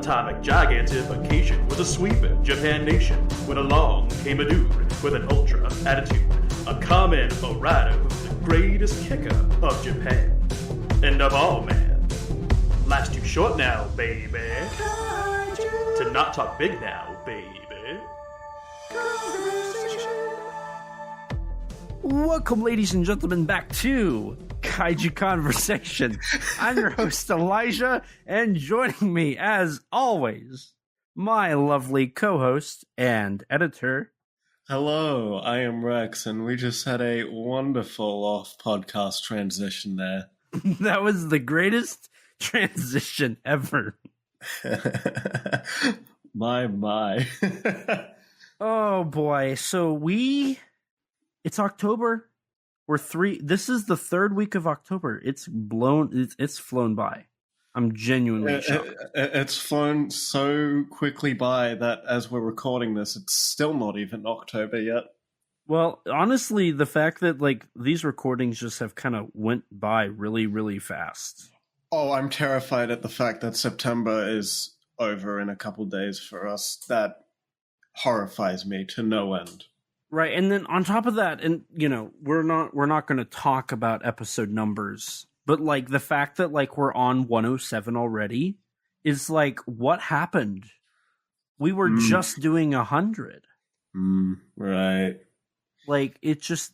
atomic gigantification was a sweeping Japan nation when along came a dude with an ultra attitude, a Kamen Rider who's the greatest kicker of Japan. And of all, man, life's too short now, baby, to not talk big now, baby. Welcome, ladies and gentlemen, back to Kaiju Conversation. I'm your host, Elijah, and joining me, as always, my lovely co-host and editor. Hello, I am Rex, and we just had a wonderful off-podcast transition there. That was the greatest transition ever. My. Oh, boy. So it's October. This is the third week of October. It's flown by. I'm genuinely shocked. It's flown so quickly by that as we're recording this, it's still not even October yet. Well, honestly, the fact that these recordings just have kind of went by really, really fast. Oh, I'm terrified at the fact that September is over in a couple days for us. That horrifies me to no end. Right, and then on top of that, and we're not going to talk about episode numbers, but the fact that we're on 107 already is what happened? We were just doing 100. Right. It just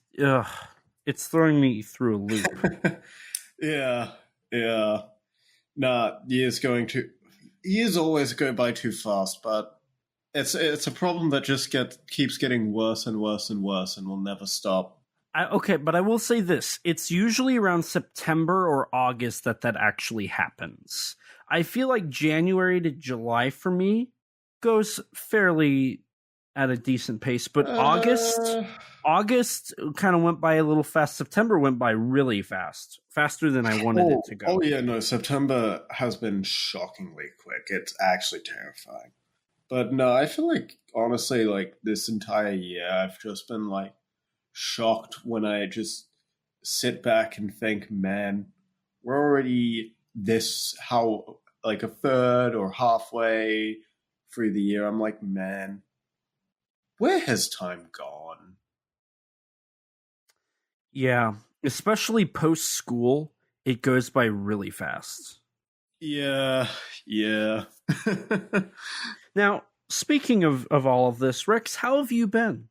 it's throwing me through a loop. Yeah. Nah, years always go by too fast, but it's a problem that just keeps getting worse and worse and worse and will never stop. Okay, but I will say this. It's usually around September or August that actually happens. I feel like January to July for me goes fairly at a decent pace, but August kind of went by a little fast. September went by really fast, faster than I wanted it to go. Oh yeah, no, September has been shockingly quick. It's actually terrifying. But no, I feel honestly, this entire year, I've just been shocked when I just sit back and think, man, we're already a third or halfway through the year. I'm like, man, where has time gone? Yeah, especially post-school, it goes by really fast. Yeah. Now, speaking of all of this, Rex, how have you been?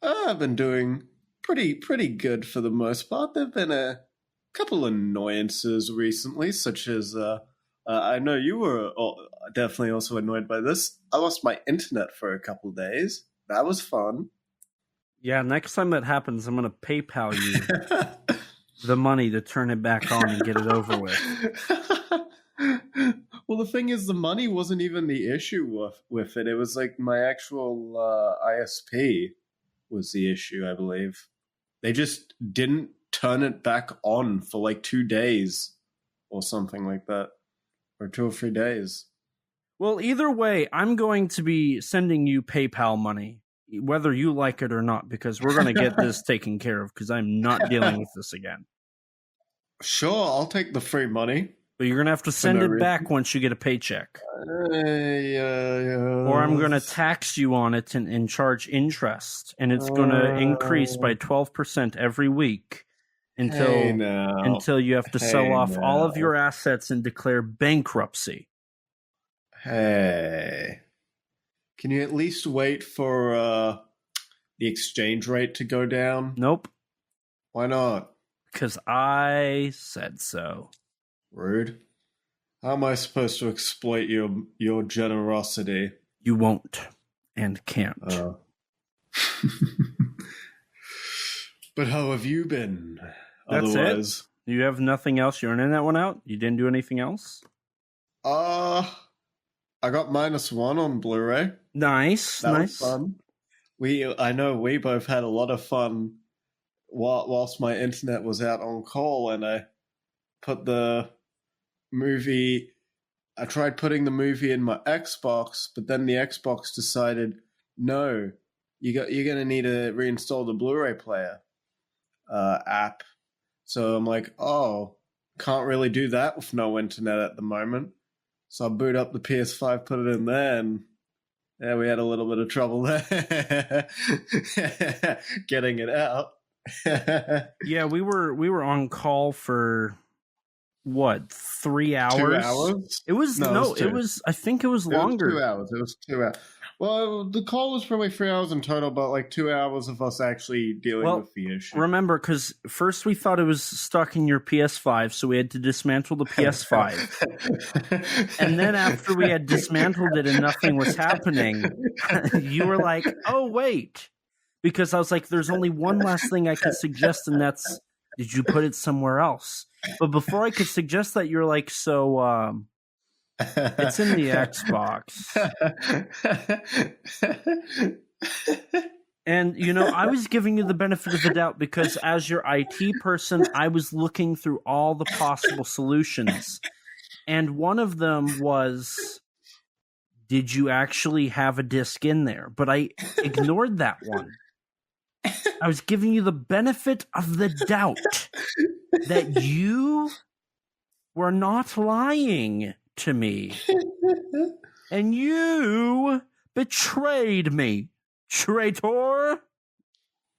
I've been doing pretty good for the most part. There have been a couple annoyances recently, such as I know you were definitely also annoyed by this. I lost my internet for a couple days. That was fun. Yeah, next time that happens, I'm going to PayPal you the money to turn it back on and get it over with. Well, the thing is, the money wasn't even the issue with it. It was my actual ISP was the issue, I believe. They just didn't turn it back on for 2 days or something like that. Or 2 or 3 days. Well, either way, I'm going to be sending you PayPal money, whether you like it or not, because we're going to get this taken care of, because I'm not dealing with this again. Sure, I'll take the free money. But you're going to have to send it back once you get a paycheck. Or I'm going to tax you on it and charge interest. And it's going to increase by 12% every week until you have to sell off all of your assets and declare bankruptcy. Hey. Can you at least wait for the exchange rate to go down? Nope. Why not? Because I said so. Rude. How am I supposed to exploit your generosity? You won't and can't. But how have you been? That's Otherwise, it? You have nothing else? You're in that one out? You didn't do anything else? I got -1 on Blu-ray. Nice. That was fun. I know we both had a lot of fun whilst my internet was out on call, and I put the movie. I tried putting the movie in my Xbox, but then the Xbox decided, no, you're gonna need to reinstall the Blu-ray player app. So I'm like, oh, can't really do that with no internet at the moment. So I boot up the PS5, put it in there, and yeah, we had a little bit of trouble there getting it out. Yeah, we were on call for what, 3 hours? 2 hours? It was it was I think it was longer. It was 2 hours. Well, the call was probably 3 hours in total, but like 2 hours of us actually dealing with the issue. Remember, because first we thought it was stuck in your PS5, so we had to dismantle the PS5. And then after we had dismantled it and nothing was happening, you were like, oh, wait. Because I was like, there's only one last thing I could suggest, and that's, did you put it somewhere else? But before I could suggest that, you're like, so, it's in the Xbox. And, you know, I was giving you the benefit of the doubt because as your IT person, I was looking through all the possible solutions. And one of them was, did you actually have a disc in there? But I ignored that one. I was giving you the benefit of the doubt that you were not lying to me. And you betrayed me, traitor.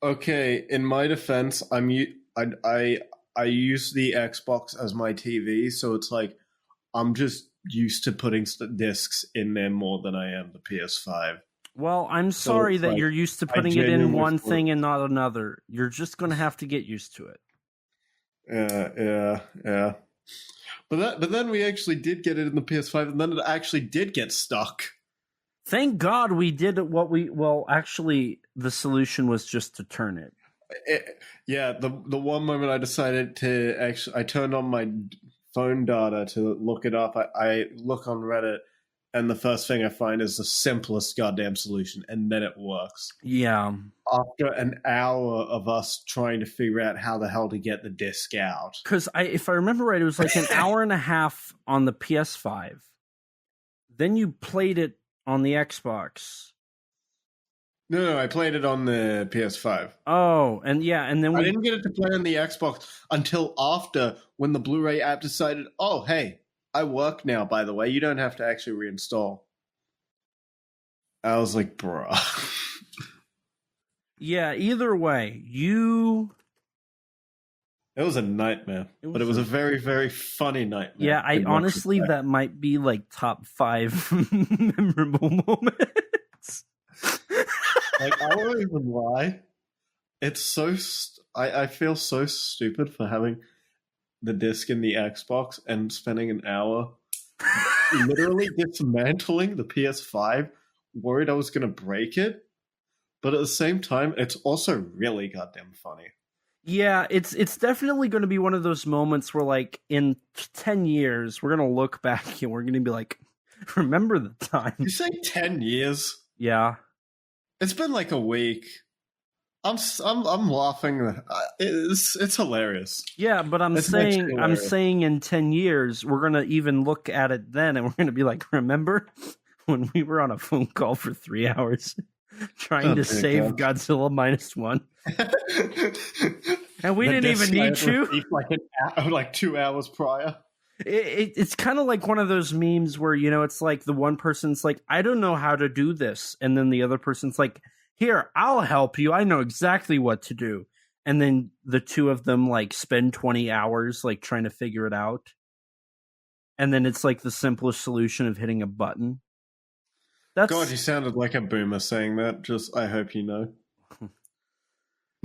Okay, in my defense, I use the Xbox as my TV, so it's like I'm just used to putting discs in there more than I am the PS5. Well, I'm sorry that you're used to putting it in one thing and not another. You're just going to have to get used to it. Yeah. But then we actually did get it in the PS5, and then it actually did get stuck. Thank God we did actually, the solution was just to turn it. The one moment I decided to I turned on my phone data to look it up. I look on Reddit, and the first thing I find is the simplest goddamn solution, and then it works. Yeah. After an hour of us trying to figure out how the hell to get the disc out. Because if I remember right, it was like an hour and a half on the PS5. Then you played it on the Xbox. No, I played it on the PS5. Oh, and then I didn't get it to play on the Xbox until after, when the Blu-ray app decided, oh, hey, I work now, by the way. You don't have to actually reinstall. I was like, bruh. Yeah, either way, It was a nightmare. But it was a very, very funny nightmare. Yeah, honestly, that might be like top 5 memorable moments. Like, I won't even lie. It's so... I feel so stupid for having the disc in the Xbox and spending an hour literally dismantling the PS5, worried I was going to break it. But at the same time, it's also really goddamn funny. Yeah, it's definitely going to be one of those moments where, like, in 10 years, we're going to look back and we're going to be like, remember the time. You say 10 years? Yeah. It's been like a week. I'm laughing. It's hilarious. Yeah, but I'm saying in 10 years we're gonna even look at it then, and we're gonna be like, remember when we were on a phone call for 3 hours trying to save Godzilla -1, and we didn't even need to. Like 2 hours prior. It's kind of like one of those memes where, you know, it's like the one person's like, I don't know how to do this, and then the other person's like, here, I'll help you. I know exactly what to do. And then the two of them like spend 20 hours like trying to figure it out. And then it's like the simplest solution of hitting a button. God, you sounded like a boomer saying that. Just, I hope you know.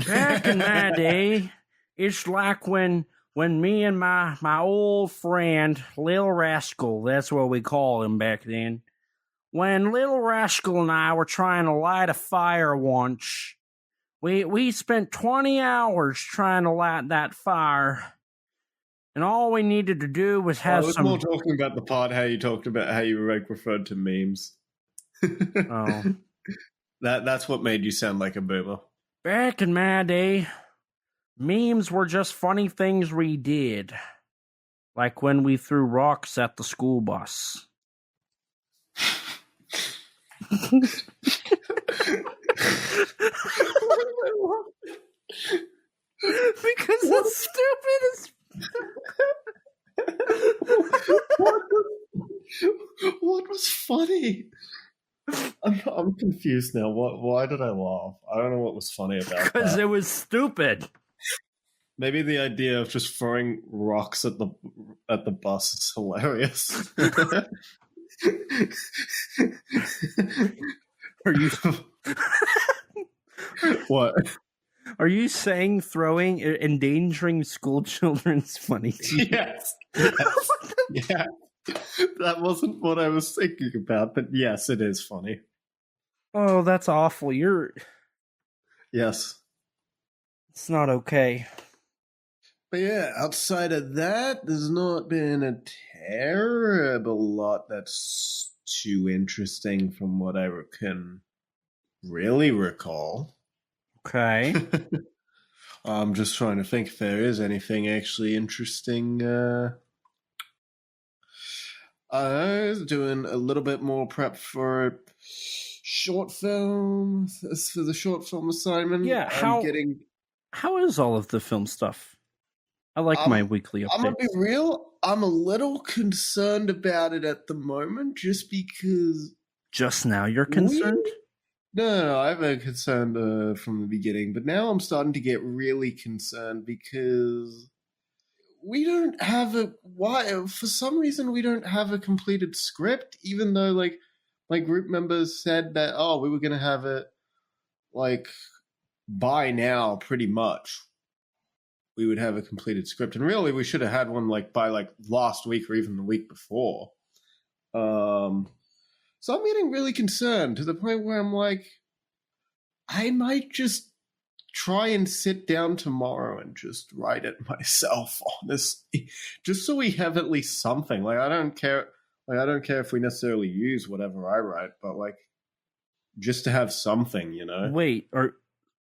Back in my day, it's like when me and my old friend, Lil Rascal, that's what we called him back then. When Little Rascal and I were trying to light a fire once, we spent 20 hours trying to light that fire, and all we needed to do was have I was more talking about the part how you talked about how you referred to memes. Oh, that's what made you sound like a boomer. Back in my day, memes were just funny things we did, like when we threw rocks at the school bus. Because it's stupid as funny? I'm confused now. Why did I laugh? I don't know what was funny about that. Because it was stupid. Maybe the idea of just throwing rocks at the bus is hilarious. Are you what? Are you saying endangering school children's funny to you? Yes. Yeah. That wasn't what I was thinking about, but yes, it is funny. Oh, that's awful. Yes. It's not okay. But yeah, outside of that, there's not been a terrible lot that's too interesting from what I can really recall. Okay. I'm just trying to think if there is anything actually interesting. I was doing a little bit more prep for short film, for the short film assignment. Yeah, how is all of the film stuff? I like my weekly updates. I'm gonna be real. I'm a little concerned about it at the moment, just because. Just now, you're concerned? No, I've been concerned from the beginning, but now I'm starting to get really concerned because we don't have for some reason we don't have a completed script, even though like my group members said that we were gonna have it like by now pretty much. We would have a completed script, and really we should have had one like by like last week or even the week before. So I'm getting really concerned to the point where I'm like, I might just try and sit down tomorrow and just write it myself, honestly, just so we have at least something. Like I don't care if we necessarily use whatever I write, but like just to have something, you know. Wait,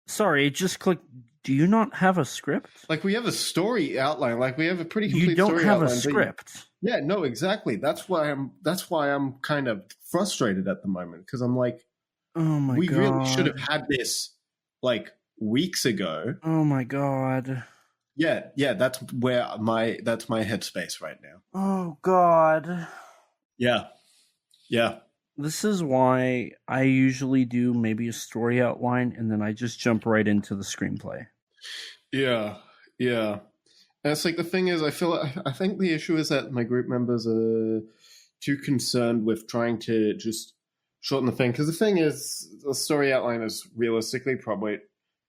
sorry, it just clicked. Do you not have a script? Like we have a story outline. Like we have a pretty complete story outline. You don't have a script. Yeah, no, exactly. That's why I'm kind of frustrated at the moment because I'm like, oh my god, we really should have had this like weeks ago. Oh my god. Yeah, that's my headspace right now. Oh god. Yeah. This is why I usually do maybe a story outline and then I just jump right into the screenplay. Yeah. And it's like the thing is, I think the issue is that my group members are too concerned with trying to just shorten the thing. Because the thing is, the story outline is realistically probably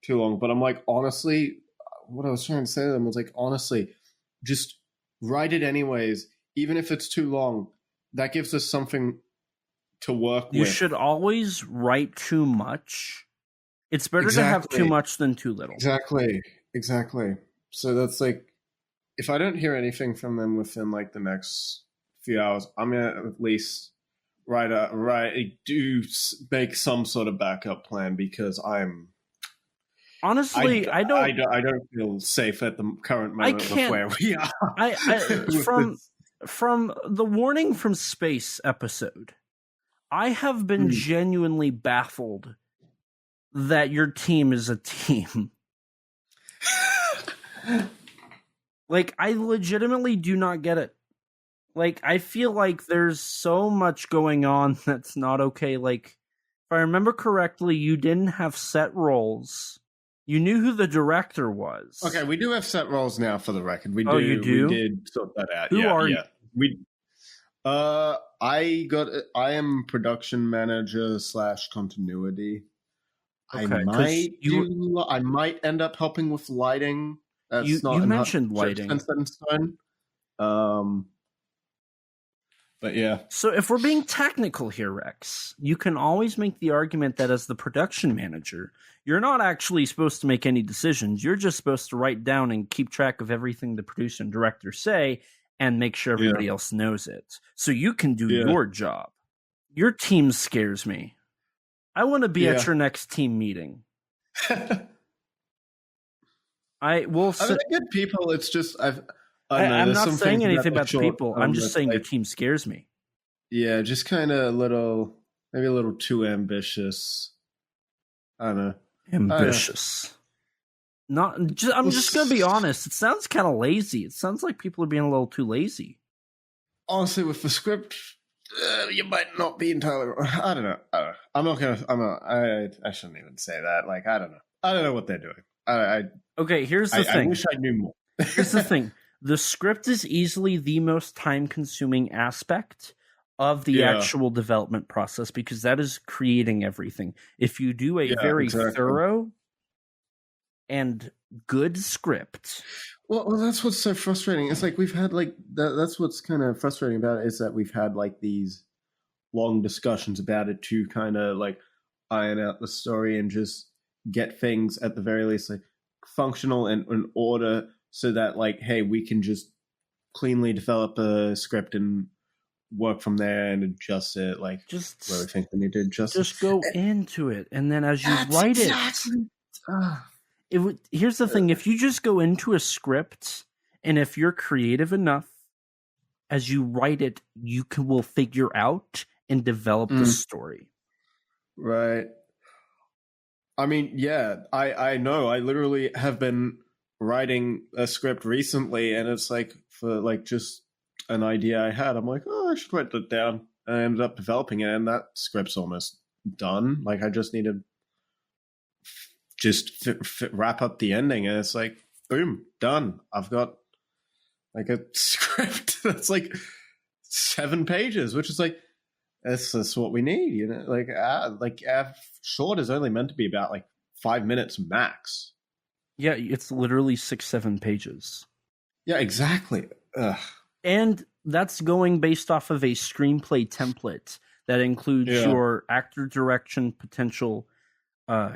too long. But I'm like, honestly, what I was trying to say to them was like, honestly, just write it anyways. Even if it's too long, that gives us something to work with. You should always write too much. It's better to have too much than too little. Exactly. So that's like, if I don't hear anything from them within like the next few hours, I'm gonna at least make some sort of backup plan because honestly, I don't feel safe at the current moment of where we are. From the Warning from Space episode, I have been genuinely baffled that your team is a team. Like, I legitimately do not get it. Like, I feel like there's so much going on that's not okay. Like, if I remember correctly, you didn't have set roles. You knew who the director was. Okay, we do have set roles now for the record. You do? We did sort that out. Who are you? I am production manager / continuity. Okay, I might end up helping with lighting. You mentioned lighting. But yeah. So if we're being technical here, Rex, you can always make the argument that as the production manager, you're not actually supposed to make any decisions. You're just supposed to write down and keep track of everything the producer and director say and make sure everybody else knows it. So you can do your job. Your team scares me. I want to be at your next team meeting. I mean, they're good people. It's just I'm not saying anything about the people. I'm just saying your team scares me. Yeah, just kind of maybe a little too ambitious. I don't know. Ambitious. I'm just going to be honest. It sounds kind of lazy. It sounds like people are being a little too lazy. Honestly, with the script, You might not be entirely wrong. I don't know. I'm not gonna. I shouldn't even say that. Like, I don't know. I don't know what they're doing. Okay, here's the thing. I wish I knew more. Here's the thing. The script is easily the most time-consuming aspect of the actual development process because that is creating everything. If you do a very thorough and good script. Well, that's what's so frustrating. It's like we've had like that's what's kind of frustrating about it is that we've had like these long discussions about it to kind of like iron out the story and just get things at the very least like functional and in order so that like, hey, we can just cleanly develop a script and work from there and adjust it like just where we think we need to adjust. Just go into it, and then as you write here's the thing: if you just go into a script, and if you're creative enough, as you write it, you will figure out and develop the story. Right. I mean, yeah, I know. I literally have been writing a script recently, and it's like for like just an idea I had. I'm like, oh, I should write that down. And I ended up developing it, and that script's almost done. Like, I just need to just wrap up the ending, and it's like, boom, done. I've got like a script that's like 7 pages, which is like, that's what we need, you know? Like short is only meant to be about like 5 minutes max. Yeah, it's literally 6-7 pages. Yeah, exactly. Ugh. And that's going based off of a screenplay template that includes your actor direction, potential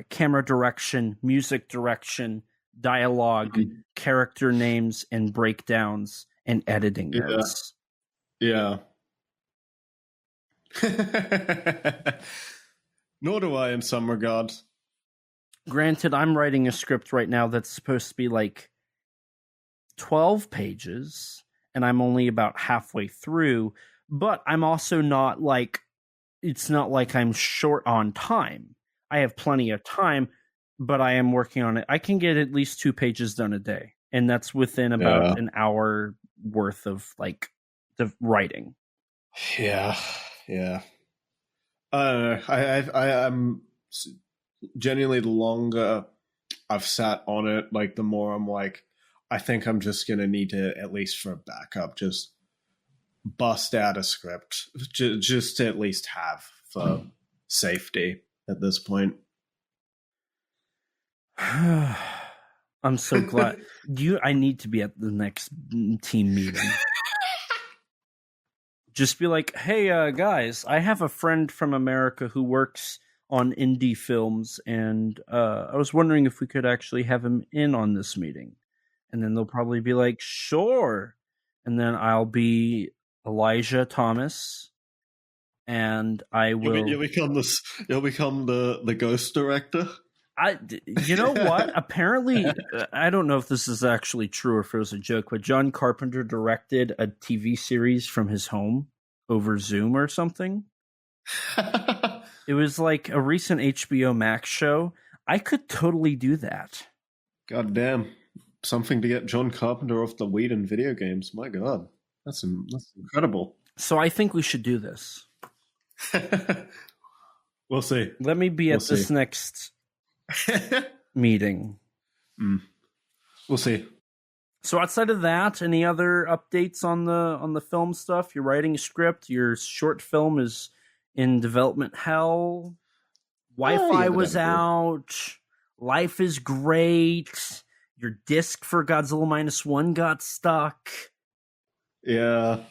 camera direction, music direction, dialogue, character names, and breakdowns, and editing notes. Yeah. Nor do I in some regards. Granted, I'm writing a script right now that's supposed to be like 12 pages, and I'm only about halfway through, but I'm also not like, it's not like I'm short on time. I have plenty of time, but I am working on it. I can get at least 2 pages done a day, and that's within about an hour worth of like the writing. Yeah. I'm genuinely, the longer I've sat on it, like the more I'm like, I think I'm just gonna need to, at least for a backup, just bust out a script just to at least have for safety at this point. I'm so glad. I need to be at the next team meeting. Just be like, hey, guys, I have a friend from America who works on indie films, and I was wondering if we could actually have him in on this meeting. And then they'll probably be like, sure. And then I'll be Elijah Thomas, and I will... You'll become the ghost director? You know what? Apparently, I don't know if this is actually true or if it was a joke, but John Carpenter directed a TV series from his home over Zoom or something. It was like a recent HBO Max show. I could totally do that. God damn. Something to get John Carpenter off the weed and video games. My God. That's incredible. So I think we should do this. We'll see. Let me be at this next meeting. We'll see. So outside of that, any other updates on the film stuff? You're writing a script. Your short film is in development hell. Wi-Fi was out. Life is great. Your disc for Godzilla -1 got stuck. Yeah.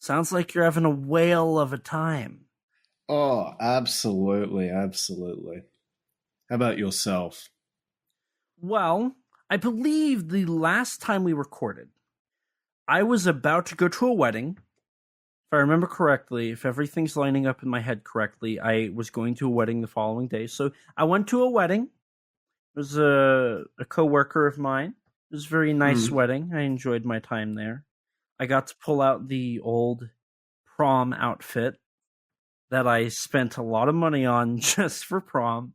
Sounds like you're having a whale of a time. Oh, absolutely. Absolutely. How about yourself? Well, I believe the last time we recorded, I was about to go to a wedding. If I remember correctly, if everything's lining up in my head correctly, I was going to a wedding the following day. So I went to a wedding. It was a coworker of mine. It was a very nice wedding. I enjoyed my time there. I got to pull out the old prom outfit that I spent a lot of money on just for prom.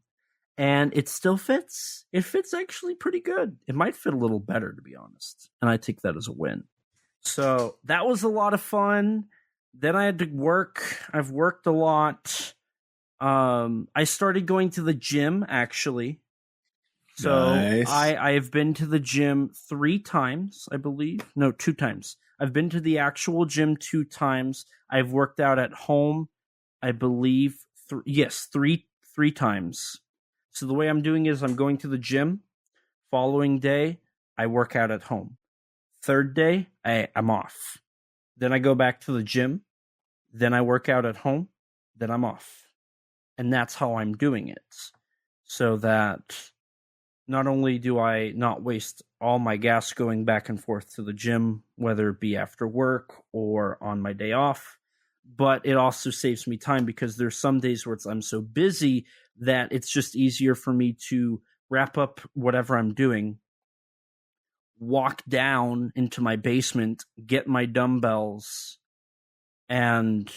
And it still fits. It fits actually pretty good. It might fit a little better, to be honest. And I take that as a win. So that was a lot of fun. Then I had to work. I've worked a lot. I started going to the gym, actually. So Nice. I've been to the gym 3 times, I believe. No, 2 times. I've been to the actual gym 2 times. I've worked out at home, I believe. Three times. So the way I'm doing is I'm going to the gym. Following day, I work out at home. Third day, I'm off. Then I go back to the gym. Then I work out at home. Then I'm off. And that's how I'm doing it. So that not only do I not waste all my gas going back and forth to the gym, whether it be after work or on my day off, but it also saves me time because there's some days where I'm so busy that it's just easier for me to wrap up whatever I'm doing, walk down into my basement, get my dumbbells, and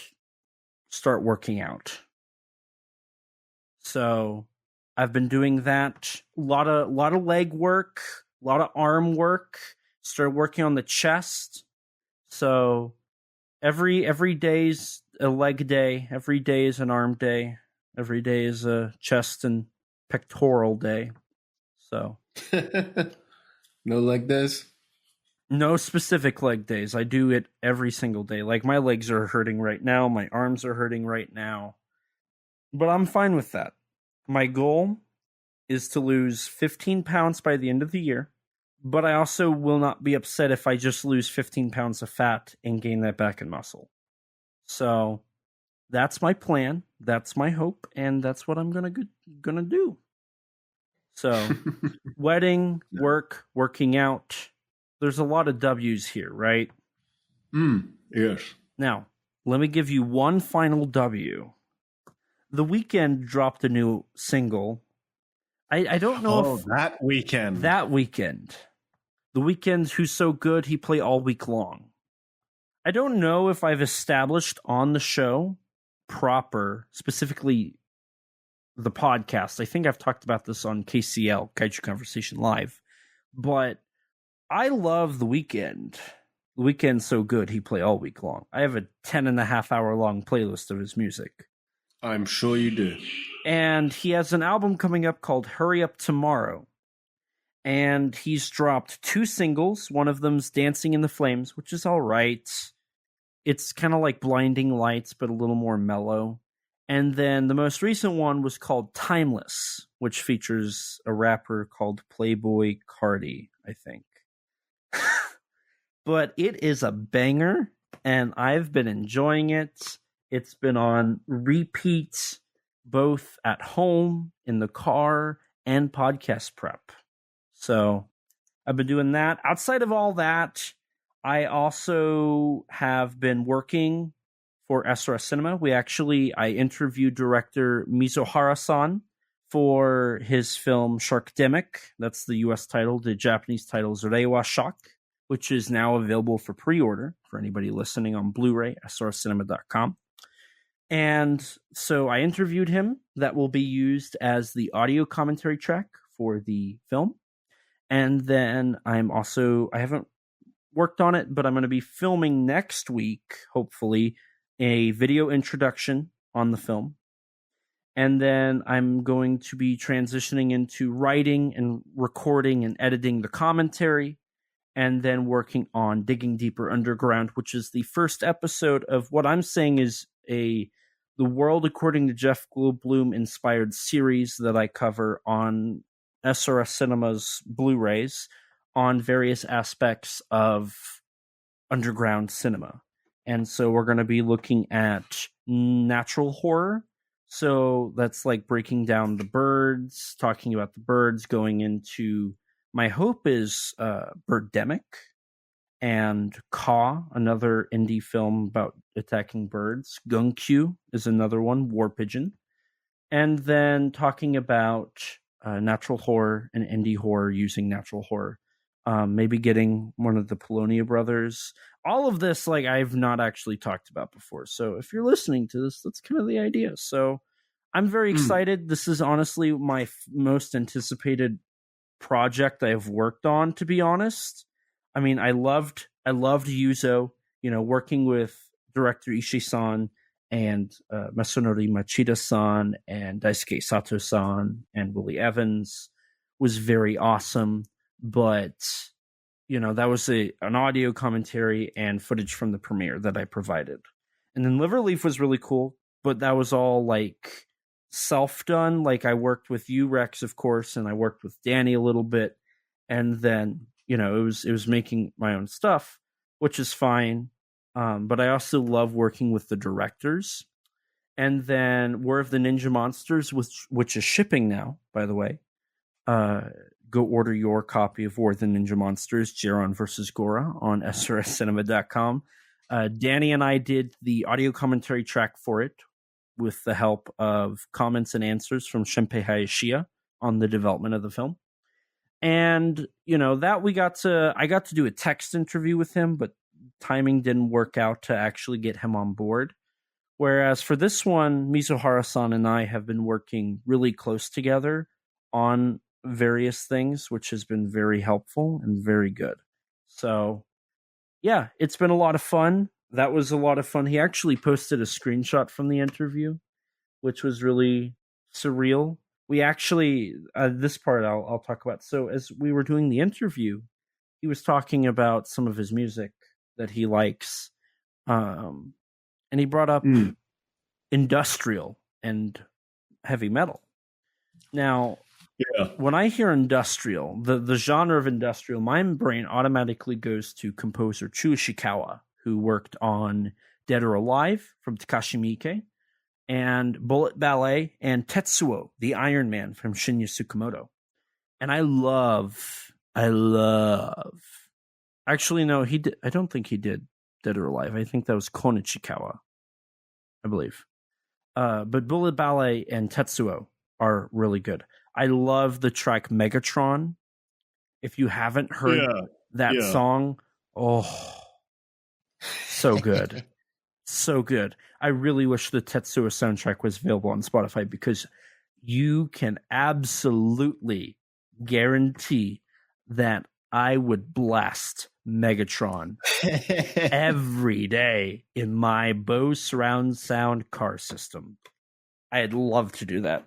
start working out. So I've been doing that. A lot of leg work, a lot of arm work. Started working on the chest. So every day's a leg day. Every day is an arm day. Every day is a chest and pectoral day. So No leg days? No specific leg days. I do it every single day. Like, my legs are hurting right now. My arms are hurting right now. But I'm fine with that. My goal is to lose 15 pounds by the end of the year. But I also will not be upset if I just lose 15 pounds of fat and gain that back in muscle. So that's my plan. That's my hope. And that's what I'm gonna do. So wedding, work, working out. There's a lot of W's here, right? Yes. Now, let me give you one final W. The Weeknd dropped a new single. I don't know if... that weekend. That Weeknd. The Weeknd, who's so good, he play all week long. I don't know if I've established on the show proper, specifically the podcast. I think I've talked about this on KCL, Kaiju Conversation Live. But I love The Weeknd. The Weeknd's so good, he play all week long. I have a 10.5 hour long playlist of his music. I'm sure you do. And he has an album coming up called Hurry Up Tomorrow. And he's dropped 2 singles. One of them's Dancing in the Flames, which is all right. It's kind of like Blinding Lights, but a little more mellow. And then the most recent one was called Timeless, which features a rapper called Playboy Cardi, I think. But it is a banger, and I've been enjoying it. It's been on repeat, both at home, in the car, and podcast prep. So I've been doing that. Outside of all that, I also have been working for SRS Cinema. I interviewed director Mizuhara-san for his film Sharkdemic. That's the US title. The Japanese title is Reiwa Shock, which is now available for pre-order for anybody listening on Blu-ray, srscinema.com. And so I interviewed him. That will be used as the audio commentary track for the film. And then I haven't worked on it, but I'm going to be filming next week, hopefully, a video introduction on the film. And then I'm going to be transitioning into writing and recording and editing the commentary, and then working on Digging Deeper Underground, which is the first episode of what I'm saying is the World According to Jeff Goldblum inspired series that I cover on SRS Cinema's Blu-rays on various aspects of underground cinema. And so we're going to be looking at natural horror. So that's like breaking down the birds, talking about the birds, going into, my hope is Birdemic and Caw, another indie film about attacking birds. Gunkyu is another one, War Pigeon. And then talking about natural horror and indie horror using natural horror. Maybe getting one of the Polonia brothers. All of this, like, I've not actually talked about before. So if you're listening to this, that's kind of the idea. So I'm very excited. This is honestly my most anticipated project I've worked on, to be honest. I mean, I loved Yuzo, working with director Ishii-san and Masanori Machida-san and Daisuke Sato-san and Willy Evans was very awesome. But, that was an audio commentary and footage from the premiere that I provided. And then Liverleaf was really cool, but that was all like self-done. Like I worked with you, Rex, of course, and I worked with Danny a little bit. And then, it was making my own stuff, which is fine. But I also love working with the directors. And then War of the Ninja Monsters, which is shipping now, by the way. Go order your copy of War of the Ninja Monsters, Jiron vs. Gora on srscinema.com. Danny and I did the audio commentary track for it with the help of comments and answers from Shenpei Hayashiya on the development of the film. And, that I got to do a text interview with him, but timing didn't work out to actually get him on board. Whereas for this one, Mizuhara-san and I have been working really close together on various things, which has been very helpful and very good. So, yeah, it's been a lot of fun. That was a lot of fun. He actually posted a screenshot from the interview, which was really surreal. We actually, this part I'll talk about. So as we were doing the interview, he was talking about some of his music that he likes. And he brought up industrial and heavy metal. Now, when I hear industrial, the genre of industrial, my brain automatically goes to composer Chu Ishikawa, who worked on Dead or Alive from Takashi Miike, and Bullet Ballet, and Tetsuo, the Iron Man from Shinya Tsukamoto. And I love, actually, no, I don't think he did Dead or Alive. I think that was Kon Ichikawa, I believe. But Bullet Ballet and Tetsuo are really good. I love the track Megatron. If you haven't heard that song, so good. So good. I really wish the Tetsuo soundtrack was available on Spotify, because you can absolutely guarantee that I would blast Megatron every day in my Bose surround sound car system. I'd love to do that.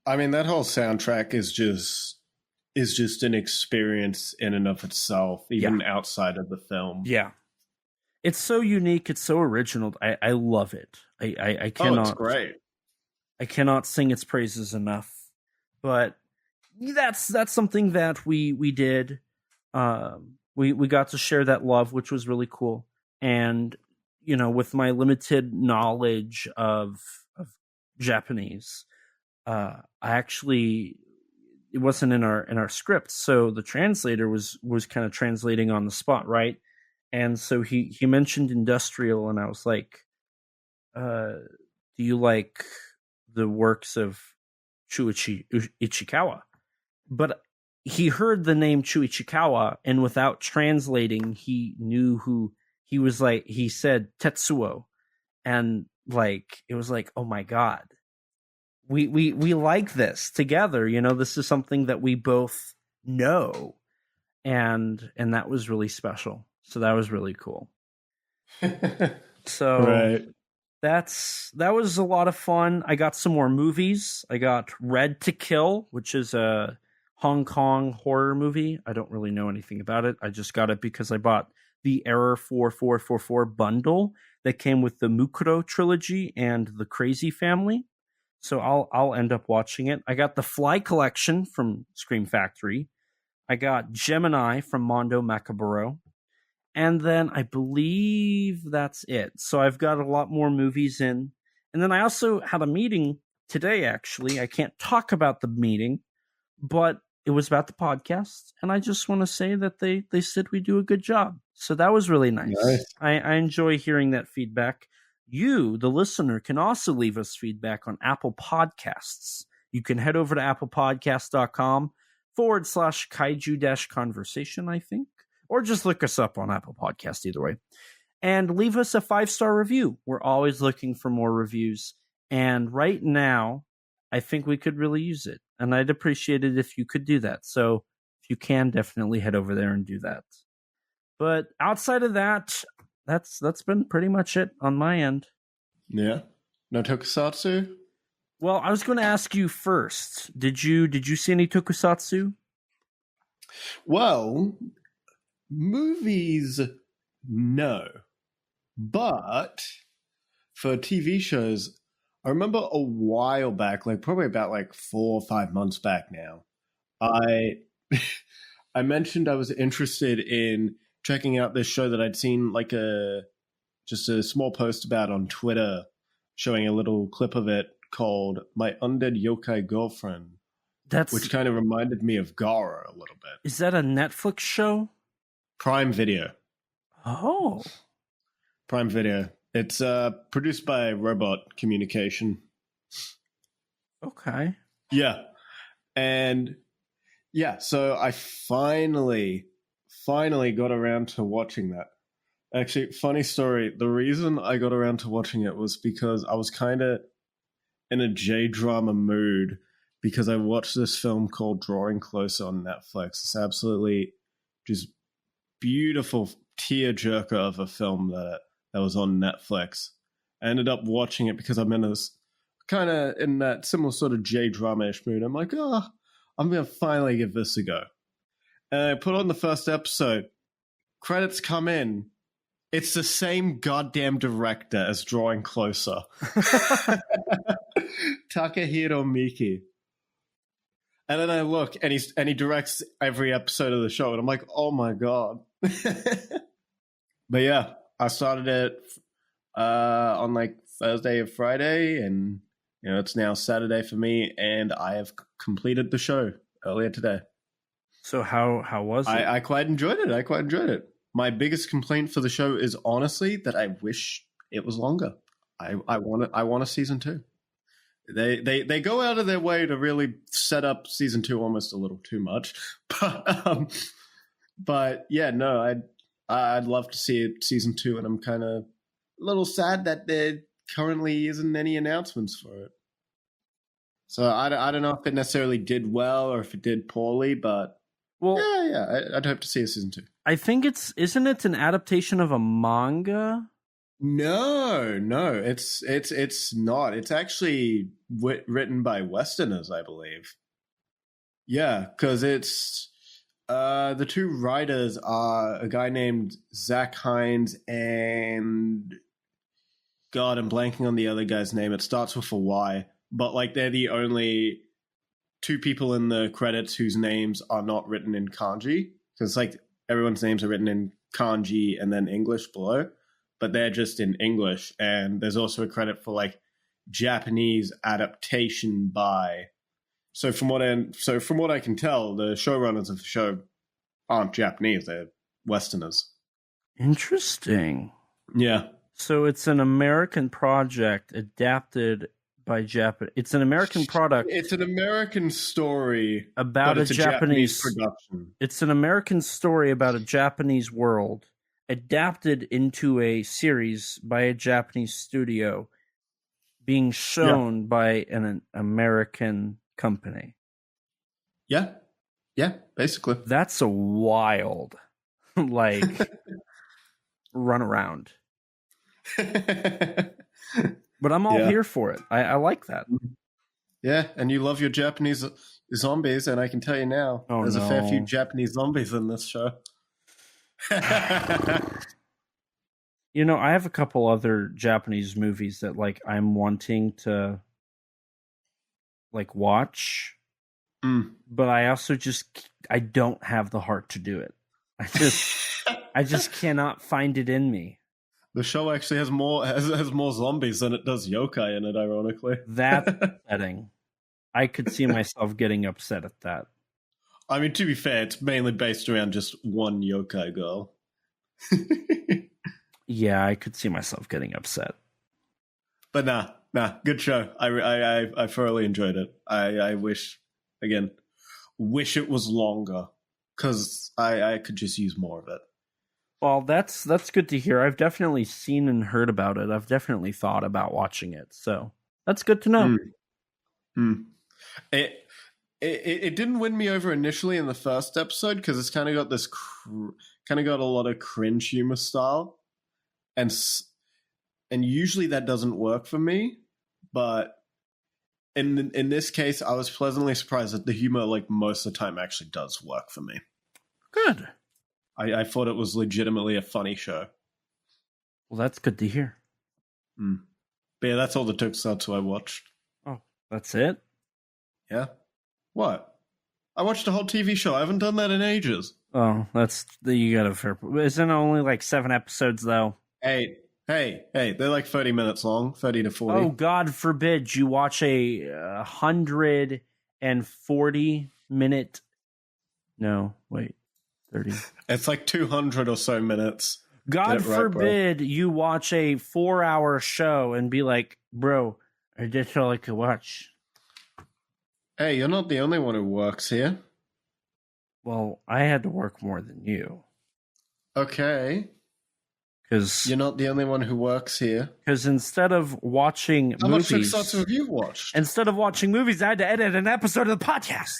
I mean, that whole soundtrack is just an experience in and of itself, even outside of the film. Yeah. It's so unique. It's so original. I love it. I cannot. It's great. I cannot sing its praises enough. But that's something that we did. We got to share that love, which was really cool. And with my limited knowledge of Japanese, it wasn't in our script, so the translator was kind of translating on the spot, right? And so he mentioned industrial, and I was like, do you like the works of Chu Ichikawa? But he heard the name Chu Ichikawa, and without translating, he knew who he was. Like, he said Tetsuo, and like it was like, oh my god, we like this together. This is something that we both know, and that was really special. So that was really cool. So right. That was a lot of fun. I got some more movies. I got Red to Kill, which is a Hong Kong horror movie. I don't really know anything about it. I just got it because I bought the Error 4444 bundle that came with the Mukuro trilogy and the Crazy Family. So I'll end up watching it. I got the Fly Collection from Scream Factory. I got Gemini from Mondo Macabro. And then I believe that's it. So I've got a lot more movies in. And then I also had a meeting today, actually. I can't talk about the meeting, but it was about the podcast. And I just want to say that they said we do a good job. So that was really nice. I enjoy hearing that feedback. You, the listener, can also leave us feedback on Apple Podcasts. You can head over to applepodcast.com/kaiju-conversation, I think. Or just look us up on Apple Podcasts, either way. And leave us a 5-star review. We're always looking for more reviews. And right now, I think we could really use it. And I'd appreciate it if you could do that. So if you can, definitely head over there and do that. But outside of that, That's been pretty much it on my end. Yeah. No Tokusatsu? Well, I was going to ask you first. Did you see any Tokusatsu? Well, movies, no. But for TV shows, I remember a while back, like probably about like 4 or 5 months back now, I I mentioned I was interested in checking out this show that I'd seen like just a small post about on Twitter, showing a little clip of it called My Undead Yokai Girlfriend, which kind of reminded me of Gara a little bit. Is that a Netflix show? Prime Video. Oh. Prime Video. It's produced by Robot Communication. Okay. Yeah. And yeah, so I finally got around to watching that. Actually, funny story. The reason I got around to watching it was because I was kind of in a J-drama mood because I watched this film called Drawing Closer on Netflix. It's absolutely just beautiful tearjerker of a film that was on Netflix. I ended up watching it because I'm in this kind of in that similar sort of J-drama-ish mood. I'm like, I'm going to finally give this a go. And I put on the first episode. Credits come in. It's the same goddamn director as Drawing Closer. Takahiro Miki. And then I look, and he directs every episode of the show, and I'm like, oh my god. But yeah, I started it on like Thursday or Friday, and it's now Saturday for me, and I have completed the show earlier today. So how was it? I quite enjoyed it. My biggest complaint for the show is honestly that I wish it was longer. I want a season 2. They go out of their way to really set up season 2 almost a little too much, but yeah, no, I'd love to see it season 2, and I'm kind of a little sad that there currently isn't any announcements for it. So I don't know if it necessarily did well or if it did poorly, but I'd hope to see a season 2. I think isn't it an adaptation of a manga? No, it's not. It's actually written by Westerners, I believe. Yeah, because it's the two writers are a guy named Zach Hines and God, I'm blanking on the other guy's name. It starts with a Y, but like they're the only two people in the credits whose names are not written in kanji, because like everyone's names are written in kanji and then English below, but they're just in English. And there's also a credit for like Japanese adaptation by. So from what I can tell, the showrunners of the show aren't Japanese; they're Westerners. Interesting. Yeah. So it's an American project adapted by Japan. It's an American product. It's an American story about a Japanese production. It's an American story about a Japanese world adapted into a series by a Japanese studio being shown by an American company. Yeah, basically. That's a wild, like, run around. But I'm all here for it. I like that. Yeah, and you love your Japanese zombies, and I can tell you now, there's a fair few Japanese zombies in this show. I have a couple other Japanese movies that like I'm wanting to like watch, but I also I don't have the heart to do it. I just cannot find it in me. The show actually has more zombies than it does yokai in it, ironically. That's upsetting. I could see myself getting upset at that. I mean, to be fair, it's mainly based around just one yokai girl. Yeah, I could see myself getting upset. But nah, good show. I thoroughly enjoyed it. I wish it was longer, because I could just use more of it. Well, that's good to hear. I've definitely seen and heard about it. I've definitely thought about watching it. So that's good to know. It didn't win me over initially in the first episode because it's kind of got a lot of cringe humor style, and usually that doesn't work for me, but in this case, I was pleasantly surprised that the humor, like, most of the time actually does work for me. Good. I thought it was legitimately a funny show. Well, that's good to hear. But yeah, that's all the Tokusatsu I watched. Oh, that's it? Yeah. What? I watched a whole TV show. I haven't done that in ages. Oh, you got a fair. Isn't it only like 7 episodes though? Hey, they're like 30 minutes long, 30 to 40. Oh, God forbid you watch a 140-minute. No, wait, 30. It's like 200 or so minutes. God forbid you watch a 4-hour show and be like, bro, I just all I could watch. Hey, you're not the only one who works here. Well, I had to work more than you. Okay. Because you're not the only one who works here. Because instead of watching How movies... How much Tokusatsu have you watched? Instead of watching movies, I had to edit an episode of the podcast.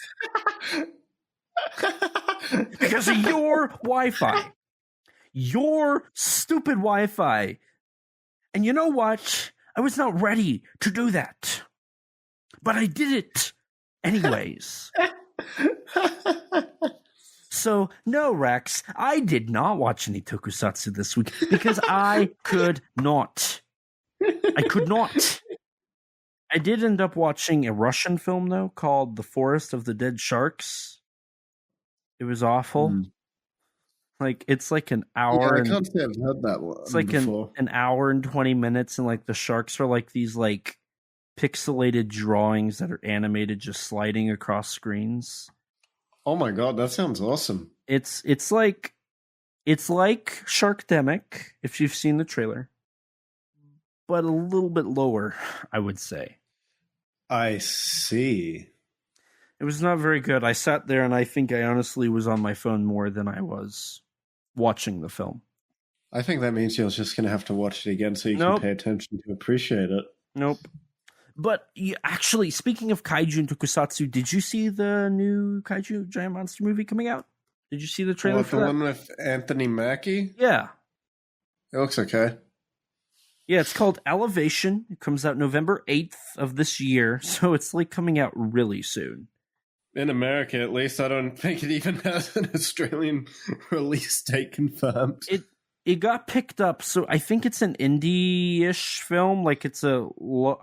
Because of your Wi-Fi. Your stupid Wi-Fi. And you know what? I was not ready to do that. But I did it anyways. So, no, Rex, I did not watch any Tokusatsu this week because I could not. I could not. I did end up watching a Russian film, though, called The Forest of the Dead Sharks. It was awful. Like, it's like an hour. Yeah, I can't say I've heard that one. It's like an hour and 20 minutes, and like the sharks are like these like pixelated drawings that are animated just sliding across screens. Oh my god, that sounds awesome. It's like Sharkdemic, if you've seen the trailer, but a little bit lower, I would say. I see. It was not very good. I sat there and I think I honestly was on my phone more than I was watching the film. I think that means you're just going to have to watch it again so you can pay attention to appreciate it. Nope. But actually, speaking of kaiju and tokusatsu, did you see the new kaiju giant monster movie coming out? Did you see the trailer for the that? one with Anthony Mackie? Yeah. It looks okay. Yeah, it's called Elevation. It comes out November 8th of this year, so it's like coming out really soon. In America, at least. I don't think it even has an Australian release date confirmed. It got picked up, so I think it's an indie-ish film, like it's a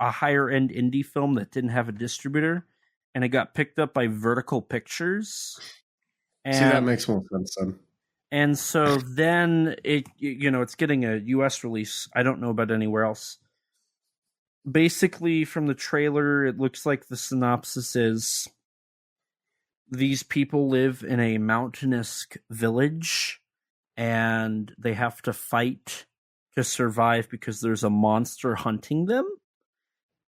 higher-end indie film that didn't have a distributor, and it got picked up by Vertical Pictures. And, see, that makes more sense then. And so then it's getting a US release. I don't know about anywhere else. Basically, from the trailer, it looks like the synopsis is these people live in a mountainous village and they have to fight to survive because there's a monster hunting them.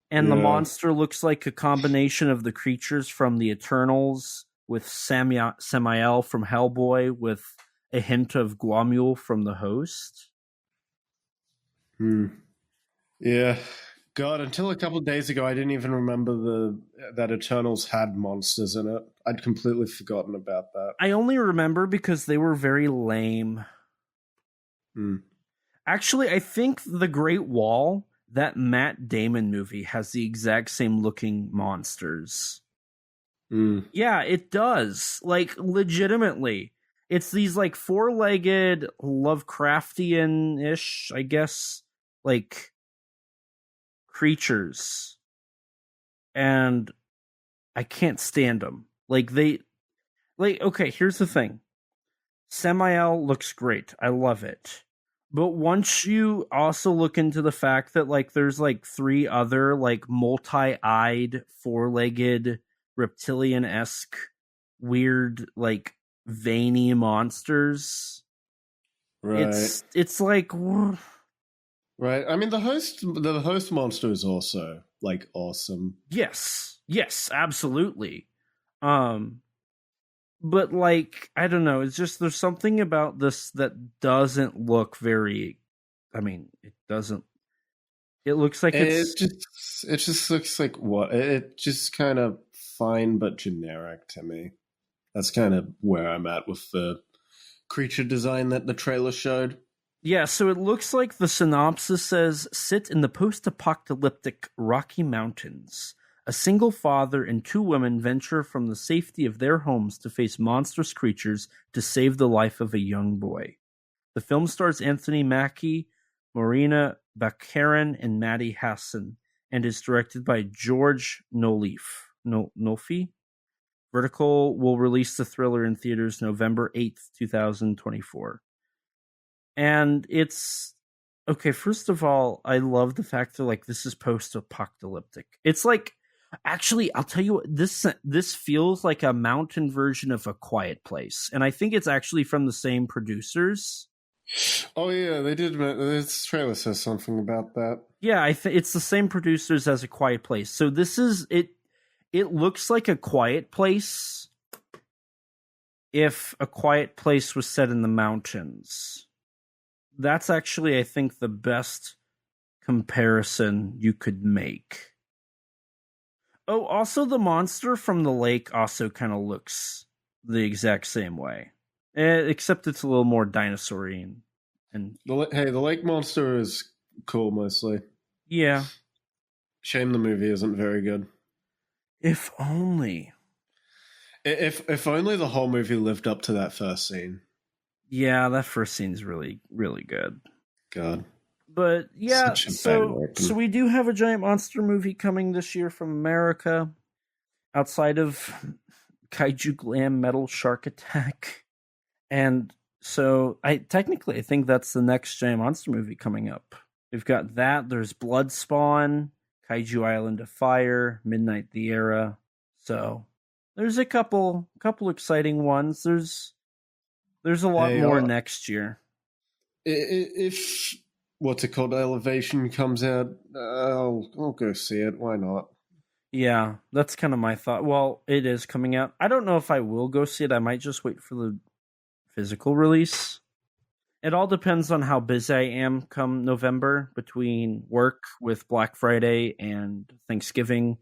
And the monster looks like a combination of the creatures from the Eternals with Samael from Hellboy with a hint of Guamule from The Host. Yeah. God, until a couple of days ago, I didn't even remember that Eternals had monsters in it. I'd completely forgotten about that. I only remember because they were very lame. Actually, I think The Great Wall, that Matt Damon movie, has the exact same looking monsters. Yeah, it does. Like, legitimately. It's these, like, 4-legged Lovecraftian-ish, I guess, like, creatures. And I can't stand them. Okay, here's the thing. Samael looks great. I love it. But once you also look into the fact that, like, there's, like, 3 other, like, multi-eyed, 4-legged, reptilian-esque, weird, like, veiny monsters. Right. It's like... Right. I mean, the host monster is also, like, awesome. Yes, absolutely. But, like, I don't know. It's just there's something about this that doesn't look very. I mean, it doesn't. It looks like it just looks like what? It just kind of fine but generic to me. That's kind of where I'm at with the creature design that the trailer showed. Yeah, so it looks like the synopsis says, sit in the post-apocalyptic Rocky Mountains. A single father and two women venture from the safety of their homes to face monstrous creatures to save the life of a young boy. The film stars Anthony Mackie, Marina Baccarin, and Maddie Hassan, and is directed by George Nolfi. Vertical will release the thriller in theaters November 8th, 2024. And it's okay. First of all, I love the fact that like this is post-apocalyptic. It's like, actually, I'll tell you what, this feels like a mountain version of A Quiet Place, and I think it's actually from the same producers. Oh yeah, they did. This trailer says something about that. Yeah, it's the same producers as A Quiet Place. So this is it. It looks like A Quiet Place if A Quiet Place was set in the mountains. That's actually, I think, the best comparison you could make. Oh, also the monster from the lake also kind of looks the exact same way. Except it's a little more dinosaur-y. And the lake monster is cool mostly. Yeah. Shame the movie isn't very good. If only. If only the whole movie lived up to that first scene. Yeah, that first scene's really, really good. God. But yeah, so we do have a giant monster movie coming this year from America, outside of Kaiju Glam Metal Shark Attack. And so I think that's the next giant monster movie coming up. We've got that. There's Bloodspawn, Kaiju Island of Fire, Midnight the Era. So there's a couple exciting ones. There's a lot more next year. If what's it called, Elevation comes out, I'll go see it. Why not? Yeah, that's kind of my thought. Well, it is coming out. I don't know if I will go see it. I might just wait for the physical release. It all depends on how busy I am come November between work with Black Friday and Thanksgiving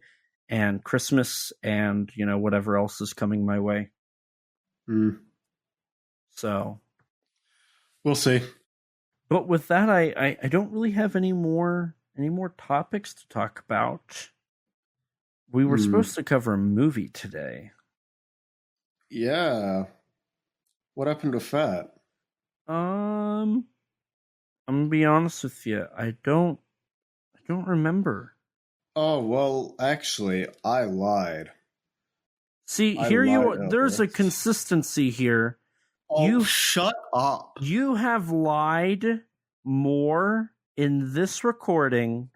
and Christmas and, whatever else is coming my way. So we'll see. But with that, I don't really have any more topics to talk about. We were supposed to cover a movie today. Yeah. What happened with that? I'm gonna be honest with you. I don't remember. Oh well, actually, I lied. See, there's a consistency here. Oh, shut up. You have lied more in this recording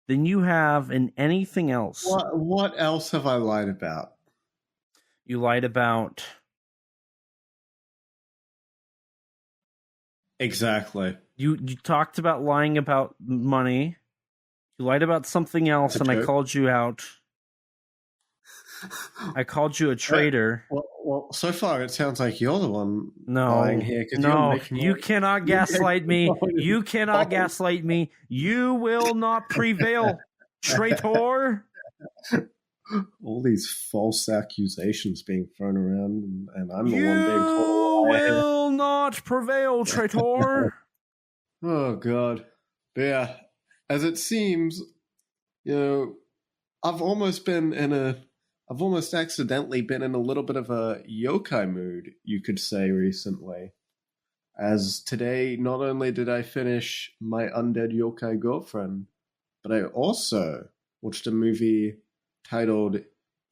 than you have in anything else. What else have I lied about? You lied about... Exactly. You talked about lying about money. You lied about something else, and I called you out. I called you a traitor. Well, so far it sounds like you're the one lying here. You cannot gaslight me. You cannot gaslight me. You will not prevail, traitor. All these false accusations being thrown around, and I'm the one being called a liar. You will not prevail, traitor. Oh, God. But yeah, as it seems, I've almost accidentally been in a little bit of a yokai mood, you could say, recently. As today, not only did I finish My Undead Yokai Girlfriend, but I also watched a movie titled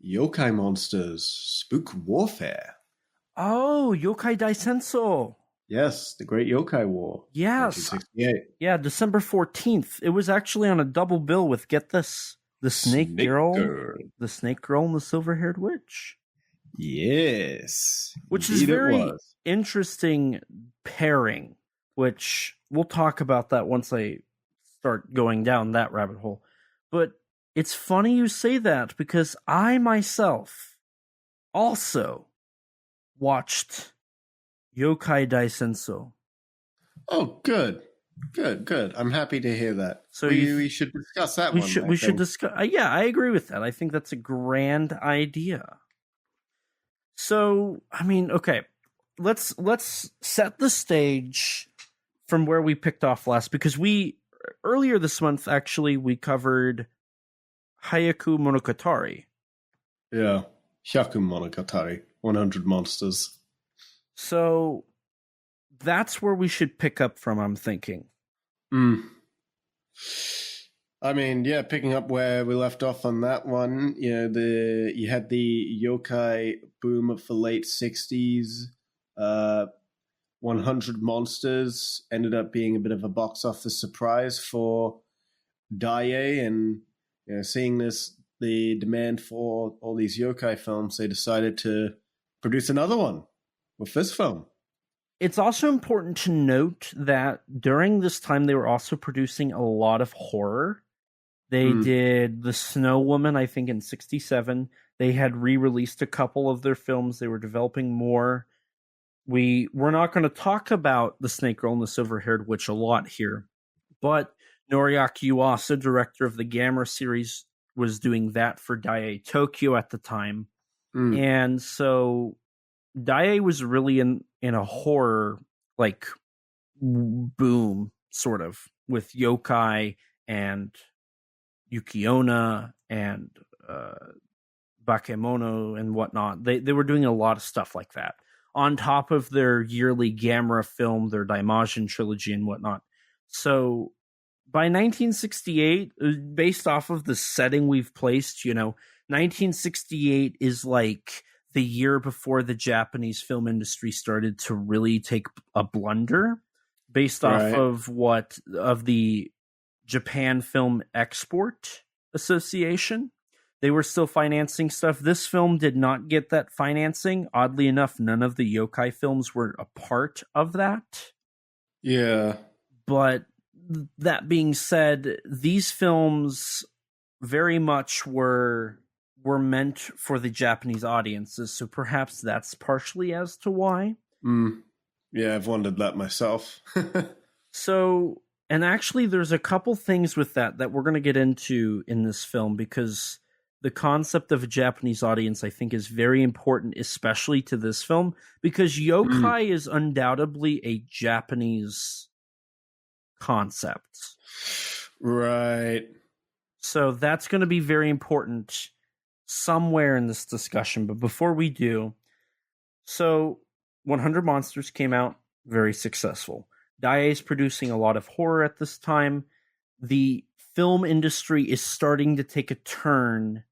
Yokai Monsters, Spook Warfare. Oh, Yokai Daisenso. Yes, the Great Yokai War. Yes. 1968. Yeah, December 14th. It was actually on a double bill with, get this, the Snake Girl, the Snake Girl and the Silver-Haired Witch. Yes. Which is very interesting pairing, which we'll talk about that once I start going down that rabbit hole. But it's funny you say that because I myself also watched Yokai Daisenso. Oh, good. I'm happy to hear that. So we should discuss that one. We should discuss. Yeah, I agree with that. I think that's a grand idea. So, I mean, okay, let's set the stage from where we picked off last, because earlier this month, actually, we covered Hyaku Monogatari. Yeah. Hyaku Monogatari, 100 Monsters. So that's where we should pick up from, I'm thinking. I mean, yeah, picking up where we left off on that one, you had the yokai boom of the late 60s. 100 Monsters ended up being a bit of a box office surprise for Daiei, and seeing the demand for all these yokai films, they decided to produce another one with this film. It's also important to note that during this time, they were also producing a lot of horror. They did The Snow Woman, I think, in 1967. They had re-released a couple of their films. They were developing more. We're not going to talk about The Snake Girl and the Silver-Haired Witch a lot here, but Noriaki Yuasa, director of the Gamera series, was doing that for Daiei Tokyo at the time. And so Daiei was really in a horror like boom, sort of, with yokai and Yukiona and Bakemono and whatnot. They were doing a lot of stuff like that on top of their yearly Gamera film, their Daimajin trilogy and whatnot. So by 1968, based off of the setting we've placed, 1968 is like the year before the Japanese film industry started to really take a blunder based off of the Japan Film Export Association. They were still financing stuff. This film did not get that financing. Oddly enough, none of the yokai films were a part of that. Yeah. But that being said, these films very much were meant for the Japanese audiences, so perhaps that's partially as to why. Yeah, I've wondered that myself. So, and actually there's a couple things with that we're going to get into in this film, because the concept of a Japanese audience, I think, is very important, especially to this film, because yokai is undoubtedly a Japanese concept. Right. So that's going to be very important somewhere in this discussion. But before we do, so 100 Monsters came out, very successful. Daiei is producing a lot of horror at this time. The film industry is starting to take a turn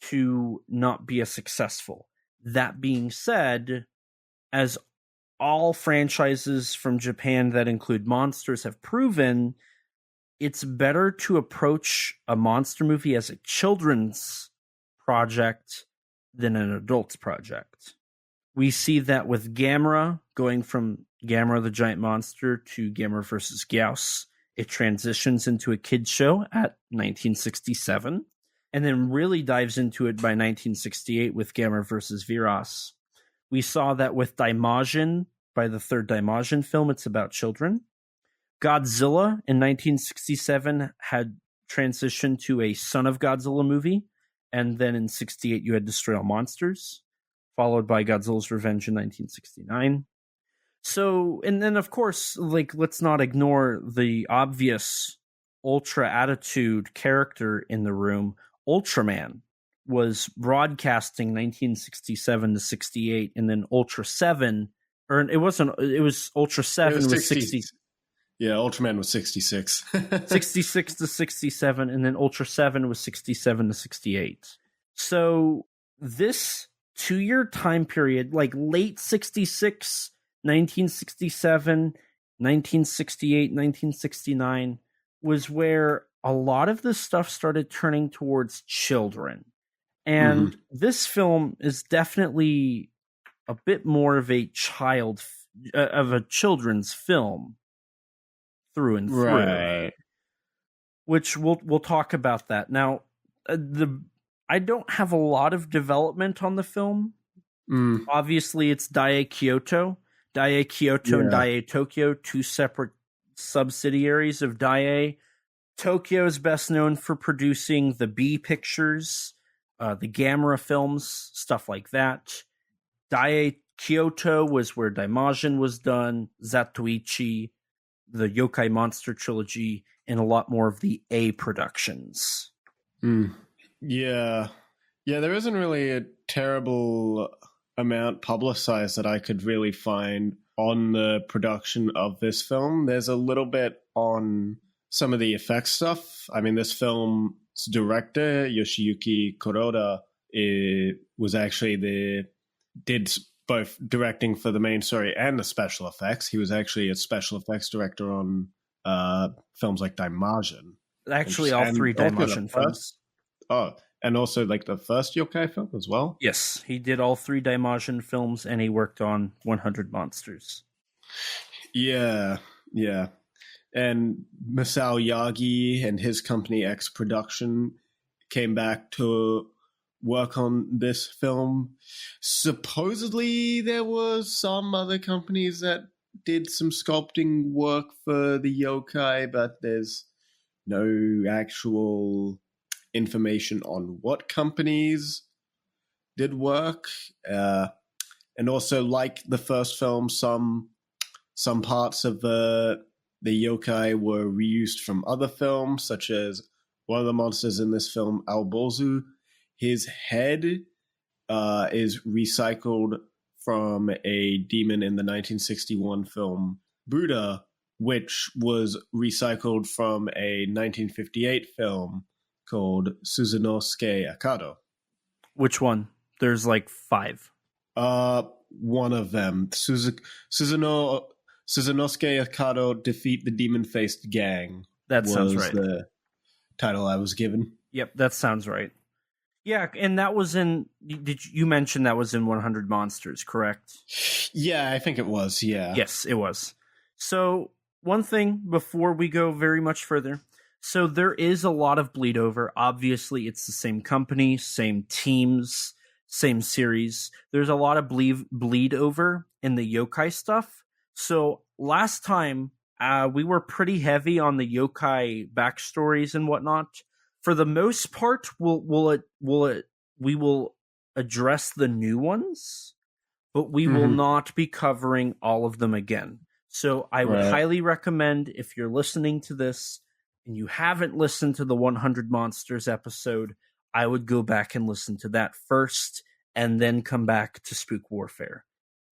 to not be as successful. That being said, as all franchises from Japan that include monsters have proven, it's better to approach a monster movie as a children's project than an adult's project. We see that with Gamera, going from Gamera the Giant Monster to Gamera vs. Gyaos. It transitions into a kid's show at 1967, and then really dives into it by 1968 with Gamera vs. Viras. We saw that with Daimajin, by the third Daimajin film, it's about children. Godzilla in 1967 had transitioned to a Son of Godzilla movie, and then in 68 you had Destroy All Monsters, followed by Godzilla's Revenge in 1969. So, and then of course, like, let's not ignore the obvious ultra attitude character in the room. Ultraman was broadcasting 1967 to 68, and then Ultra 7, or it was Ultra 7 was 60. Yeah, Ultraman was 66. 66 to 67, and then Ultra 7 was 67 to 68. So this 2-year time period, like late 66, 1967, 1968, 1969, was where a lot of this stuff started turning towards children. And this film is definitely a bit more of a children's film through and through. Right. Which we'll talk about that. Now, I don't have a lot of development on the film. Obviously, it's Daiei Kyoto. Daiei Kyoto and Daiei Tokyo, two separate subsidiaries of Daiei. Tokyo is best known for producing the B pictures, the Gamera films, stuff like that. Daiei Kyoto was where Daimajin was done, Zatoichi, the Yokai Monster trilogy in a lot more of the A productions. Yeah. Yeah, there isn't really a terrible amount publicized that I could really find on the production of this film. There's a little bit on some of the effects stuff. I mean, this film's director, Yoshiyuki Kuroda, was actually did both directing for the main story and the special effects. He was actually a special effects director on films like DiManna. Actually, all three DiManna films. Oh, and also like the first yokai film as well? Yes, he did all three DiManna films, and he worked on 100 Monsters. Yeah. And Masao Yagi and his company X Production came back to work on this film. Supposedly there were some other companies that did some sculpting work for the yokai, but there's no actual information on what companies did work. And also, like the first film, some parts of the yokai were reused from other films, such as one of the monsters in this film, Albozu. His head is recycled from a demon in the 1961 film Buddha, which was recycled from a 1958 film called Suzunosuke Akado. Which one? There's like 5. One of them. Suzunosuke Akado Defeat the Demon-Faced Gang. That sounds right. The title I was given. Yep, that sounds right. Yeah, and that was in... Did you mention that was in 100 Monsters, correct? Yeah, I think it was, yeah. Yes, it was. So, one thing before we go very much further. So, there is a lot of bleed over. Obviously, it's the same company, same teams, same series. There's a lot of bleed over in the yokai stuff. So, last time, we were pretty heavy on the yokai backstories and whatnot. For the most part, we will address the new ones, but we will not be covering all of them again. So I would highly recommend, if you're listening to this and you haven't listened to the 100 Monsters episode, I would go back and listen to that first and then come back to Spook Warfare,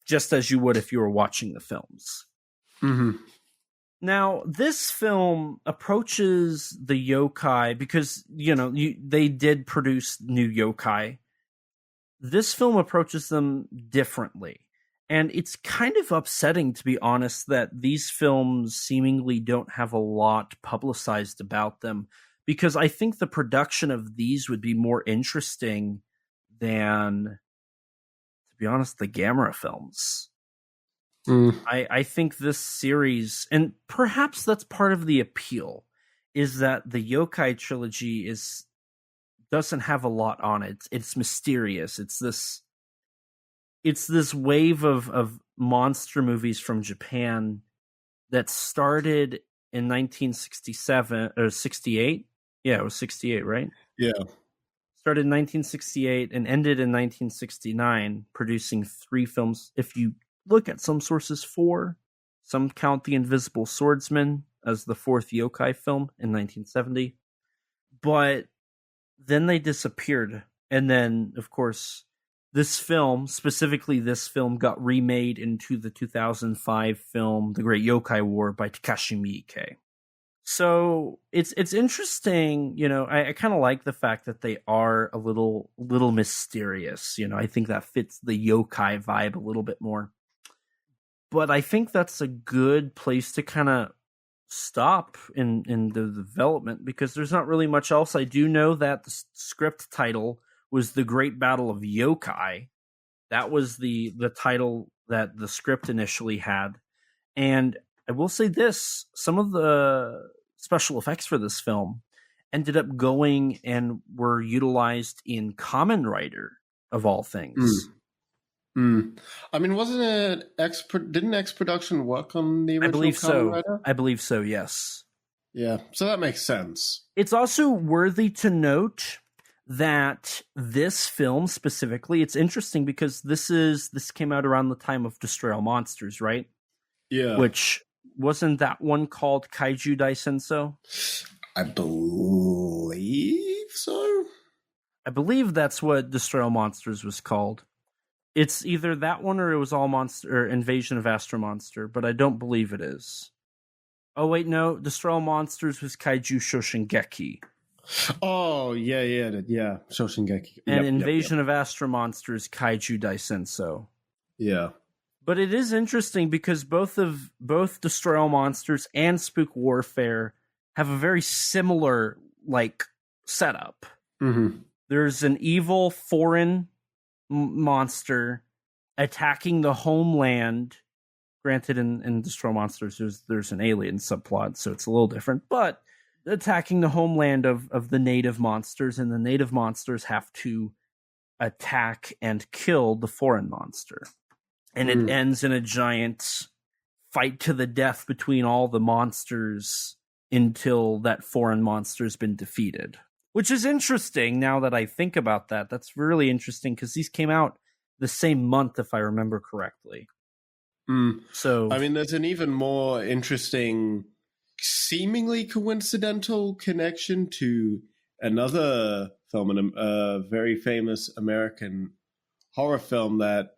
just as you would if you were watching the films. Now, this film approaches the yokai because, they did produce new yokai. This film approaches them differently. And it's kind of upsetting, to be honest, that these films seemingly don't have a lot publicized about them, because I think the production of these would be more interesting than, to be honest, the Gamera films. I think this series, and perhaps that's part of the appeal, is that the yokai trilogy doesn't have a lot on it. It's mysterious. It's this wave of monster movies from Japan that started in 1967 or 68. Yeah, it was 68, right? Yeah. Started in 1968 and ended in 1969, producing 3 films. If you look at some sources, 4. Some count The Invisible Swordsman as the 4th yokai film in 1970. But then they disappeared. And then, of course, this film, specifically this film, got remade into the 2005 film The Great Yokai War by Takashi Miike. So it's interesting, I kind of like the fact that they are a little mysterious. I think that fits the yokai vibe a little bit more. But I think that's a good place to kind of stop in the development, because there's not really much else. I do know that the script title was The Great Battle of Yokai. That was the title that the script initially had. And I will say this, some of the special effects for this film ended up going and were utilized in Kamen Rider, of all things. I mean, wasn't it didn't X Production work on the original Kamen Rider? I believe so, yes. Yeah, so that makes sense. It's also worthy to note that this film specifically, it's interesting because this came out around the time of Destroy All Monsters, right? Yeah. Which wasn't that one called Kaiju Daisenso? I believe so. I believe that's what Destroy All Monsters was called. It's either that one or it was All Monster or Invasion of Astro Monster, but I don't believe it is. Oh wait, no, Destroy All Monsters was Kaiju Shoshingeki. Oh, yeah, Shoshingeki. And Invasion of Astro Monsters, Kaiju Daisenso. Yeah. But it is interesting because both Destroy All Monsters and Spook Warfare have a very similar setup. Mm-hmm. There's an evil foreign monster attacking the homeland. Granted, in Destroy All Monsters, there's an alien subplot, so it's a little different. But attacking the homeland of the native monsters, and the native monsters have to attack and kill the foreign monster. And it ends in a giant fight to the death between all the monsters until that foreign monster's been defeated. Which is interesting now that I think about that. That's really interesting because these came out the same month, if I remember correctly. So, I mean, there's an even more interesting, seemingly coincidental connection to another film, a very famous American horror film that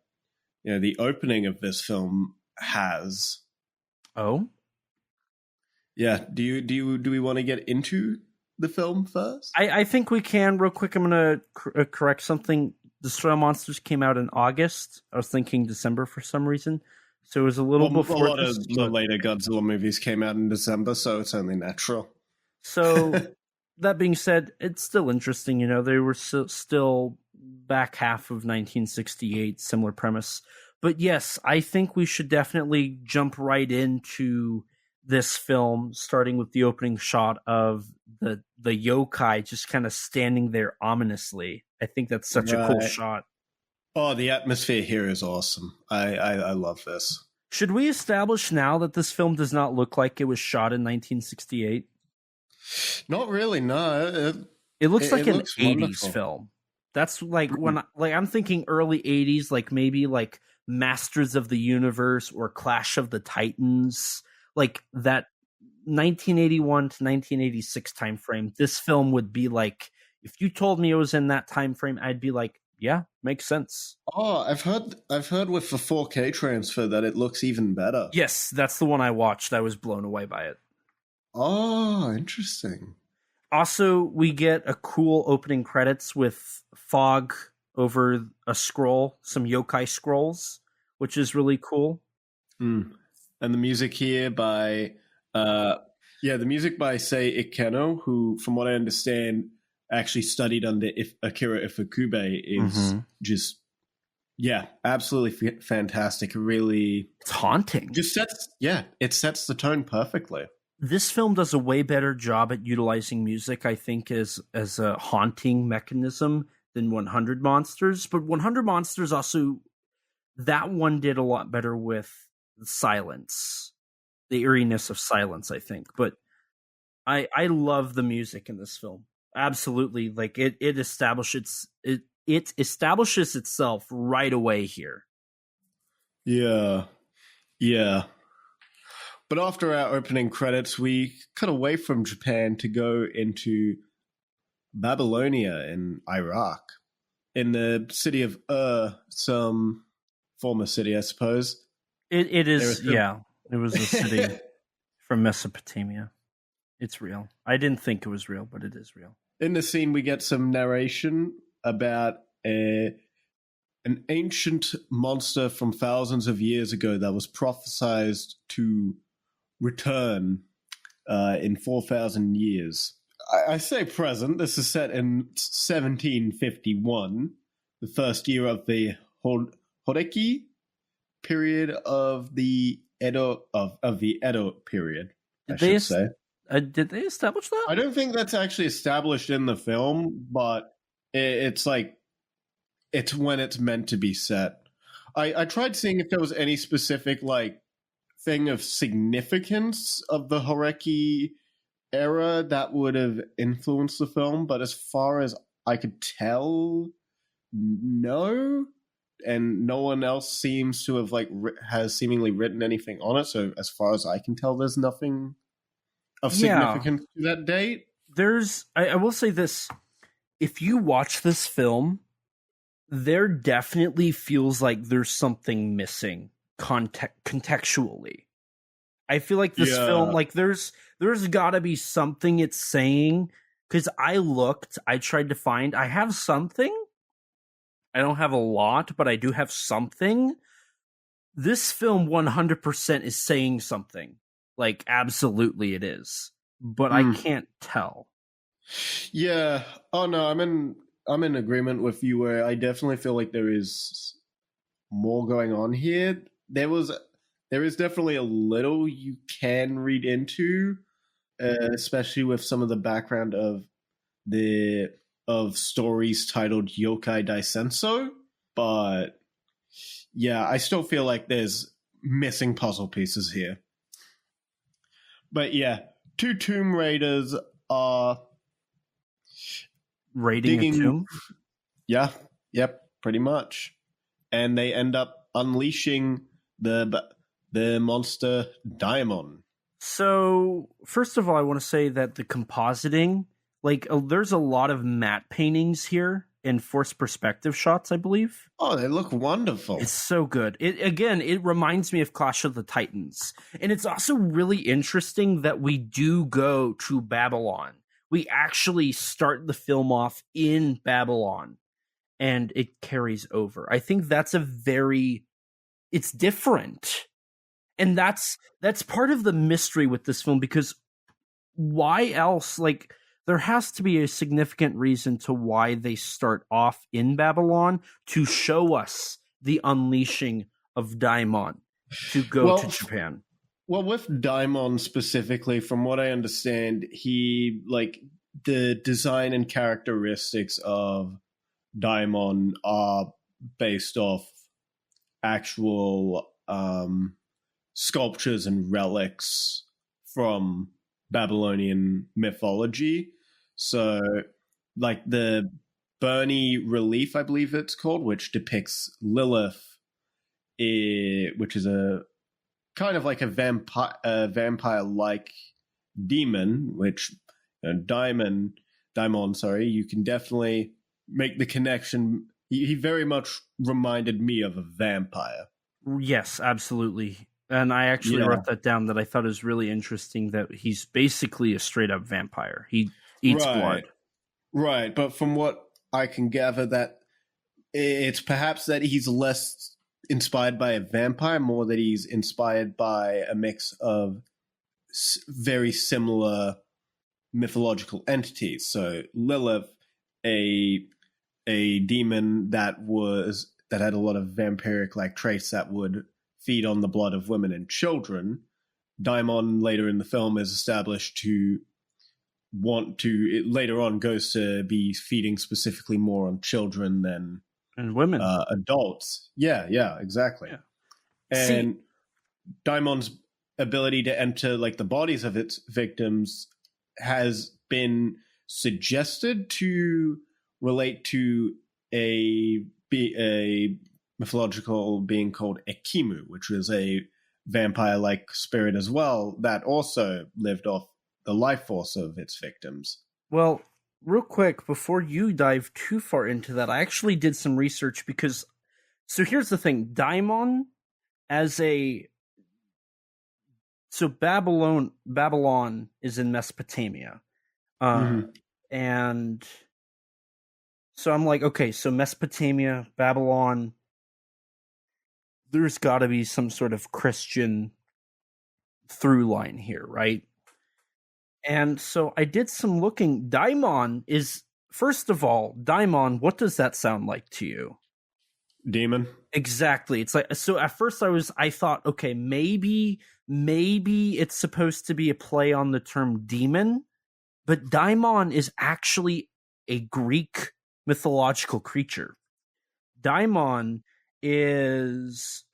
the opening of this film has. Oh, yeah. Do we want to get into the film first? I think we can real quick. I'm going to correct something. Destroy All Monsters came out in August. I was thinking December for some reason. So it was a little before. A lot of the later Godzilla movies came out in December, so it's only natural. So that being said, it's still interesting. They were still back half of 1968, similar premise. But yes, I think we should definitely jump right into this film, starting with the opening shot of the yokai just kind of standing there ominously. I think that's such a cool shot. Oh, the atmosphere here is awesome. I love this. Should we establish now that this film does not look like it was shot in 1968? Not really, no. It looks like an looks 80s wonderful. film. That's when I'm thinking early 80s, maybe Masters of the Universe or Clash of the Titans, that 1981 to 1986 time frame. This film would be if you told me it was in that time frame, I'd be like, yeah, makes sense. Oh, I've heard with the 4K transfer that it looks even better. Yes, that's the one I watched. I was blown away by it. Oh, interesting. Also, we get a cool opening credits with fog over a scroll, some yokai scrolls, which is really cool. And the music here by the music by Sei Ikeno, who, from what I understand, actually studied under Akira Ifukube, is just, absolutely fantastic. Really, it's haunting. It sets the tone perfectly. This film does a way better job at utilizing music, I think, as a haunting mechanism than 100 Monsters. But 100 Monsters also, that one did a lot better with silence, the eeriness of silence, I think. But I love the music in this film. Absolutely, it establishes itself right away here. Yeah. But after our opening credits, we cut away from Japan to go into Babylonia in Iraq, in the city of some former city, I suppose. It is, it was a city from Mesopotamia. It's real. I didn't think it was real, but it is real. In the scene, we get some narration about an ancient monster from thousands of years ago that was prophesied to return in 4,000 years. I say present. This is set in 1751, the first year of the Horeki period of the Edo period. Did they establish that? I don't think that's actually established in the film, but it's it's when it's meant to be set. I tried seeing if there was any specific thing of significance of the Horeki era that would have influenced the film, but as far as I could tell, no. and no one else seems to have has seemingly written anything on it. So as far as I can tell, there's nothing of significance to that date. I will say this: if you watch this film, there definitely feels like there's something missing contextually. I feel like this film, like there's got to be something it's saying, because I tried to find, I have something. I don't have a lot, but I do have something. This film 100% is saying something. Like, absolutely it is. But I can't tell. Yeah. Oh no, I'm in agreement with you where I definitely feel like there is more going on here. There is definitely a little you can read into, especially with some of the background of stories titled Yokai Daisenso, but yeah, I still feel like there's missing puzzle pieces here. But yeah, two Tomb Raiders are raiding a tomb? Yeah, yep, pretty much. And they end up unleashing the monster Daimon. So, first of all, I want to say that the compositing, there's a lot of matte paintings here and forced perspective shots, I believe. Oh, they look wonderful. It's so good. It reminds me of Clash of the Titans. And it's also really interesting that we do go to Babylon. We actually start the film off in Babylon, and it carries over. I think that's it's different. And that's part of the mystery with this film, because why else, there has to be a significant reason to why they start off in Babylon, to show us the unleashing of Daimon to go to Japan. Well, with Daimon specifically, from what I understand, he, the design and characteristics of Daimon are based off actual sculptures and relics from Babylonian mythology. So, the Burney relief, I believe it's called, which depicts Lilith, which is a kind of like a vampire-like demon, which Daimon, you can definitely make the connection. He very much reminded me of a vampire. Yes, absolutely. And I actually wrote that down, that I thought it was really interesting that he's basically a straight-up vampire. He eats blood. Right, but from what I can gather, that it's perhaps that he's less inspired by a vampire, more that he's inspired by a mix of very similar mythological entities. So Lilith, a demon that had a lot of vampiric-like traits that would feed on the blood of women and children. Daimon later in the film is established to later on goes to be feeding specifically more on children than and women, adults. Yeah, exactly. Yeah. And Daimon's ability to enter the bodies of its victims has been suggested to relate to a mythological being called Ekimu, which was a vampire-like spirit as well, that also lived off the life force of its victims. Well, real quick, before you dive too far into that, I actually did some research, because so here's the thing. Daimon Babylon is in Mesopotamia. And so I'm like, okay, so Mesopotamia, Babylon, there's got to be some sort of Christian through line here, right? And so I did some looking. Daimon is, first of all, Daimon, what does that sound like to you? Demon. Exactly. It's so at first I thought, okay, maybe it's supposed to be a play on the term demon, but Daimon is actually a Greek mythological creature. Daimon is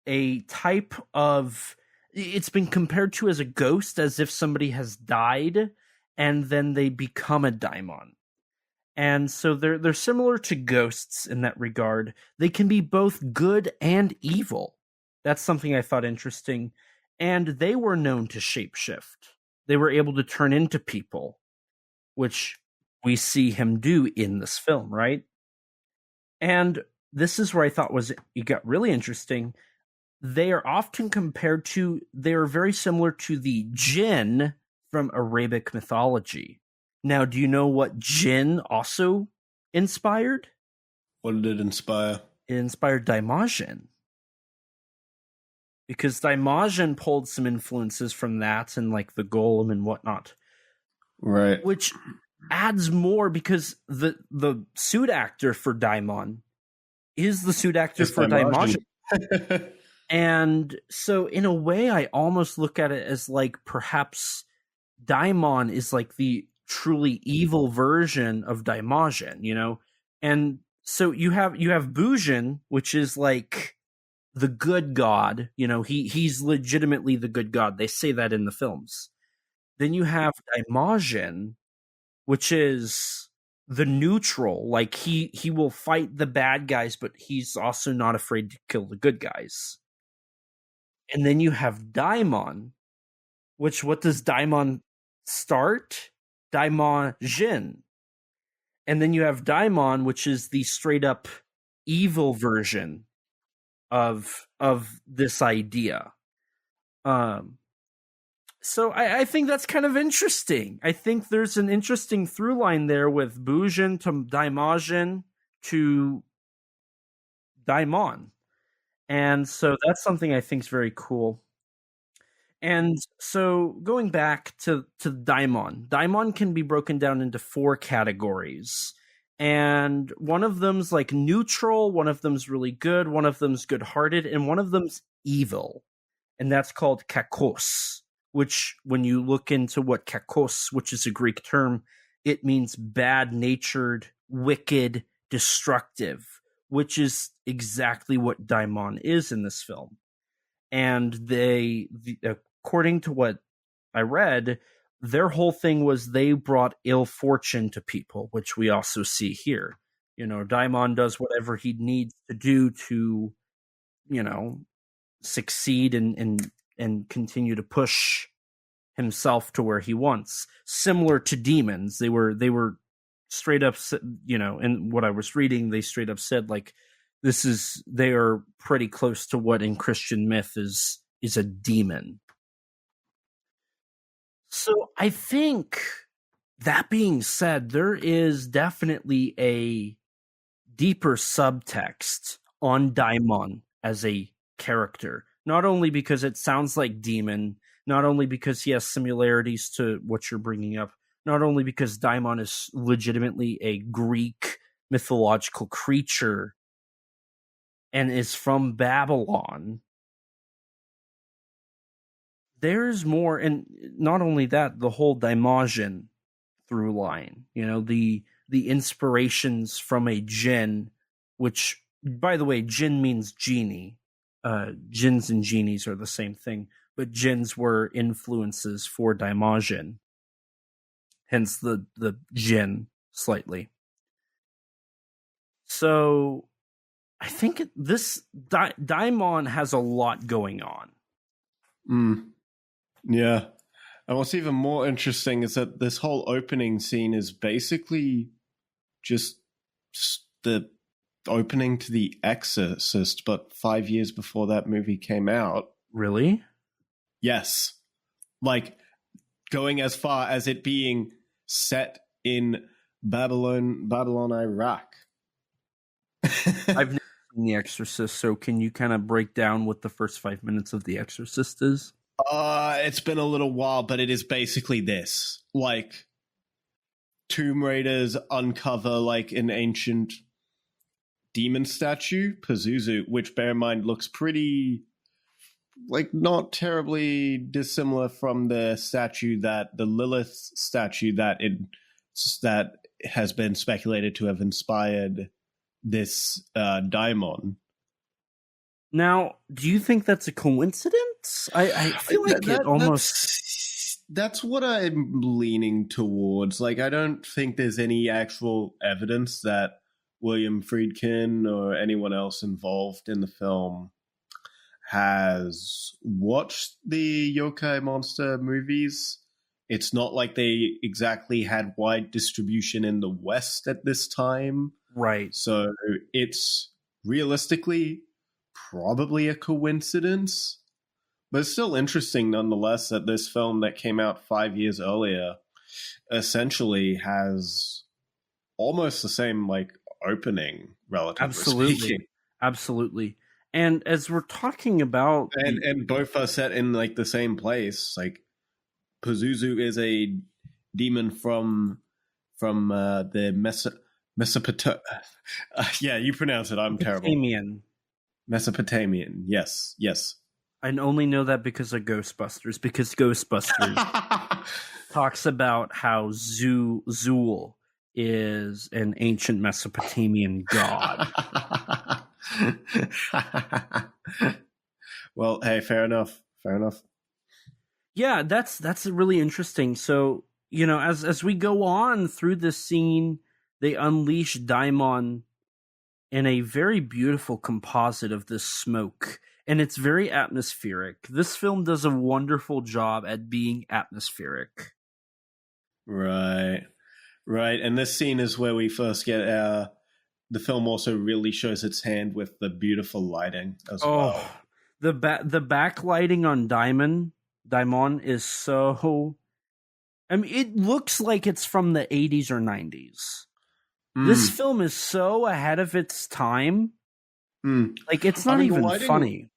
a type of, it's been compared to as a ghost, as if somebody has died and then they become a daimon. And so they're similar to ghosts in that regard. They can be both good and evil. That's something I thought interesting. And they were known to shapeshift. They were able to turn into people, which we see him do in this film, right? And this is where I thought it got really interesting. They are often compared to, they are very similar to the jinn from Arabic mythology. Now, do you know what jinn also inspired? What did it inspire? It inspired Daimajin. Because Daimajin pulled some influences from that and like the golem and whatnot. Right. Which adds more because the suit actor for Daimon is the suit actor for Daimajin. And so in a way, I almost look at it as like perhaps Daimon is like the truly evil version of Daimajin, you know? And so you have Bujin, which is like the good god, you know, he's legitimately the good god. They say that in the films. Then you have Daimajin, which is the neutral, like he will fight the bad guys, but he's also not afraid to kill the good guys. And then you have Daimon, which what does Daimon start? Daimajin. And then you have Daimon, which is the straight up evil version of this idea. So I think that's kind of interesting. I think there's an interesting through line there with Bujin to Daimajin to Daimon. And so that's something I think is very cool. And so going back to Daimon can be broken down into 4 categories. And one of them's like neutral, one of them's really good, one of them's good-hearted, and one of them's evil. And that's called kakos, which when you look into what kakos, which is a Greek term, it means bad-natured, wicked, destructive, which is exactly what Daimon is in this film. And according to what I read, their whole thing was they brought ill fortune to people, which we also see here. You know, Daimon does whatever he needs to do to, you know, succeed and continue to push himself to where he wants. Similar to demons, they were straight up, you know, in what I was reading, they straight up said like they are pretty close to what in Christian myth is a demon. So I think that being said, there is definitely a deeper subtext on Daimon as a character. Not only because it sounds like demon, not only because he has similarities to what you're bringing up, not only because Daimon is legitimately a Greek mythological creature and is from Babylon. There's more, and not only that, the whole Daimajin through line, you know, the inspirations from a jinn, which, by the way, jinn means genie. Jinns and genies are the same thing, but jinns were influences for Daimajin. Hence the jinn slightly. So I think this Daimon has a lot going on. Yeah. And what's even more interesting is that this whole opening scene is basically just the opening to The Exorcist, but 5 years before that movie came out. Really? Yes. Like, going as far as it being set in Babylon, Iraq. I've never seen The Exorcist, so can you kind of break down what the first 5 minutes of The Exorcist is? It's been a little while, but it is basically this. Like, Tomb Raiders uncover, like, an ancient demon statue, Pazuzu, which, bear in mind, looks pretty, like, not terribly dissimilar from the Lilith statue that has been speculated to have inspired this Daimon. Now, do you think that's a coincidence? I feel like it almost... That's what I'm leaning towards. Like, I don't think there's any actual evidence that William Friedkin or anyone else involved in the film has watched the Yokai Monster movies. It's not like they exactly had wide distribution in the West at this time. Right. So it's realistically probably a coincidence. But it's still interesting nonetheless that this film that came out 5 years earlier essentially has almost the same like opening, relatively speaking. Absolutely. And as we're talking about and both are set in like the same place. Like Pazuzu is a demon from the Mesopotamia. Yeah, you pronounce it. I'm terrible. Mesopotamian. Yes. I only know that because of Ghostbusters. Because Ghostbusters talks about how Zool is an ancient Mesopotamian god. Well, hey, fair enough. Yeah, that's really interesting. So, you know, as we go on through this scene, they unleash Daimon in a very beautiful composite of this smoke, and it's very atmospheric. This film does a wonderful job at being atmospheric. Right. And this scene is where we first get the film also really shows its hand with the beautiful lighting as well. The backlighting on Daimon is so... I mean, it looks like it's from the 80s or 90s. This film is so ahead of its time. Like, it's not even funny.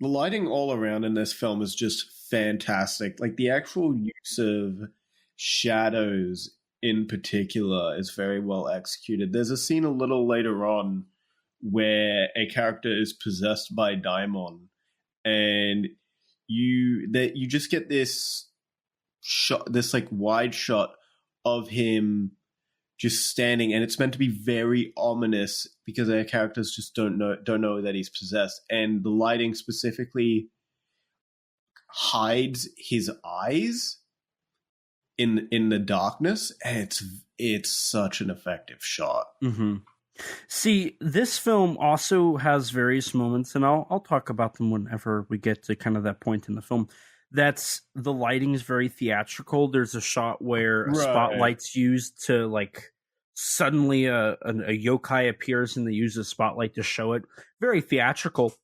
The lighting all around in this film is just fantastic. Like, the actual use of shadows in particular is very well executed. There's a scene a little later on where a character is possessed by Daimon, and you just get this shot, this like wide shot of him just standing, and it's meant to be very ominous because our characters just don't know that he's possessed, and the lighting specifically hides his eyes in the darkness, and it's such an effective shot. Mm-hmm. See, this film also has various moments, and I'll talk about them whenever we get to kind of that point in the film. That's the lighting is very theatrical. There's a shot where a spotlight's used to like suddenly a yokai appears and they use a spotlight to show it. Very theatrical.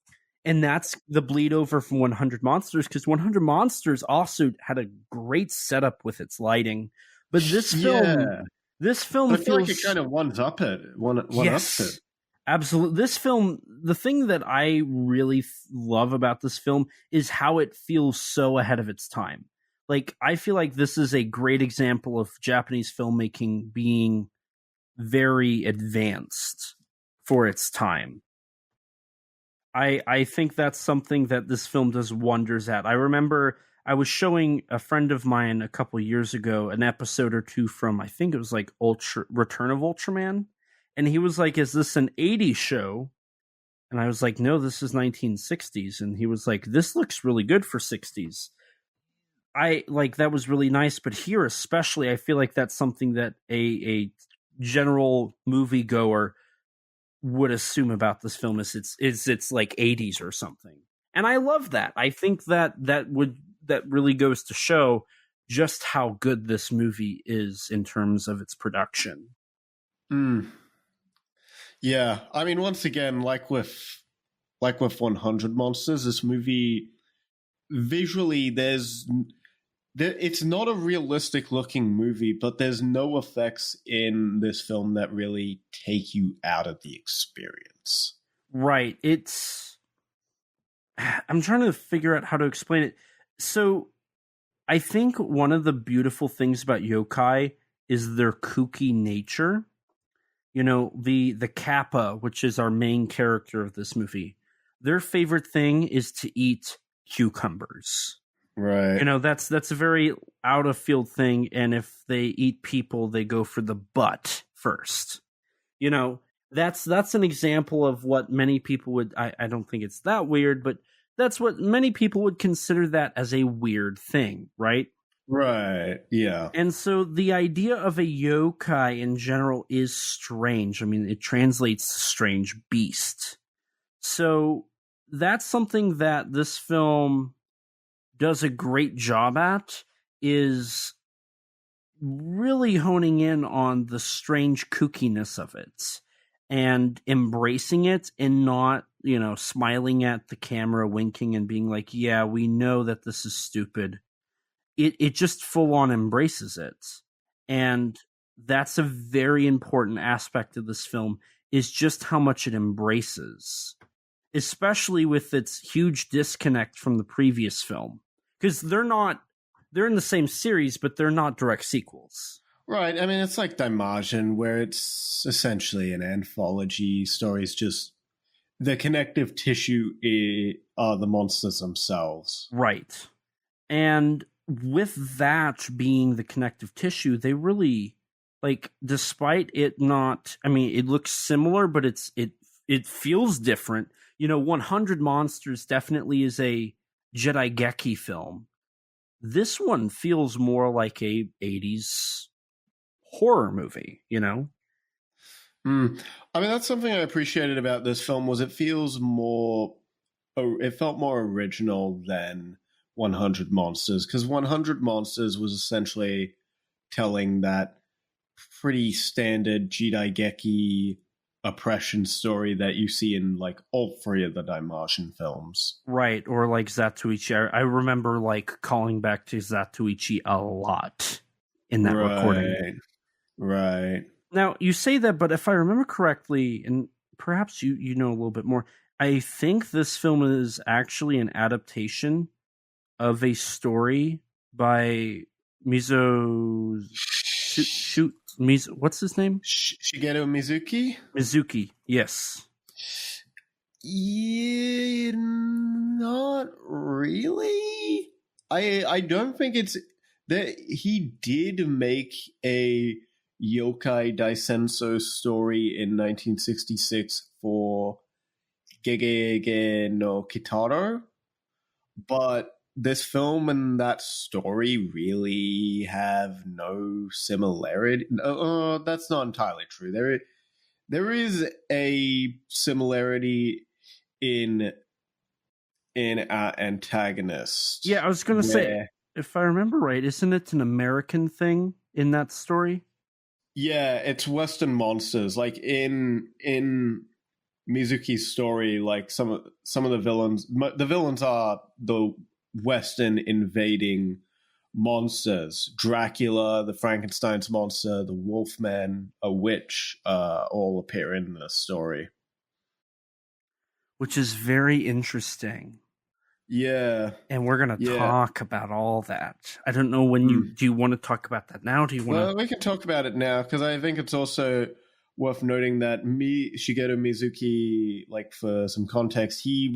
And that's the bleed over from 100 Monsters, because 100 Monsters also had a great setup with its lighting. But this film I feel like it kind of one-ups it. Yes, absolutely. This film, the thing that I really love about this film is how it feels so ahead of its time. Like, I feel like this is a great example of Japanese filmmaking being very advanced for its time. I think that's something that this film does wonders at. I remember I was showing a friend of mine a couple years ago an episode or two from, I think it was like Return of Ultraman. And he was like, is this an 80s show? And I was like, no, this is 1960s. And he was like, this looks really good for 60s. I like, that was really nice. But here especially, I feel like that's something that a general moviegoer would assume about this film is it's like 80s or something. And I love that. I think that really goes to show just how good this movie is in terms of its production. Yeah, I mean, once again, like with 100 Monsters, this movie visually it's not a realistic looking movie, but there's no effects in this film that really take you out of the experience. Right. I'm trying to figure out how to explain it. So I think one of the beautiful things about yokai is their kooky nature. You know, the Kappa, which is our main character of this movie, their favorite thing is to eat cucumbers. Right. You know, that's a very out of field thing. And if they eat people, they go for the butt first. You know, that's an example of what many people would, I don't think it's that weird, but that's what many people would consider that as a weird thing, right? Right. Yeah. And so the idea of a yokai in general is strange. I mean, it translates to strange beast. So that's something that this film does a great job at, is really honing in on the strange kookiness of it and embracing it, and not, smiling at the camera, winking and being like, yeah, we know that this is stupid. It just full on embraces it. And that's a very important aspect of this film, is just how much it embraces, especially with its huge disconnect from the previous film. Because they're in the same series, but they're not direct sequels. Right. I mean, it's like DiManna, where it's essentially an anthology. Stories, just the connective tissue are the monsters themselves. Right. And with that being the connective tissue, they really, despite it not, I mean, it looks similar, but it feels different. 100 Monsters definitely is a Jedi Geki film. This one feels more like a 80s horror movie, I mean, that's something I appreciated about this film, was it felt more original than 100 Monsters, because 100 Monsters was essentially telling that pretty standard Jedi Geki oppression story that you see in all three of the DiManna films. Right, or Zatoichi. I remember calling back to Zatoichi a lot in that recording. Right. Now, you say that, but if I remember correctly, and perhaps you know a little bit more, I think this film is actually an adaptation of a story by what's his name? Shigeru Mizuki? Mizuki, yes. Yeah, not really. I don't think it's that he did make a Yokai Daisenso story in 1966 for Gegege no Kitaro, but this film and that story really have no similarity. That's not entirely true. There is a similarity in our antagonist. Yeah, I was going to say, if I remember right, isn't it an American thing in that story? Yeah, it's Western monsters. In Mizuki's story, some of the villains are the Western invading monsters. Dracula, the Frankenstein's monster, the Wolfman, a witch, all appear in the story. Which is very interesting. Yeah. And we're going to talk about all that. I don't know when do you want to talk about that now? Do you want Well, we can talk about it now, because I think it's also worth noting that Shigeru Mizuki, for some context, he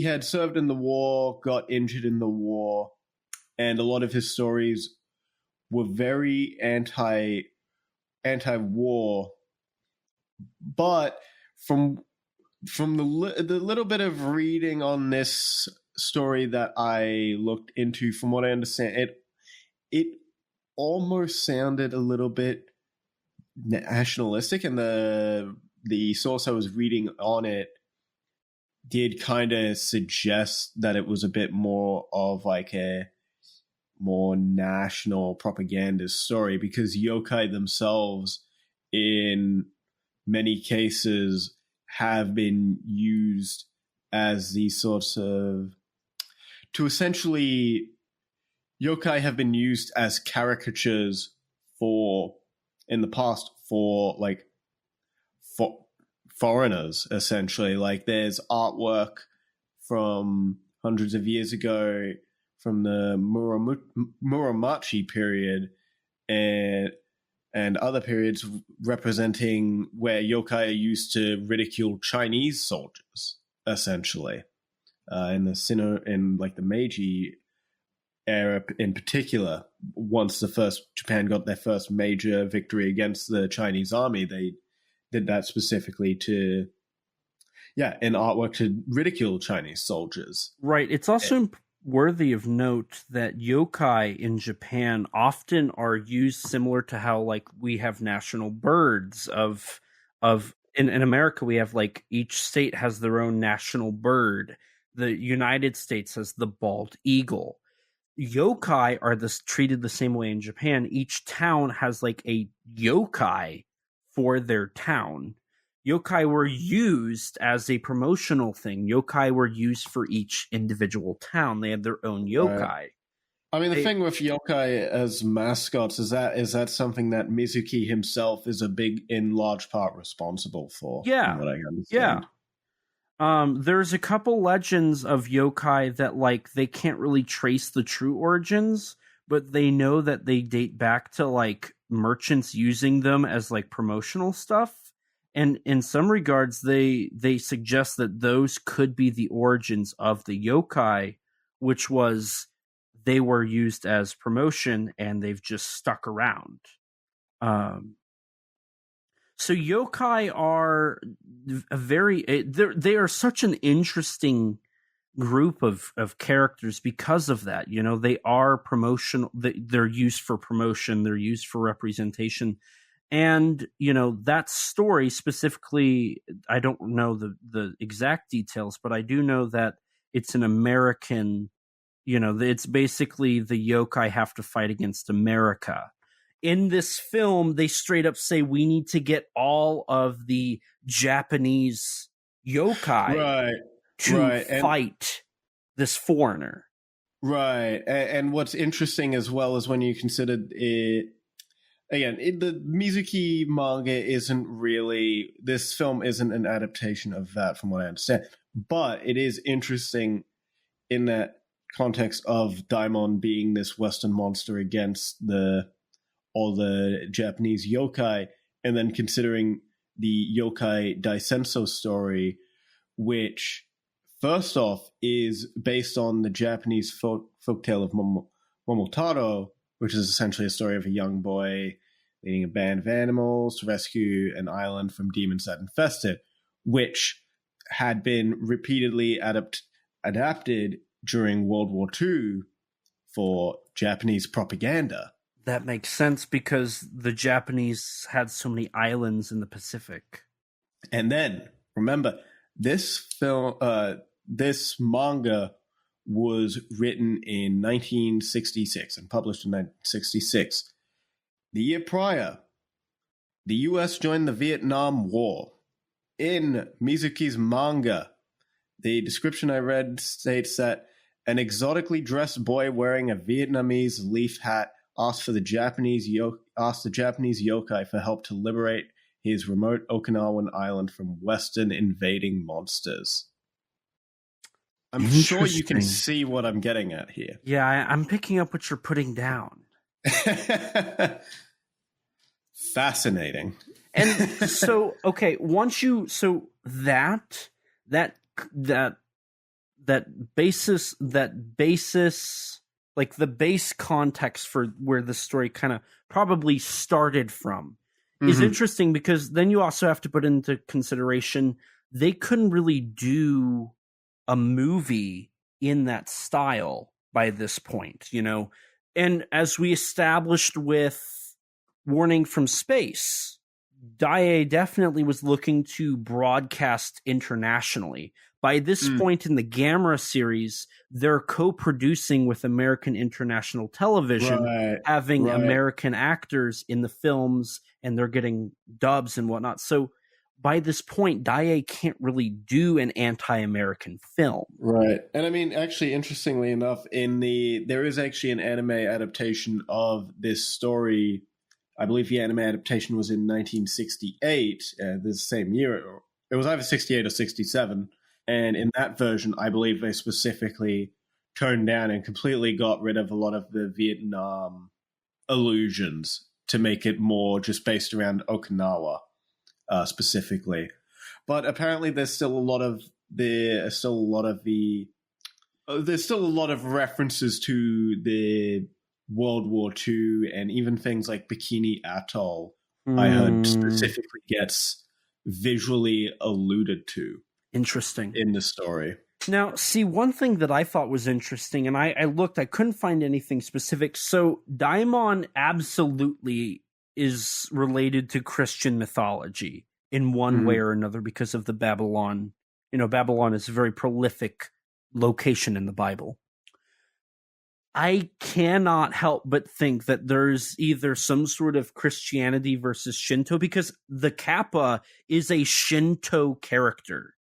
had served in the war, got injured in the war, and a lot of his stories were very anti-war. But from the little bit of reading on this story that I looked into, from what I understand, it almost sounded a little bit nationalistic, and the source I was reading on it did kind of suggest that it was a bit more of a more national propaganda story, because yokai themselves in many cases have been used as these sorts of, to essentially, yokai have been used as caricatures in the past for foreigners, essentially. There's artwork from hundreds of years ago from the Muromachi period and other periods representing where yokai are used to ridicule Chinese soldiers, essentially. In the Meiji era in particular, once Japan got their first major victory against the Chinese army, they did that specifically in artwork to ridicule Chinese soldiers. Right. It's also worthy of note that yokai in Japan often are used similar to how like we have national birds of in America we have like each state has their own national bird. The United States has the bald eagle. Yokai are treated the same way in Japan. Each town has like a yokai for their town. Yokai were used as a promotional thing. Yokai were used for each individual town. They had their own yokai. Right. I mean, the thing with yokai as mascots is that something that Mizuki himself is in large part responsible for. Yeah, from what I understand. Yeah. There's a couple legends of yokai that like they can't really trace the true origins, but they know that they date back to like merchants using them as like promotional stuff. And in some regards, they suggest that those could be the origins of the yokai, which was they were used as promotion and they've just stuck around. So yokai are they are such an interesting group of characters because of that. You know, they are promotional. They're used for promotion. They're used for representation. And, you know, that story specifically, I don't know the exact details, but I do know that it's an American, you know, it's basically the yokai have to fight against America. In this film, they straight up say we need to get all of the Japanese yokai to fight this foreigner. Right. And what's interesting as well is when you consider it, again, the Mizuki manga this film isn't an adaptation of that from what I understand. But it is interesting in that context of Daimon being this Western monster against all the Japanese yokai, and then considering the yokai Daisenso story, which first off is based on the Japanese folktale of Momotaro, which is essentially a story of a young boy leading a band of animals to rescue an island from demons that infest it, which had been repeatedly adapted during World War II for Japanese propaganda. That makes sense because the Japanese had so many islands in the Pacific. And then, remember, this manga was written in 1966 and published in 1966. The year prior, the U.S. joined the Vietnam War. In Mizuki's manga, the description I read states that an exotically dressed boy wearing a Vietnamese leaf hat asked the Japanese yokai for help to liberate his remote Okinawan island from Western invading monsters. I'm sure you can see what I'm getting at here. Yeah, I'm picking up what you're putting down. Fascinating. And so, okay, that basis, like the base context for where the story kind of probably started from is interesting, because then you also have to put into consideration they couldn't really do a movie in that style by this point, you know. And as we established with Warning from Space, Daiei definitely was looking to broadcast internationally. By this point in the Gamera series, they're co-producing with American International Television, having American actors in the films, and they're getting dubs and whatnot. So by this point, Daiei can't really do an anti-American film. Right. And I mean, actually, interestingly enough, there is actually an anime adaptation of this story. I believe the anime adaptation was in 1968, the same year. It was either 68 or 67. And in that version, I believe they specifically toned down and completely got rid of a lot of the Vietnam allusions to make it more just based around Okinawa specifically. But apparently there's still a lot of references to the World War II, and even things like Bikini Atoll, I heard specifically gets visually alluded to. Interesting. In the story. Now, see, one thing that I thought was interesting, and I looked, I couldn't find anything specific. So Daimon absolutely is related to Christian mythology in one way or another because of the Babylon. Babylon is a very prolific location in the Bible. I cannot help but think that there's either some sort of Christianity versus Shinto, because the Kappa is a Shinto character.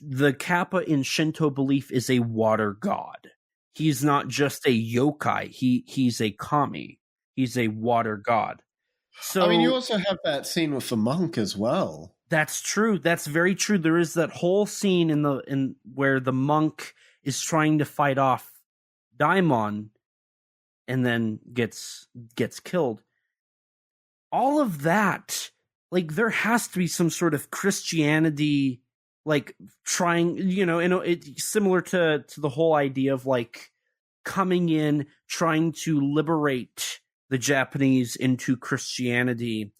The Kappa in Shinto belief is a water god. He's not just a yokai. He's a kami. He's a water god. So, you also have that scene with the monk as well. That's true. That's very true. There is that whole scene in where the monk is trying to fight off Daimon and then gets killed. All of that, there has to be some sort of Christianity, trying, it's similar to the whole idea of coming in, trying to liberate the Japanese into Christianity,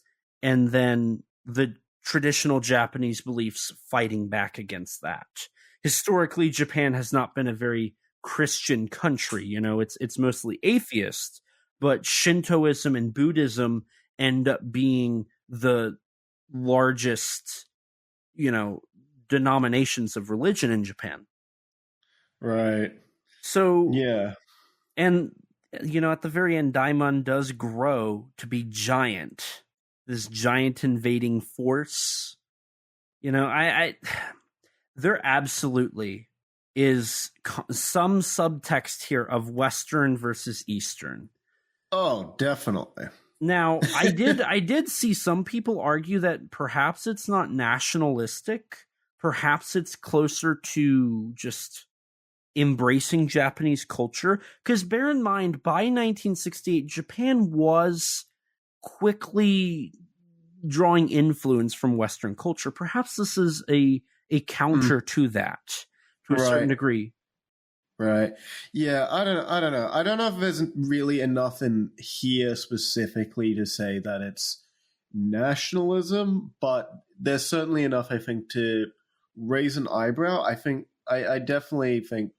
and then the traditional Japanese beliefs fighting back against that. Historically, Japan has not been a very Christian country. It's mostly atheist, but Shintoism and Buddhism end up being the largest, denominations of religion in Japan. Right. So, yeah. And, at the very end, Daimon does grow to be giant. This giant invading force. There absolutely is some subtext here of Western versus Eastern. Oh, definitely. Now, I did see some people argue that perhaps it's not nationalistic. Perhaps it's closer to just embracing Japanese culture. Because bear in mind, by 1968, Japan was quickly drawing influence from Western culture. Perhaps this is a counter to that, to a certain degree. Right. Yeah, I don't know. I don't know if there's really enough in here specifically to say that it's nationalism, but there's certainly enough, I think, to raise an eyebrow. I definitely think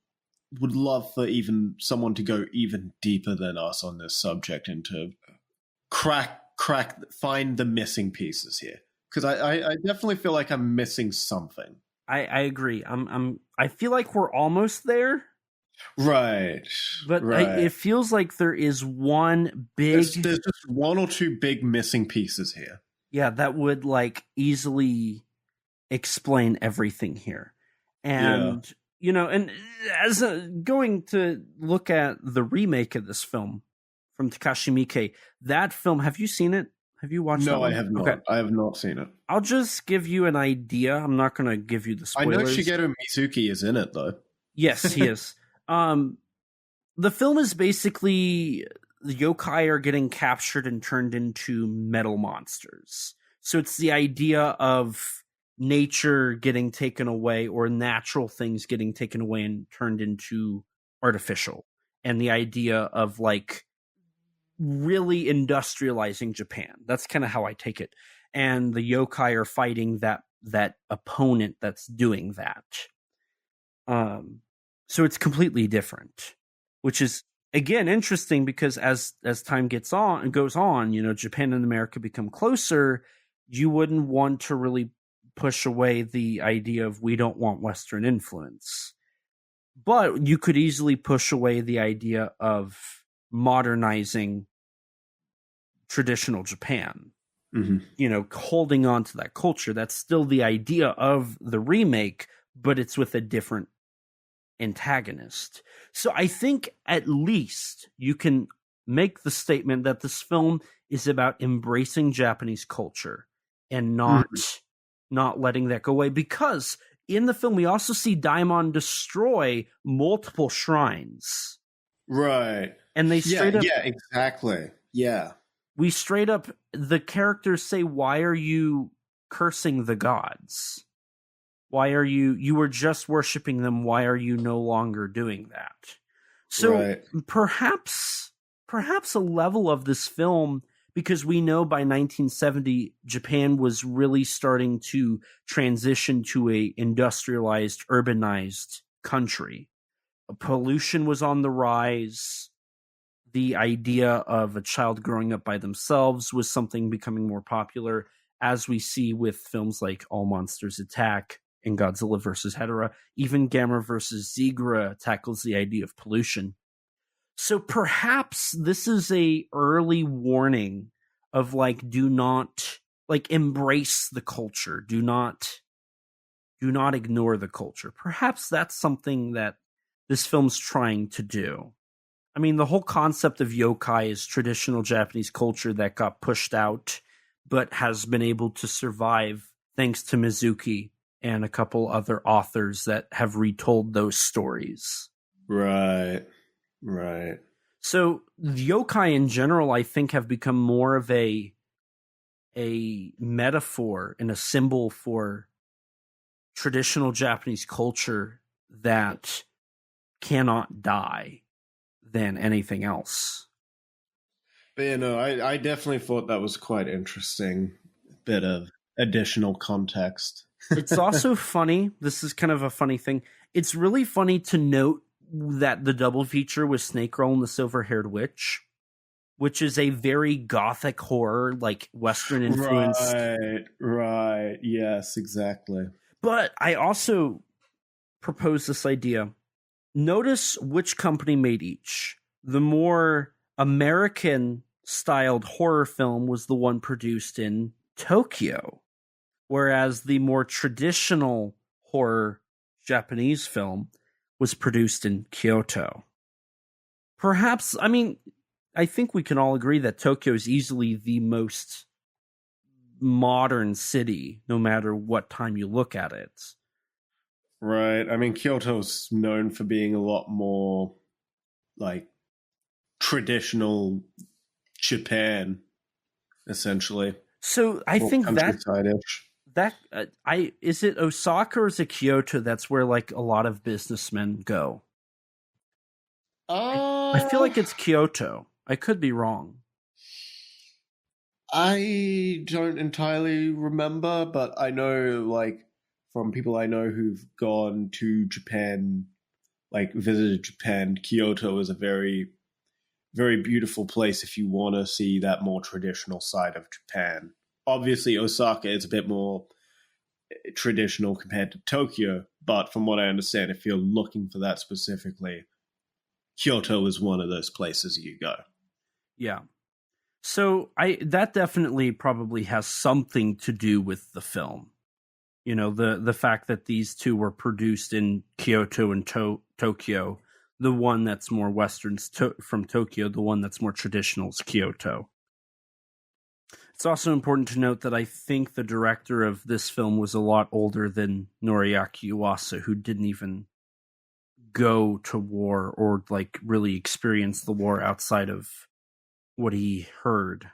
would love for even someone to go even deeper than us on this subject and to find the missing pieces here. Because I definitely feel like I'm missing something. I agree. I feel like we're almost there. Right. But it feels like there is one big... There's just one or two big missing pieces here. Yeah, that would easily explain everything here. And, and as going to look at the remake of this film from Takashi Miike, that film, have you seen it? Have you watched it? No, I have not. Okay. I have not seen it. I'll just give you an idea. I'm not going to give you the spoilers. I know Shigeru Mizuki is in it, though. Yes, he is. The film is basically the yokai are getting captured and turned into metal monsters. So it's the idea of nature getting taken away, or natural things getting taken away and turned into artificial. And the idea of really industrializing Japan. That's kind of how I take it. And the yokai are fighting that opponent that's doing that. So it's completely different, which is, again, interesting because as time goes on, Japan and America become closer. You wouldn't want to really push away the idea of we don't want Western influence. But you could easily push away the idea of modernizing traditional Japan. Mm-hmm. Holding on to that culture. That's still the idea of the remake, but it's with a different antagonist. So I think at least you can make the statement that this film is about embracing Japanese culture and not letting that go away, because in the film we also see Daimon destroy multiple shrines. Right. And they straight up... Yeah, exactly. Yeah. We straight up, the characters say, why are you cursing the gods? Why are you were just worshiping them, why are you no longer doing that? So perhaps a level of this film because we know by 1970 Japan was really starting to transition to a industrialized, urbanized country. Pollution was on the rise. The idea of a child growing up by themselves was something becoming more popular, as we see with films like All Monsters Attack and Godzilla vs. Hedorah. Even Gamera vs. Zegra tackles the idea of pollution. So perhaps this is a early warning of like, do not like embrace the culture. Do not ignore the culture. Perhaps that's something that this film's trying to do. I mean, the whole concept of yokai is traditional Japanese culture that got pushed out, but has been able to survive thanks to Mizuki and a couple other authors that have retold those stories. Right. So the yokai in general, I think, have become more of a metaphor and a symbol for traditional Japanese culture that cannot die than anything else. But I definitely thought that was quite interesting. Bit of additional context. It's also funny. This is kind of a funny thing. It's really funny to note that the double feature was Snake Girl and the Silver-Haired Witch, which is a very gothic horror, like Western influence. Right. Yes, exactly. But I also propose this idea. Notice which company made each. The more American-styled horror film was the one produced in Tokyo, whereas the more traditional horror Japanese film was produced in Kyoto. Perhaps, I mean, I think we can all agree that Tokyo is easily the most modern city, no matter what time you look at it. Right. I mean, Kyoto's known for being a lot more like traditional Japan, essentially. So I think countryside-ish. Is it Osaka or is it Kyoto that's where like a lot of businessmen go? I feel like it's Kyoto. I could be wrong. I don't entirely remember, but I know, like, from people I know who've gone to Japan, like visited Japan, Kyoto is a very, very beautiful place if you want to see that more traditional side of Japan. Obviously, Osaka is a bit more traditional compared to Tokyo, but from what I understand, if you're looking for that specifically, Kyoto is one of those places you go. Yeah. So that definitely probably has something to do with the film. You know, the fact that these two were produced in Kyoto and Tokyo, the one that's more Western from Tokyo, the one that's more traditional is Kyoto. It's also important to note that I think the director of this film was a lot older than Noriaki Uwasa, who didn't even go to war or like really experience the war outside of what he heard.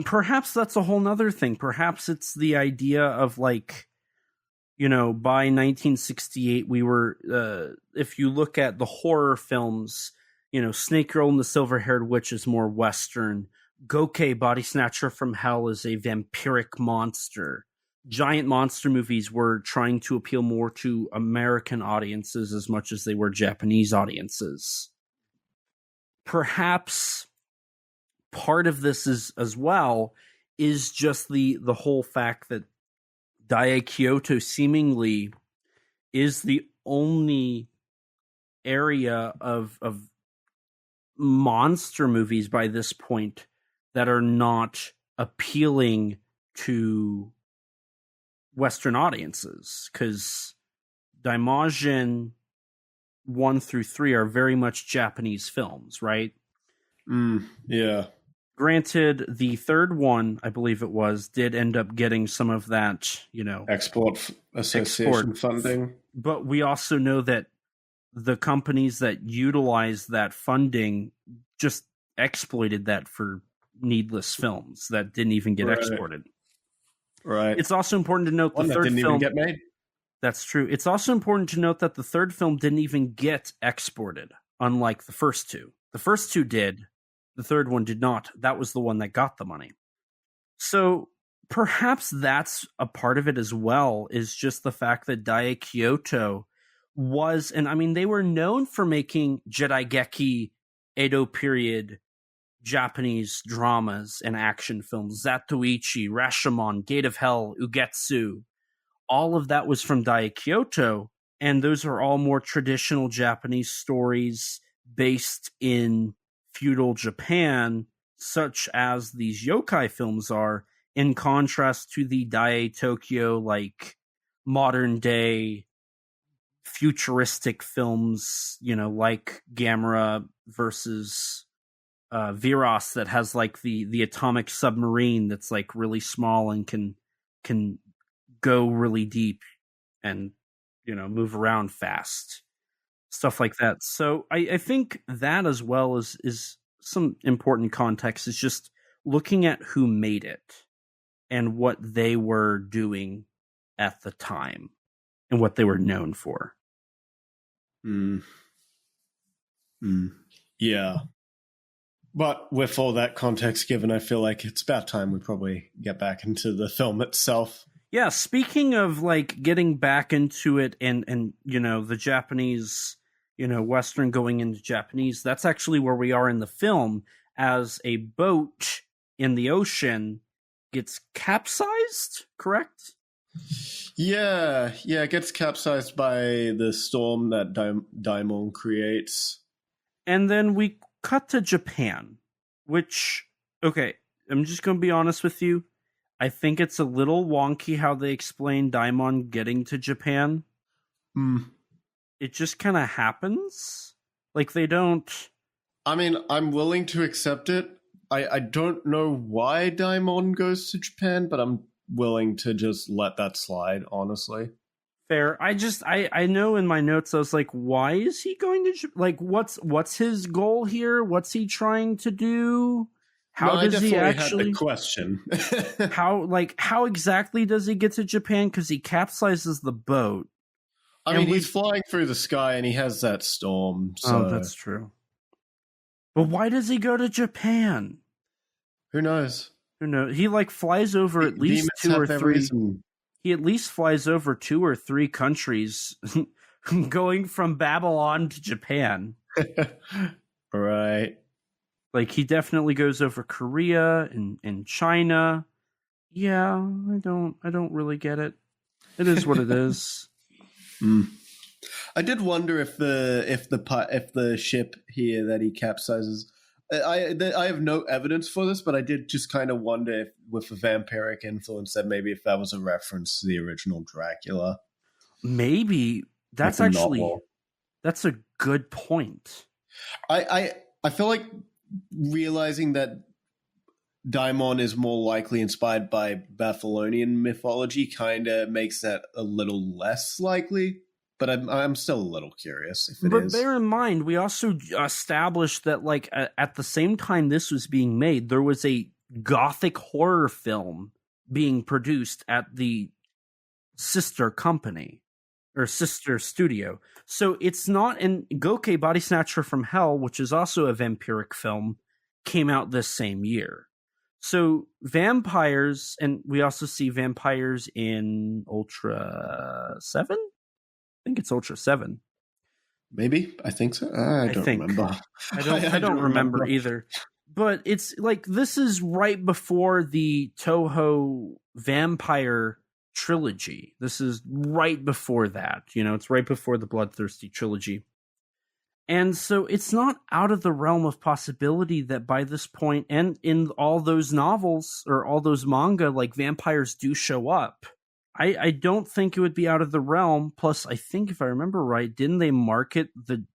Perhaps that's a whole nother thing. Perhaps it's the idea of like, you know, by 1968 we were, if you look at the horror films, you know, Snake Girl and the Silver-Haired Witch is more Western. Gokei, Body Snatcher from Hell, is a vampiric monster. Giant monster movies were trying to appeal more to American audiences as much as they were Japanese audiences. Perhaps part of this is as well is just the whole fact that Dai Kyoto seemingly is the only area of monster movies by this point that are not appealing to Western audiences, because Daimajin 1 through 3 are very much Japanese films, right? Yeah. Granted, the third one, I believe it was, did end up getting some of that, you know, Export Association funding. But we also know that the companies that utilized that funding just exploited that for needless films that didn't even get exported. Right. It's also important to note the third film didn't even get made. That's true. It's also important to note that the third film didn't even get exported, unlike the first two. The first two did, The third one did not. That was the one that got the money. So perhaps that's a part of it as well, is just the fact that Daikyu was, and I mean, they were known for making Jidaigeki Edo period Japanese dramas and action films. Zatoichi, Rashomon, Gate of Hell, Ugetsu. All of that was from Daikyu, and those are all more traditional Japanese stories based in feudal Japan, such as these yokai films are, in contrast to the Dai Tokyo, like modern day futuristic films, like Gamera versus Viras, that has like the atomic submarine that's like really small and can go really deep and move around fast, stuff like that. So I think that as well is some important context, is just looking at who made it and what they were doing at the time and what they were known for. Yeah. But with all that context given, I feel like it's about time we probably get back into the film itself. Yeah, speaking of like getting back into it and the Japanese, Western going into Japanese, that's actually where we are in the film, as a boat in the ocean gets capsized, correct? Yeah, it gets capsized by the storm that Daimon creates. And then we cut to Japan, which, okay, I'm just going to be honest with you. I think it's a little wonky how they explain Daimon getting to Japan. It just kind of happens. Like, they don't... I mean, I'm willing to accept it. I don't know why Daimon goes to Japan, but I'm willing to just let that slide, honestly. Fair. I know in my notes I was like, why is he going to, like, what's his goal here? What's he trying to do? How does he actually? Had the question. how exactly does he get to Japan? Because he capsizes the boat. I mean, he's flying through the sky and he has that storm. So. Oh, that's true. But why does he go to Japan? Who knows? He like flies over at least two or three. He at least flies over 2 or 3 countries, going from Babylon to Japan. Right. Like, he definitely goes over Korea and China. Yeah, I don't really get it. It is what it is. I did wonder if the ship here that he capsizes. I have no evidence for this, but I did just kind of wonder if, with a vampiric influence, that maybe if that was a reference to the original Dracula. Maybe that's like actually novel. That's a good point. I feel like realizing that Daimon is more likely inspired by Babylonian mythology kind of makes that a little less likely. But I'm still a little curious if it is. But bear in mind, we also established that, like, at the same time this was being made, there was a gothic horror film being produced at the sister company or sister studio. So it's not in Gokei Body Snatcher from Hell, which is also a vampiric film, came out this same year. So vampires, and we also see vampires in Ultra 7? I think it's Ultra 7. Maybe. I think so. I don't remember. I don't remember either. But it's like, this is right before the Toho vampire trilogy. This is right before that. It's right before the Bloodthirsty trilogy. And so it's not out of the realm of possibility that by this point, and in all those novels or all those manga, like, vampires do show up. I don't think it would be out of the realm. Plus, I think if I remember right, didn't they market the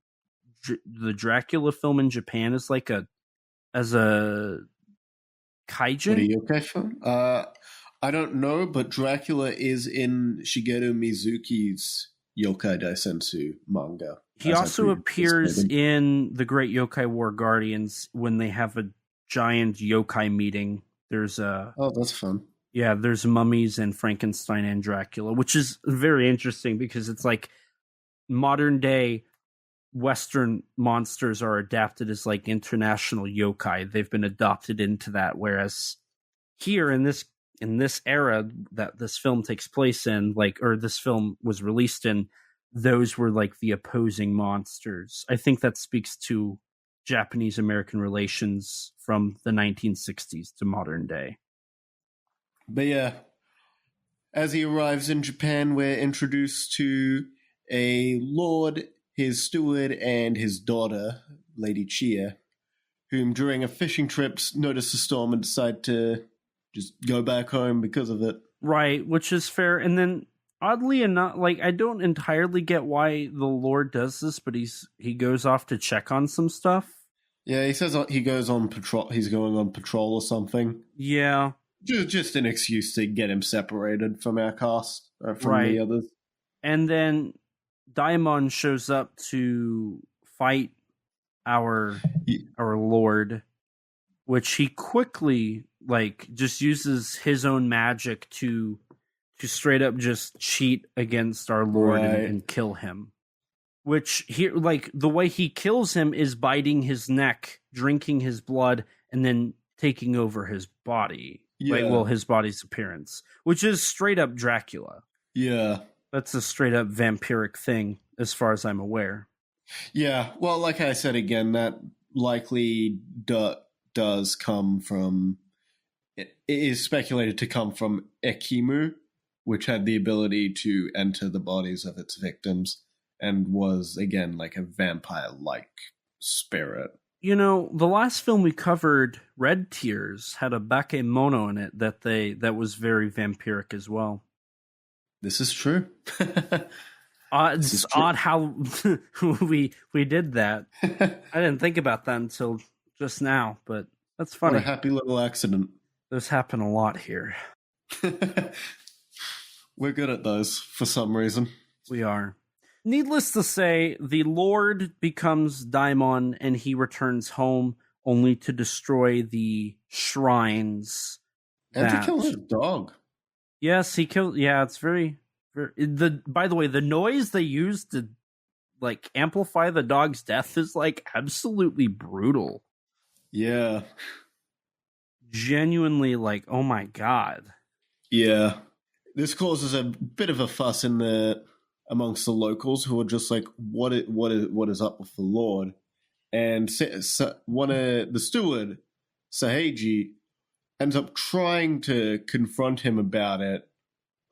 Dracula film in Japan as like a kaiju? What, a yokai film? I don't know, but Dracula is in Shigeru Mizuki's Yokai Daisensu manga. He also appears in the Great Yokai War Guardians when they have a giant yokai meeting. There's oh, that's fun. Yeah, there's mummies and Frankenstein and Dracula, which is very interesting because it's like modern day Western monsters are adapted as like international yokai. They've been adopted into that, whereas here in this era that this film takes place in, like, or this film was released in, those were like the opposing monsters. I think that speaks to Japanese American relations from the 1960s to modern day. But yeah, as he arrives in Japan, we're introduced to a lord, his steward, and his daughter, Lady Chia, whom during a fishing trip notice a storm and decide to just go back home because of it. Right, which is fair. And then, oddly enough, like, I don't entirely get why the Lord does this, but he goes off to check on some stuff. Yeah, he says he goes on patrol. He's going on patrol or something. Yeah. Just an excuse to get him separated from our cast, from the others. And then Daimon shows up to fight our Lord, which he quickly, like, just uses his own magic to straight up just cheat against our Lord and kill him. Which, here, like, the way he kills him is biting his neck, drinking his blood, and then taking over his body. Yeah. Right? Well, his body's appearance, which is straight up Dracula. Yeah. That's a straight up vampiric thing, as far as I'm aware. Yeah. Well, like I said again, that likely does come from. It is speculated to come from Ekimu, which had the ability to enter the bodies of its victims and was, again, like a vampire-like spirit. You know, the last film we covered, Red Tears, had a bakemono in it that was very vampiric as well. This is true. It's odd how we did that. I didn't think about that until just now, but that's funny. What a happy little accident. Those happen a lot here. We're good at those for some reason. We are. Needless to say, the Lord becomes Daimon and he returns home only to destroy the shrines. And to kill his dog. Yes, he killed. Yeah, it's very. By the way, the noise they used to like amplify the dog's death is like absolutely brutal. Yeah. Genuinely, like, oh my god. Yeah. This causes a bit of a fuss amongst the locals who are just like, what is up with the Lord? And one of the steward, Saheiji, ends up trying to confront him about it,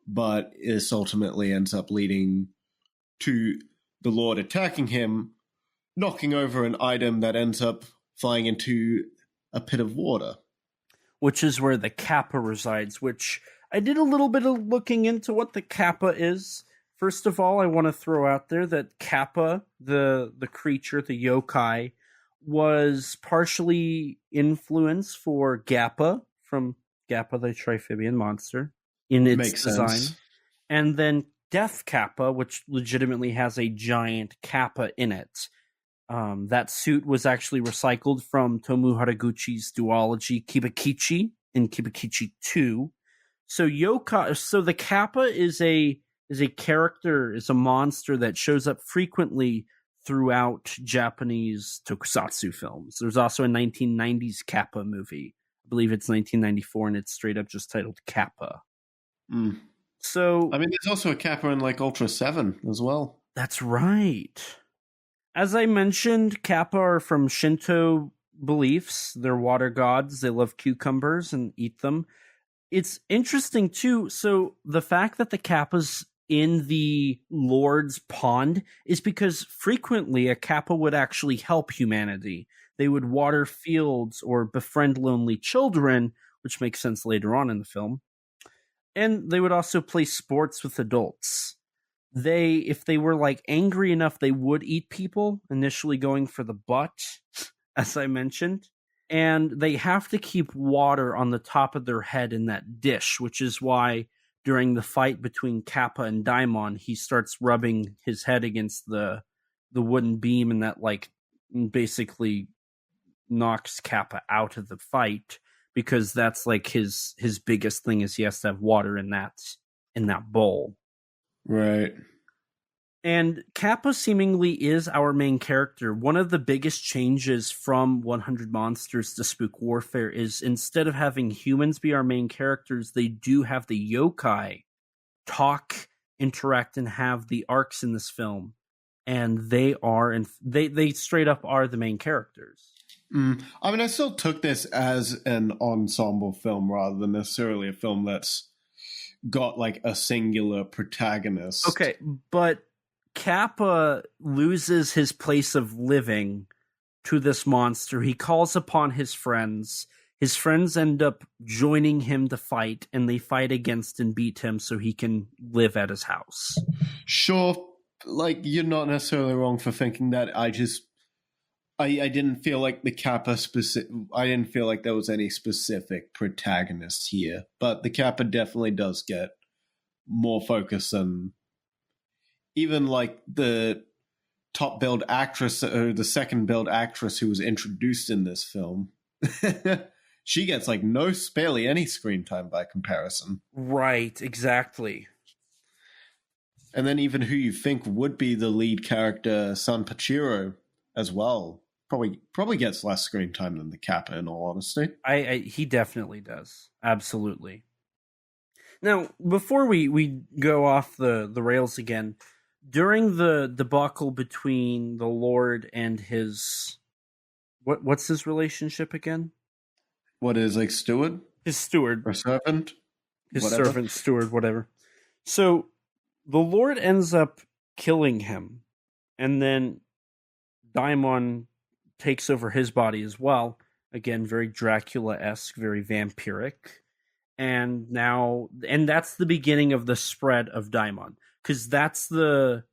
but this ultimately ends up leading to the Lord attacking him, knocking over an item that ends up flying into a pit of water. Which is where the Kappa resides, which I did a little bit of looking into what the Kappa is. First of all, I want to throw out there that Kappa, the creature, the yokai, was partially influenced for Gappa from Gappa the Triphibian monster in its Makes design. sense. And then Death Kappa, which legitimately has a giant kappa in it. That suit was actually recycled from Tomu Haraguchi's duology Kibakichi in Kibakichi 2. So the kappa is a character, is a monster that shows up frequently throughout Japanese tokusatsu films. There's also a 1990s Kappa movie. I believe it's 1994, and it's straight up just titled Kappa. Mm. So, I mean, there's also a Kappa in like Ultra 7 as well. That's right. As I mentioned, Kappa are from Shinto beliefs. They're water gods. They love cucumbers and eat them. It's interesting, too. So the fact that the Kappa's in the Lord's pond is because frequently a Kappa would actually help humanity. They would water fields or befriend lonely children, which makes sense later on in the film. And they would also play sports with adults. If they were like angry enough, they would eat people, initially going for the butt, as I mentioned. And they have to keep water on the top of their head in that dish, which is why during the fight between Kappa and Daimon, he starts rubbing his head against the wooden beam, and that like basically knocks Kappa out of the fight, because that's like his biggest thing is he has to have water in that bowl. Right. And Kappa seemingly is our main character. One of the biggest changes from 100 Monsters to Spook Warfare is instead of having humans be our main characters, they do have the yokai talk, interact, and have the arcs in this film. And they straight up are the main characters. I mean, I still took this as an ensemble film rather than necessarily a film that's got like a singular protagonist. Okay, but Kappa loses his place of living to this monster. He calls upon his friends. His friends end up joining him to fight, and they fight against and beat him so he can live at his house. Sure, like, you're not necessarily wrong for thinking that. I didn't feel like the Kappa I didn't feel like there was any specific protagonist here, but the Kappa definitely does get more focus than even like the top billed actress or the second billed actress who was introduced in this film. She gets like barely any screen time by comparison. Right, exactly. And then even who you think would be the lead character, San Pachiro, as well, probably gets less screen time than the Kappa, in all honesty. He definitely does. Absolutely. Now, before we go off the rails again, during the debacle between the Lord and his... What's his relationship again? What is, like, steward? His steward. Or servant? His whatever. Servant, steward, whatever. So, the Lord ends up killing him, and then Daimon takes over his body as well. Again, very Dracula-esque, very vampiric. And that's the beginning of the spread of Daimon. Because that's the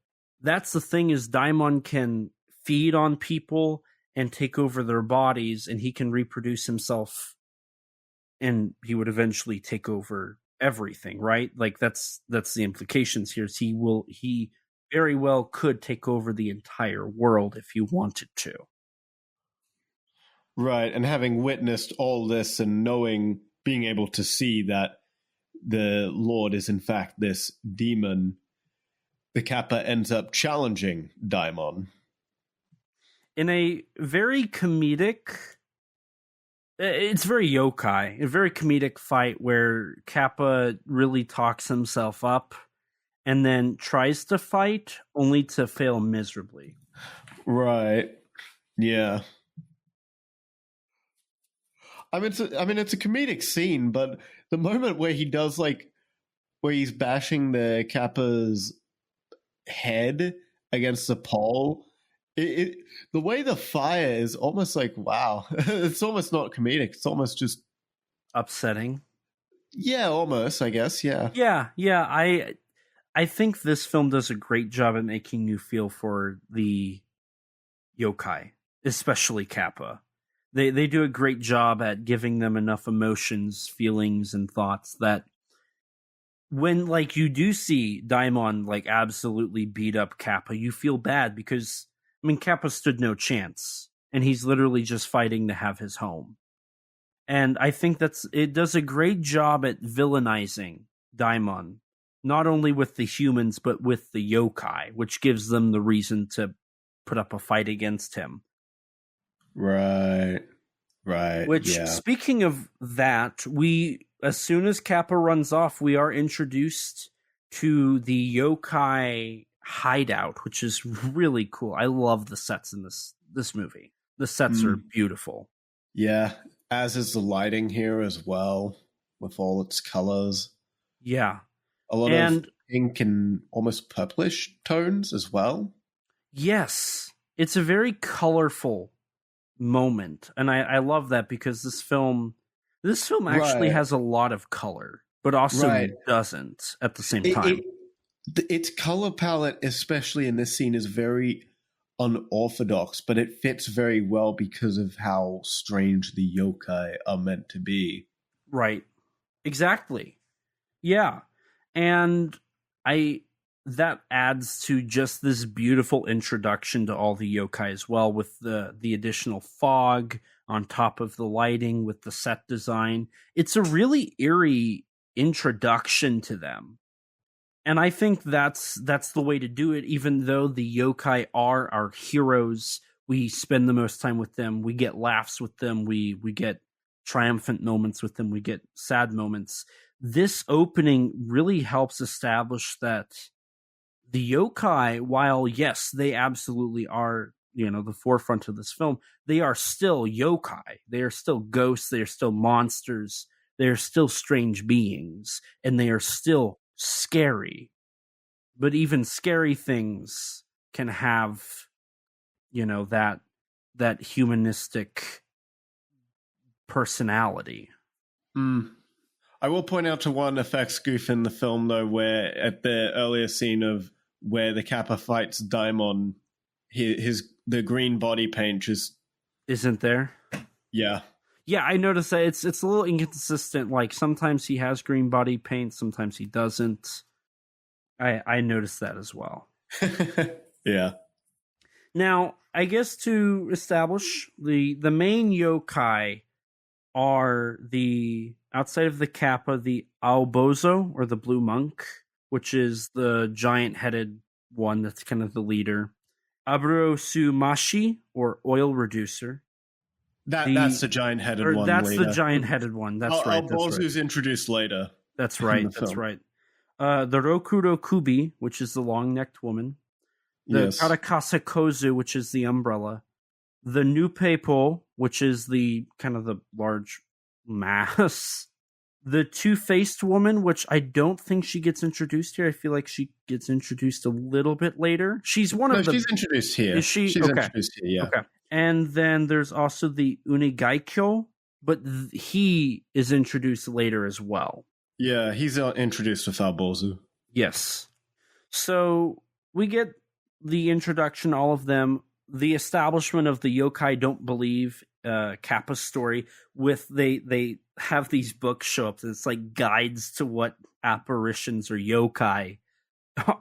thing, is Daimon can feed on people and take over their bodies, and he can reproduce himself, and he would eventually take over everything, right? Like that's the implications here. Is he very well could take over the entire world if he wanted to. Right, and having witnessed all this and being able to see that the Lord is in fact this demon, the Kappa ends up challenging Daimon. In a very comedic, it's very yokai, a very comedic fight where Kappa really talks himself up and then tries to fight only to fail miserably. Right. Yeah. I mean, it's a comedic scene, but the moment where he does where he's bashing the Kappa's head against the pole, the way the fire is almost like, wow, it's almost not comedic. It's almost just upsetting. Yeah, almost, I guess. Yeah. Yeah. I think this film does a great job at making you feel for the yokai, especially Kappa. They do a great job at giving them enough emotions, feelings, and thoughts that when you do see Daimon absolutely beat up Kappa, you feel bad because Kappa stood no chance, and he's literally just fighting to have his home. And I think it does a great job at villainizing Daimon, not only with the humans but with the yokai, which gives them the reason to put up a fight against him. Right. Which, speaking of that, as soon as Kappa runs off, we are introduced to the yokai hideout, which is really cool. I love the sets in this movie. The sets are beautiful. Yeah, as is the lighting here as well, with all its colors. Yeah. A lot of pink and almost purplish tones as well. Yes. It's a very colorful moment, and I love that because this film actually has a lot of color, but also doesn't at the same time. Its color palette, especially in this scene, is very unorthodox, but it fits very well because of how strange the yokai are meant to be. Right. Exactly. Yeah. And that adds to just this beautiful introduction to all the yokai as well, with the additional fog on top of the lighting, with the set design. It's a really eerie introduction to them. And I think that's the way to do it, even though the yokai are our heroes. We spend the most time with them. We get laughs with them. We get triumphant moments with them. We get sad moments. This opening really helps establish that the yokai, while yes, they absolutely are, the forefront of this film, they are still yokai. They are still ghosts. They are still monsters. They are still strange beings, and they are still scary. But even scary things can have, that humanistic personality. I will point out to one effects goof in the film, though, where at the earlier scene of where the Kappa fights Daimon, the green body paint just isn't there. Yeah, I noticed that it's a little inconsistent. Like sometimes he has green body paint, sometimes he doesn't. I noticed that as well. Yeah. Now, I guess to establish the main yokai are outside of the Kappa, the Aobozo, or the Blue Monk, which is the giant-headed one that's kind of the leader. Aburosumashi, or Oil Reducer. That's the giant-headed one. That's later. the giant-headed one. That's right. Aobozu's introduced later. That's right. That's right. The Rokuro Kubi, which is the long-necked woman. The Karakasa Kozu, which is the umbrella. The Nupepo, which is the kind of the large mass. The Two-Faced Woman, which I don't think she gets introduced here. I feel like she gets introduced a little bit later. She's she's introduced here. Is she? She's introduced here, yeah. Okay. And then there's also the Unigaikyo, but he is introduced later as well. Yeah, he's introduced with Aobozu. Yes. So we get the introduction, all of them, the establishment of the Yokai Don't Believe Kappa story with they have these books show up. It's like guides to what apparitions or yokai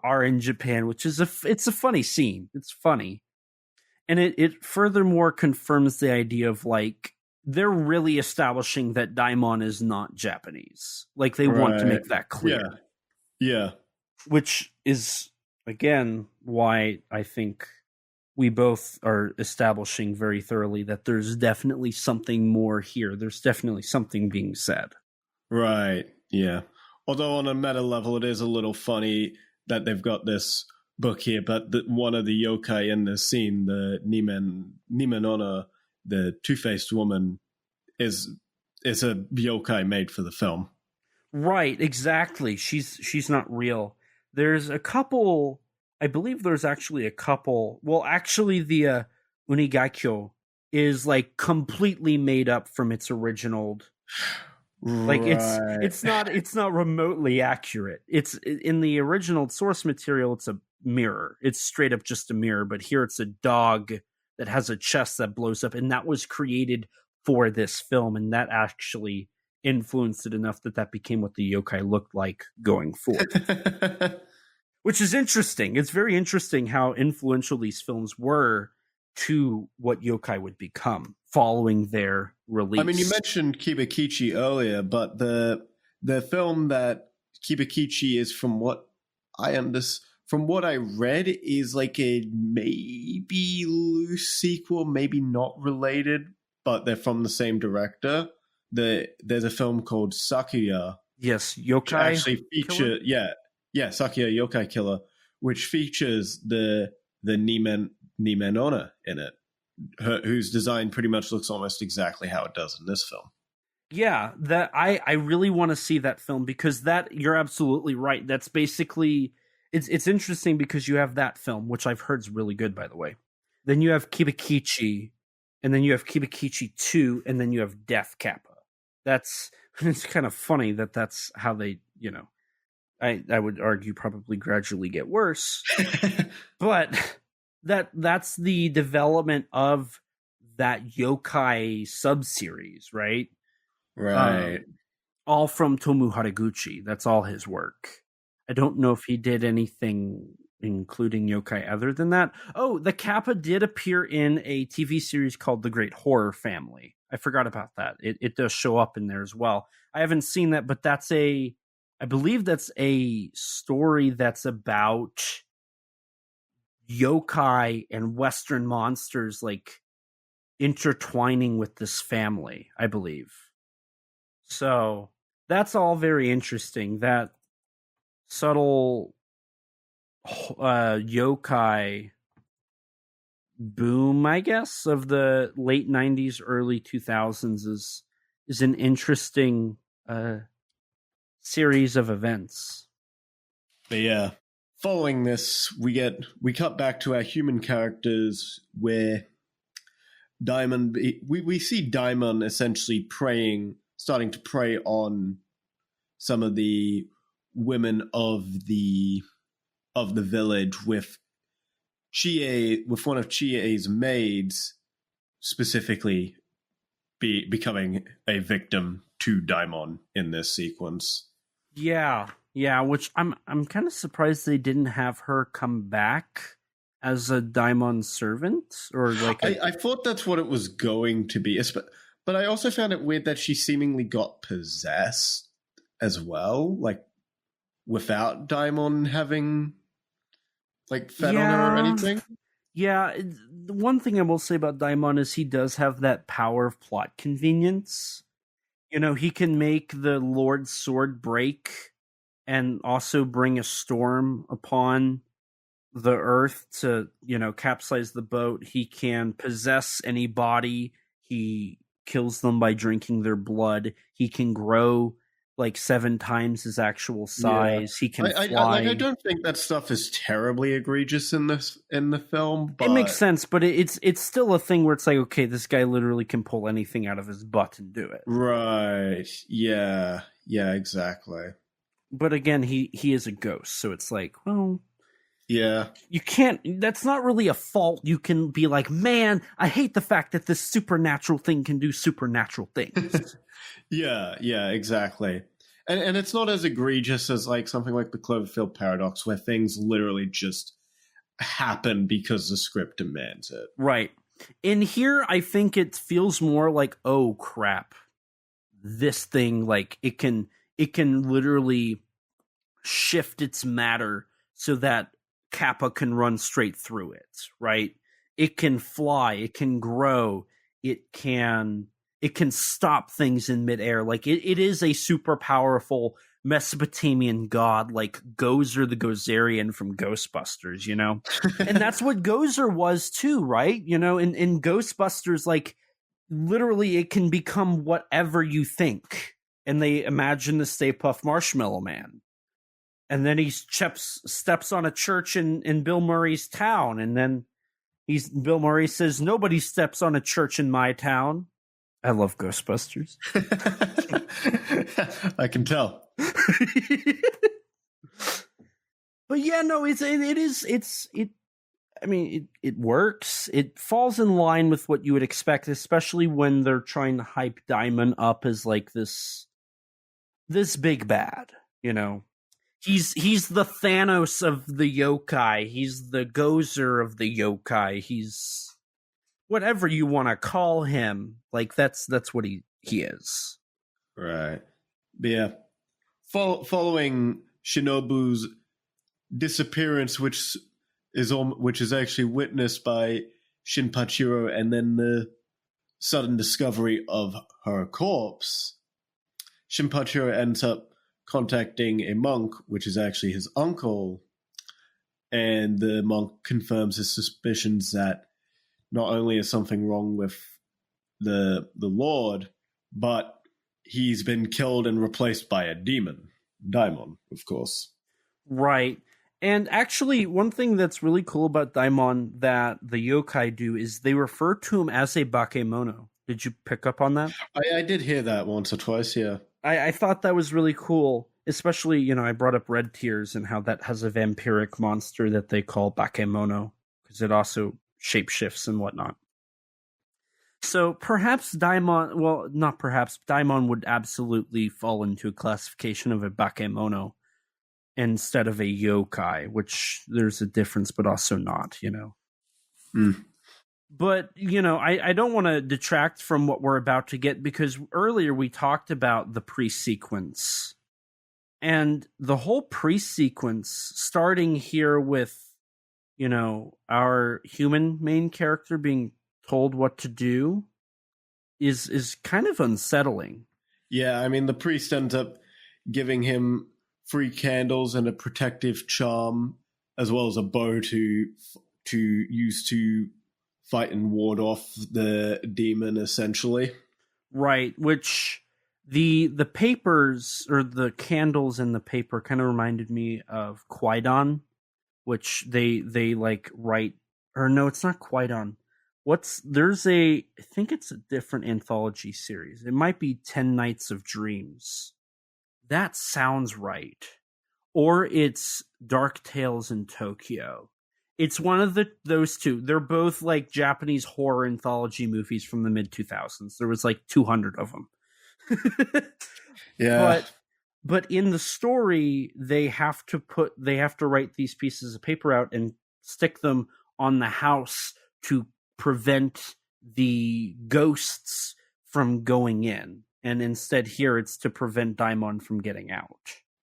are in Japan, which is it's a funny scene. It's funny. And it furthermore confirms the idea of like they're really establishing that Daimon is not Japanese. Like they want to make that clear. Yeah. Which is again why I think we both are establishing very thoroughly that there's definitely something more here. There's definitely something being said. Right, yeah. Although on a meta level, it is a little funny that they've got this book here, but one of the yokai in the scene, the Nimenona, the two-faced woman, is a yokai made for the film. Right, exactly. She's not real. There's a couple... I believe there's actually a couple. Well, actually, the Unigaikyo is like completely made up from its original. Like it's not remotely accurate. It's in the original source material. It's a mirror. It's straight up just a mirror. But here it's a dog that has a chest that blows up, and that was created for this film, and that actually influenced it enough that became what the yokai looked like going forward. Which is interesting. It's very interesting how influential these films were to what yokai would become following their release. I mean, you mentioned Kibakichi earlier, but the film that Kibakichi is, from what I read, is like a maybe loose sequel, maybe not related, but they're from the same director. There's a film called Sakuya. Yes, Yokai. Actually feature, yeah, Sakuya Yokai Killer, which features the Nimenona in it, whose design pretty much looks almost exactly how it does in this film. Yeah, that I really want to see that film because you're absolutely right. That's basically it's interesting because you have that film, which I've heard is really good, by the way. Then you have Kibakichi, and then you have Kibakichi 2, and then you have Death Kappa. It's kind of funny that's how they, I would argue probably gradually get worse, but that's the development of that yokai subseries, right? Right. All from Tomu Haraguchi. That's all his work. I don't know if he did anything including yokai other than that. Oh, the Kappa did appear in a TV series called The Great Horror Family. I forgot about that. It does show up in there as well. I haven't seen that, but that's I I believe that's a story that's about yokai and Western monsters like intertwining with this family, I believe. So that's all very interesting. That subtle yokai boom, I guess, of the late 90s, early 2000s is an interesting series of events. But yeah, following this, we cut back to our human characters where we see Daimon essentially starting to prey on some of the women of the village with one of Chie's maids specifically becoming a victim to Daimon in this sequence. Yeah, which I'm kind of surprised they didn't have her come back as a Daimon servant, or like I thought that's what it was going to be, but I also found it weird that she seemingly got possessed as well, like without Daimon having like fed on her or anything. Yeah, the one thing I will say about Daimon is he does have that power of plot convenience. You know, he can make the Lord's sword break and also bring a storm upon the earth to, you know, capsize the boat. He can possess any body. He kills them by drinking their blood. He can grow like 7 times his actual size. Yeah. He can fly. I don't think that stuff is terribly egregious in the film. But... It makes sense, but it's still a thing where it's like, okay, this guy literally can pull anything out of his butt and do it. Right. Yeah, exactly. But again, he is a ghost, so it's like, well... Yeah. You can't, that's not really a fault. You can be like, man, I hate the fact that this supernatural thing can do supernatural things. Yeah, exactly. And it's not as egregious as like something like the Cloverfield paradox where things literally just happen because the script demands it. Right. In here, I think it feels more like, oh crap, this thing, like it can literally shift its matter so that Kappa can run straight through it, right? It can fly, it can grow, it can stop things in midair. Like it is a super powerful Mesopotamian god, like Gozer the Gozerian from Ghostbusters, you know? And that's what Gozer was too, right? You know, in Ghostbusters, like literally it can become whatever you think. And they imagine the Stay Puft Marshmallow Man. And then he steps on a church in Bill Murray's town, and then Bill Murray says, "Nobody steps on a church in my town." I love Ghostbusters. I can tell. But yeah, no, it works. It falls in line with what you would expect, especially when they're trying to hype Daimon up as like this big bad, you know. He's the Thanos of the yokai. He's the Gozer of the yokai. He's whatever you want to call him. Like that's what he is. Right. But yeah. Following Shinobu's disappearance, which is actually witnessed by Shinpachiro, and then the sudden discovery of her corpse, Shinpachiro ends up contacting a monk, which is actually his uncle, and the monk confirms his suspicions that not only is something wrong with the Lord, but he's been killed and replaced by a Daimon, of course. Right. And actually, one thing that's really cool about Daimon that the yokai do is they refer to him as a bakemono. Did you pick up on that? I did hear that once or twice, yeah. I thought that was really cool, especially, you know, I brought up Red Tears and how that has a vampiric monster that they call bakemono, because it also shapeshifts and whatnot. So perhaps Daimon would absolutely fall into a classification of a bakemono instead of a yokai, which there's a difference, but also not, you know. Mm. But, you know, I don't want to detract from what we're about to get, because earlier we talked about the pre-sequence. And the whole pre-sequence, starting here with, our human main character being told what to do, is kind of unsettling. Yeah, I mean, the priest ends up giving him 3 candles and a protective charm, as well as a bow to use to fight and ward off the demon, essentially. Right, which the papers, or the candles in the paper, kind of reminded me of Qui-Gon, which they like write, or no, it's not Qui-Gon. I think it's a different anthology series. It might be 10 Nights of Dreams. That sounds right. Or it's Dark Tales in Tokyo. It's one of those two. They're both like Japanese horror anthology movies from the mid-2000s. There was like 200 of them. Yeah. But in the story, they have to write these pieces of paper out and stick them on the house to prevent the ghosts from going in. And instead here it's to prevent Daimon from getting out.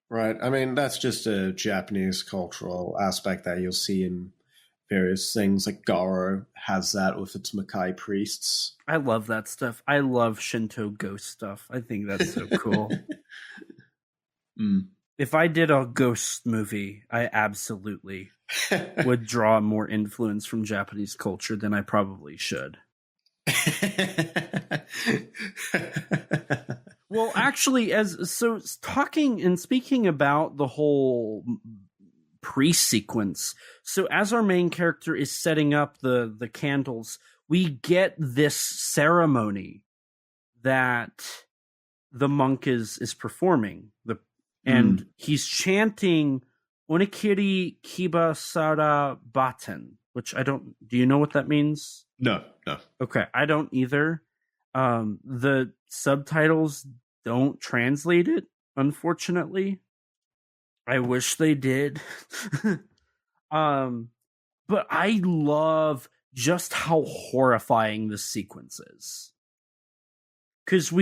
Right. I mean, that's just a Japanese cultural aspect that you'll see in various things. Like Garo has that with its Makai priests. I love that stuff. I love Shinto ghost stuff. I think that's so cool. If I did a ghost movie, I absolutely would draw more influence from Japanese culture than I probably should. Well, actually, talking and speaking about the whole pre-sequence, so as our main character is setting up the candles, we get this ceremony that the monk is performing. And he's chanting Onikiri Kibasara Baten, which do you know what that means? No. Okay, I don't either. The subtitles don't translate it, unfortunately. I wish they did. But I love just how horrifying this sequence is. Because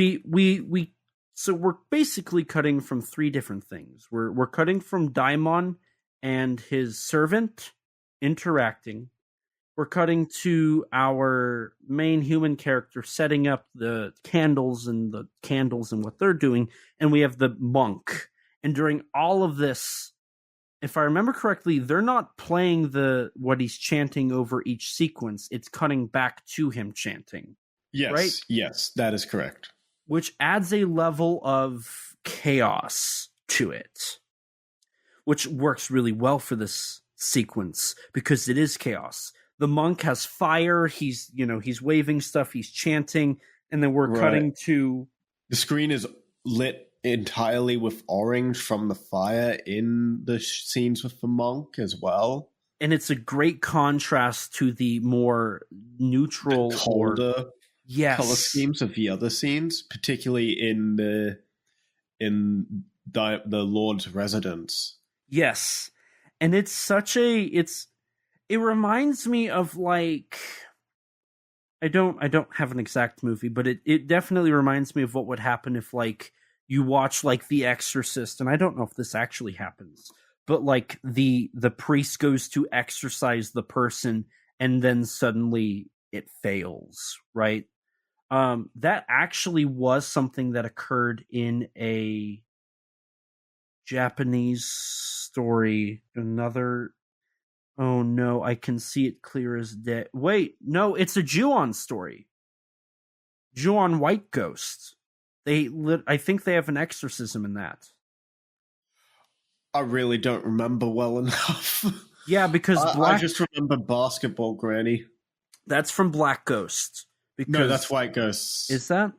so we're basically cutting from 3 different things. We're cutting from Daimon and his servant interacting. We're cutting to our main human character setting up the candles and what they're doing, and we have the monk. And during all of this, if I remember correctly, they're not playing what he's chanting over each sequence. It's cutting back to him chanting. Yes, right? Yes, that is correct. Which adds a level of chaos to it, which works really well for this sequence because it is chaos. The monk has fire. He's waving stuff. He's chanting, and then we're cutting to the screen is lit entirely with orange from the fire in the scenes with the monk as well. And it's a great contrast to the more neutral, colder color schemes of the other scenes, particularly in the Lord's residence. Yes, and it's such it reminds me of like I don't have an exact movie, but it definitely reminds me of what would happen if like you watch like The Exorcist, and I don't know if this actually happens, but like the priest goes to exorcise the person and then suddenly it fails, right? That actually was something that occurred in a Japanese story. Oh no, I can see it clear as day. Wait, no, it's a Ju-on story. Ju-on White Ghost. I think they have an exorcism in that. I really don't remember well enough. Yeah, because I just remember Basketball Granny. That's from Black Ghost. No, that's White Ghost. Is that?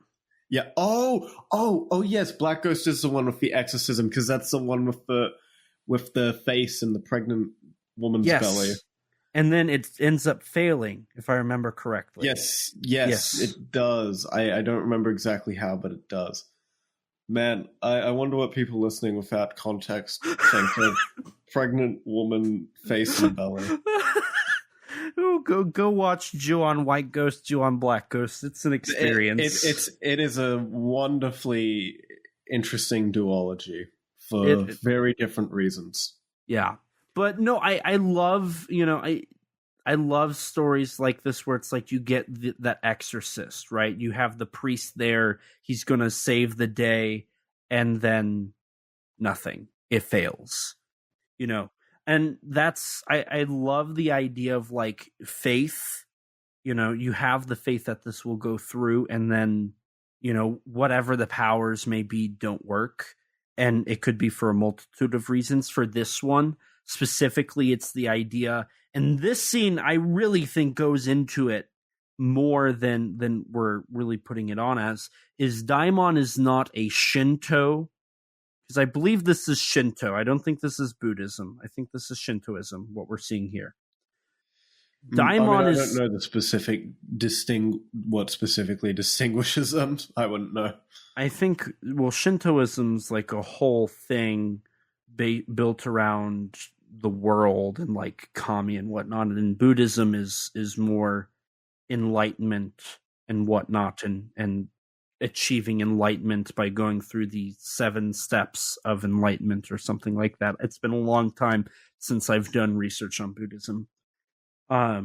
Yeah. Oh, yes. Black Ghost is the one with the exorcism because that's the one with the face and the pregnant woman's belly. And then it ends up failing, if I remember correctly. Yes, it does. I don't remember exactly how, but it does. Man, I wonder what people listening without context think of pregnant woman face and belly. Oh, go watch Ju-on White Ghost, Ju-on Black Ghost. It's an experience. It is a wonderfully interesting duology for very different reasons. Yeah. But no, I love, I love stories like this where it's like you get that exorcist, right? You have the priest there. He's going to save the day, and then nothing. It fails, And that's, I love the idea of like faith. You have the faith that this will go through, and then, whatever the powers may be don't work. And it could be for a multitude of reasons. For this one specifically, it's the idea. And this scene, I really think, goes into it more than we're really putting it on as, is Daimon is not a Shinto, because I believe this is Shinto. I don't think this is Buddhism. I think this is Shintoism, what we're seeing here. Daimon I don't know the specific what specifically distinguishes them. I wouldn't know. I think, Shintoism's like a whole thing built around the world and like kami and whatnot, and Buddhism is more enlightenment and whatnot, and achieving enlightenment by going through the 7 steps of enlightenment or something like that. It's been a long time since I've done research on Buddhism. But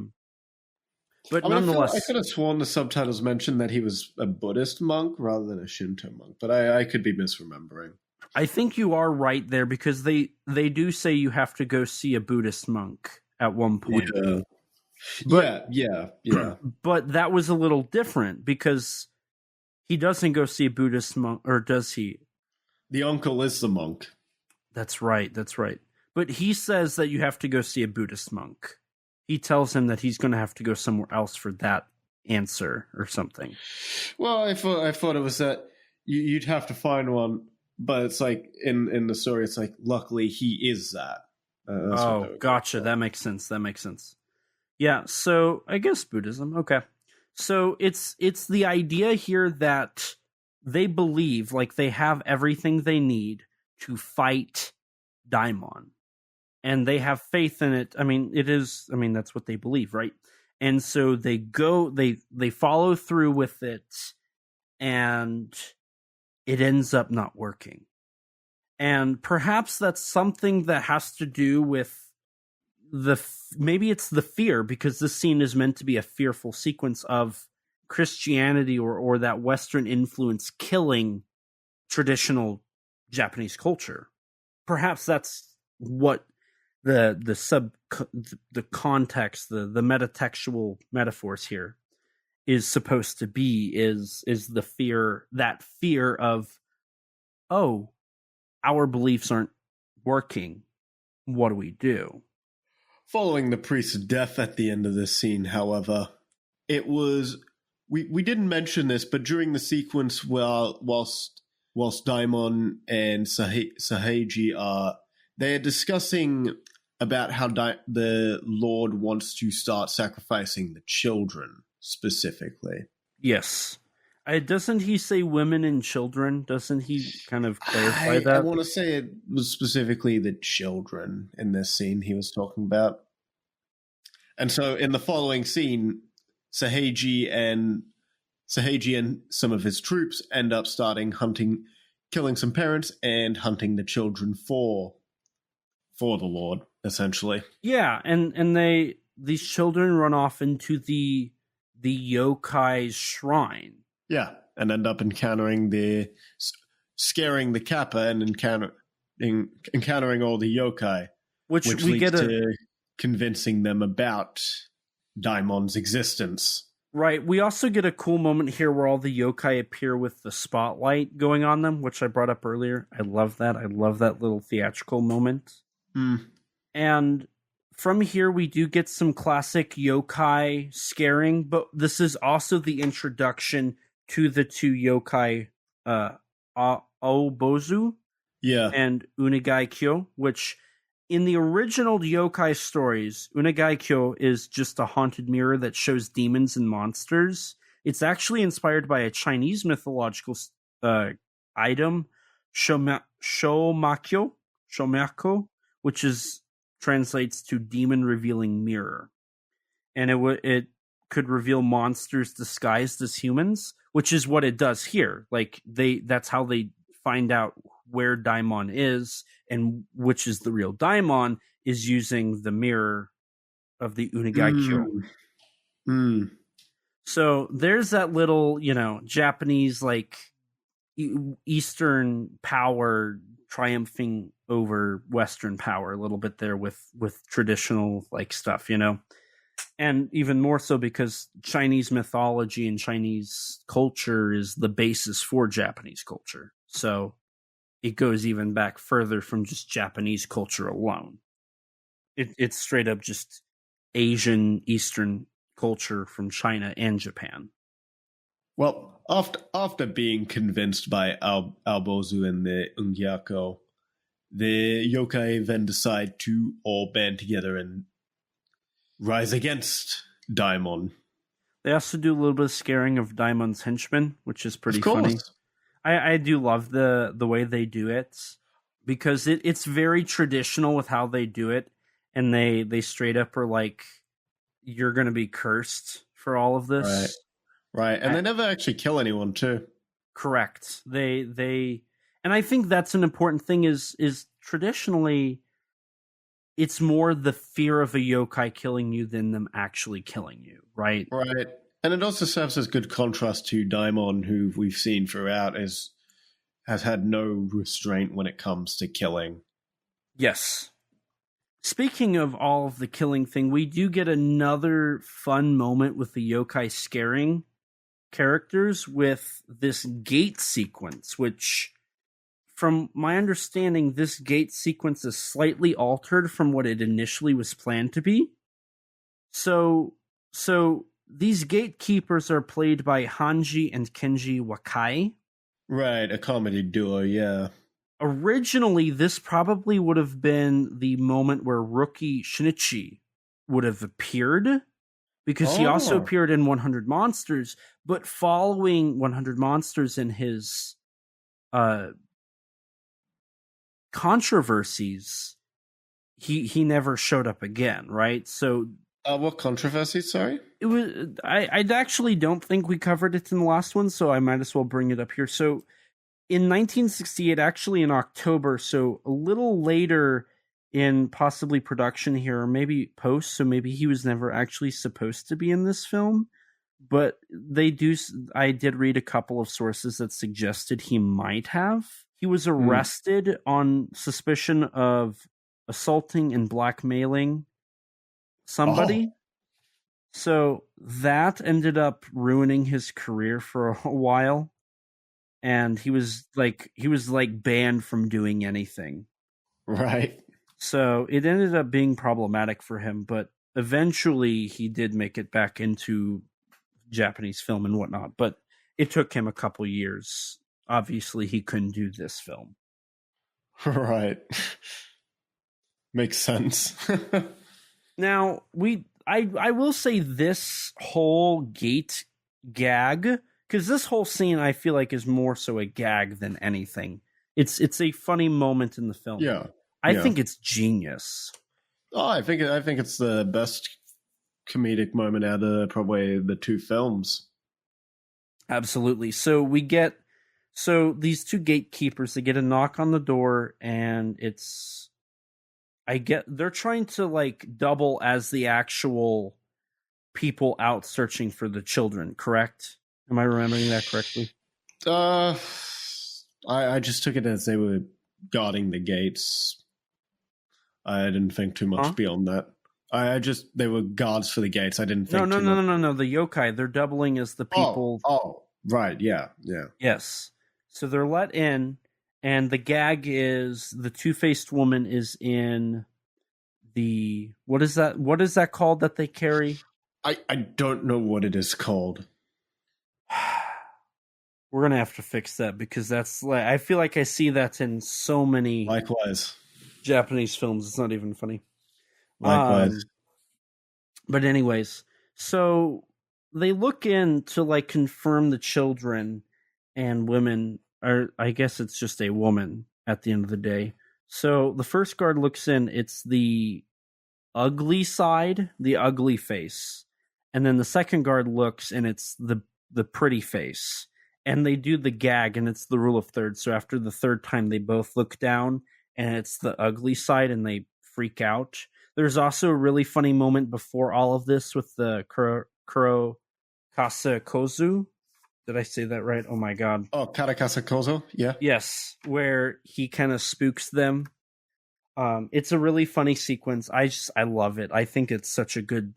nonetheless, I could have sworn the subtitles mentioned that he was a Buddhist monk rather than a Shinto monk, but I could be misremembering. I think you are right there, because they do say you have to go see a Buddhist monk at one point. Yeah. But that was a little different, because he doesn't go see a Buddhist monk, or does he? The uncle is the monk. That's right. But he says that you have to go see a Buddhist monk. He tells him that he's going to have to go somewhere else for that answer or something. Well, I thought it was that you'd have to find one, but it's like in the story, it's like, luckily he is that. Gotcha. That makes sense. Yeah. So I guess Buddhism. Okay. So it's the idea here that they believe like they have everything they need to fight Daimon. And they have faith in it. That's what they believe, right? And so they follow through with it, and it ends up not working. And perhaps that's something that has to do with maybe it's the fear, because this scene is meant to be a fearful sequence of Christianity or that Western influence killing traditional Japanese culture. Perhaps that's what the context, the metatextual metaphors here is supposed to be, is the fear of, oh, our beliefs aren't working. What do we do? Following the priest's death at the end of this scene, however, it was, we didn't mention this, but during the sequence whilst Daimon and Saheiji they're discussing about how the Lord wants to start sacrificing the children, specifically. Yes. Doesn't he say women and children? Doesn't he kind of clarify that? I want to say it was specifically the children in this scene he was talking about. And so in the following scene, Saheiji and some of his troops end up killing some parents and hunting the children for the Lord, essentially. Yeah, and these children run off into the yokai's shrine. Yeah, and end up scaring the Kappa and encountering all the yokai, which we leads to convincing them about Daimon's existence. Right. We also get a cool moment here where all the yokai appear with the spotlight going on them, which I brought up earlier. I love that. I love that little theatrical moment. And from here, we do get some classic yokai scaring, but this is also the introduction to the 2 yokai, Aobozu and Unegaikyo, which in the original yokai stories, Unegaikyo is just a haunted mirror that shows demons and monsters. It's actually inspired by a Chinese mythological item, Shomakyo, which translates to demon revealing mirror. And it could reveal monsters disguised as humans, which is what it does here. Like that's how they find out where Daimon is and which is the real Daimon is using the mirror of the Unigaikyo. So there's that little, Japanese like Eastern power triumphing over Western power a little bit there with traditional like stuff, and even more so because Chinese mythology and Chinese culture is the basis for Japanese culture. So it goes even back further from just Japanese culture alone. It's straight up just Asian Eastern culture from China and Japan. Well, after being convinced by Albozu and the Ungyako, the yokai then decide to all band together and rise against Daimon. They also do a little bit of scaring of Daimon's henchmen, which is pretty funny. I do love the way they do it because it's very traditional with how they do it, and they straight up are like, you're going to be cursed for all of this. Right. And they never actually kill anyone too. Correct. They and I think that's an important thing is traditionally it's more the fear of a yokai killing you than them actually killing you, right? Right. And it also serves as good contrast to Daimon, who we've seen throughout has had no restraint when it comes to killing. Yes. Speaking of all of the killing thing, we do get another fun moment with the yokai scaring characters with this gate sequence, which, from my understanding, this gate sequence is slightly altered from what it initially was planned to be. So these gatekeepers are played by Hanji and Kenji Wakai. Right, a comedy duo, yeah. Originally, this probably would have been the moment where rookie Shinichi would have appeared, because he also appeared in 100 Monsters, but following 100 Monsters and his controversies, he never showed up again, right? So what controversies, sorry? It was I actually don't think we covered it in the last one, so I might as well bring it up here. So in 1968, actually in October, so a little later in possibly production here, or maybe post, so maybe he was never actually supposed to be in this film, but I did read a couple of sources that suggested he might have. He was arrested on suspicion of assaulting and blackmailing somebody. So that ended up ruining his career for a while. And he was banned from doing anything. Right. So it ended up being problematic for him, but eventually he did make it back into Japanese film and whatnot. But it took him a couple years. Obviously, he couldn't do this film. Right. Makes sense. Now, I will say this whole gate gag, because this whole scene I feel like is more so a gag than anything. It's a funny moment in the film. Yeah. I think it's genius. Oh, I think it's the best comedic moment out of probably the two films. Absolutely. So these two gatekeepers, they get a knock on the door, and they're trying to like double as the actual people out searching for the children, correct? Am I remembering that correctly? I just took it as they were guarding the gates. I didn't think too much beyond that. They were guards for the gates. I didn't think No. The yokai, they're doubling as the people. Oh, right. Yeah. Yes. So they're let in, and the gag is the two-faced woman is in the what is that called that they carry? I don't know what it is called. We're gonna have to fix that, because that's like, I feel like I see that in so many likewise Japanese films. It's not even funny. Likewise. But anyways, so they look in to like confirm the children and women are, I guess it's just a woman at the end of the day. So the first guard looks in, it's the ugly side, the ugly face. And then the second guard looks, and it's the pretty face. and they do the gag, and it's the rule of thirds. So after the third time, they both look down, and it's the ugly side, and they freak out. There's also a really funny moment before all of this with the Kuro Kasakozu. Did I say that right? Oh my god. Oh, Karakasa Kozo, yeah. Yes, where he kind of spooks them. It's a really funny sequence. I love it. I think it's such a good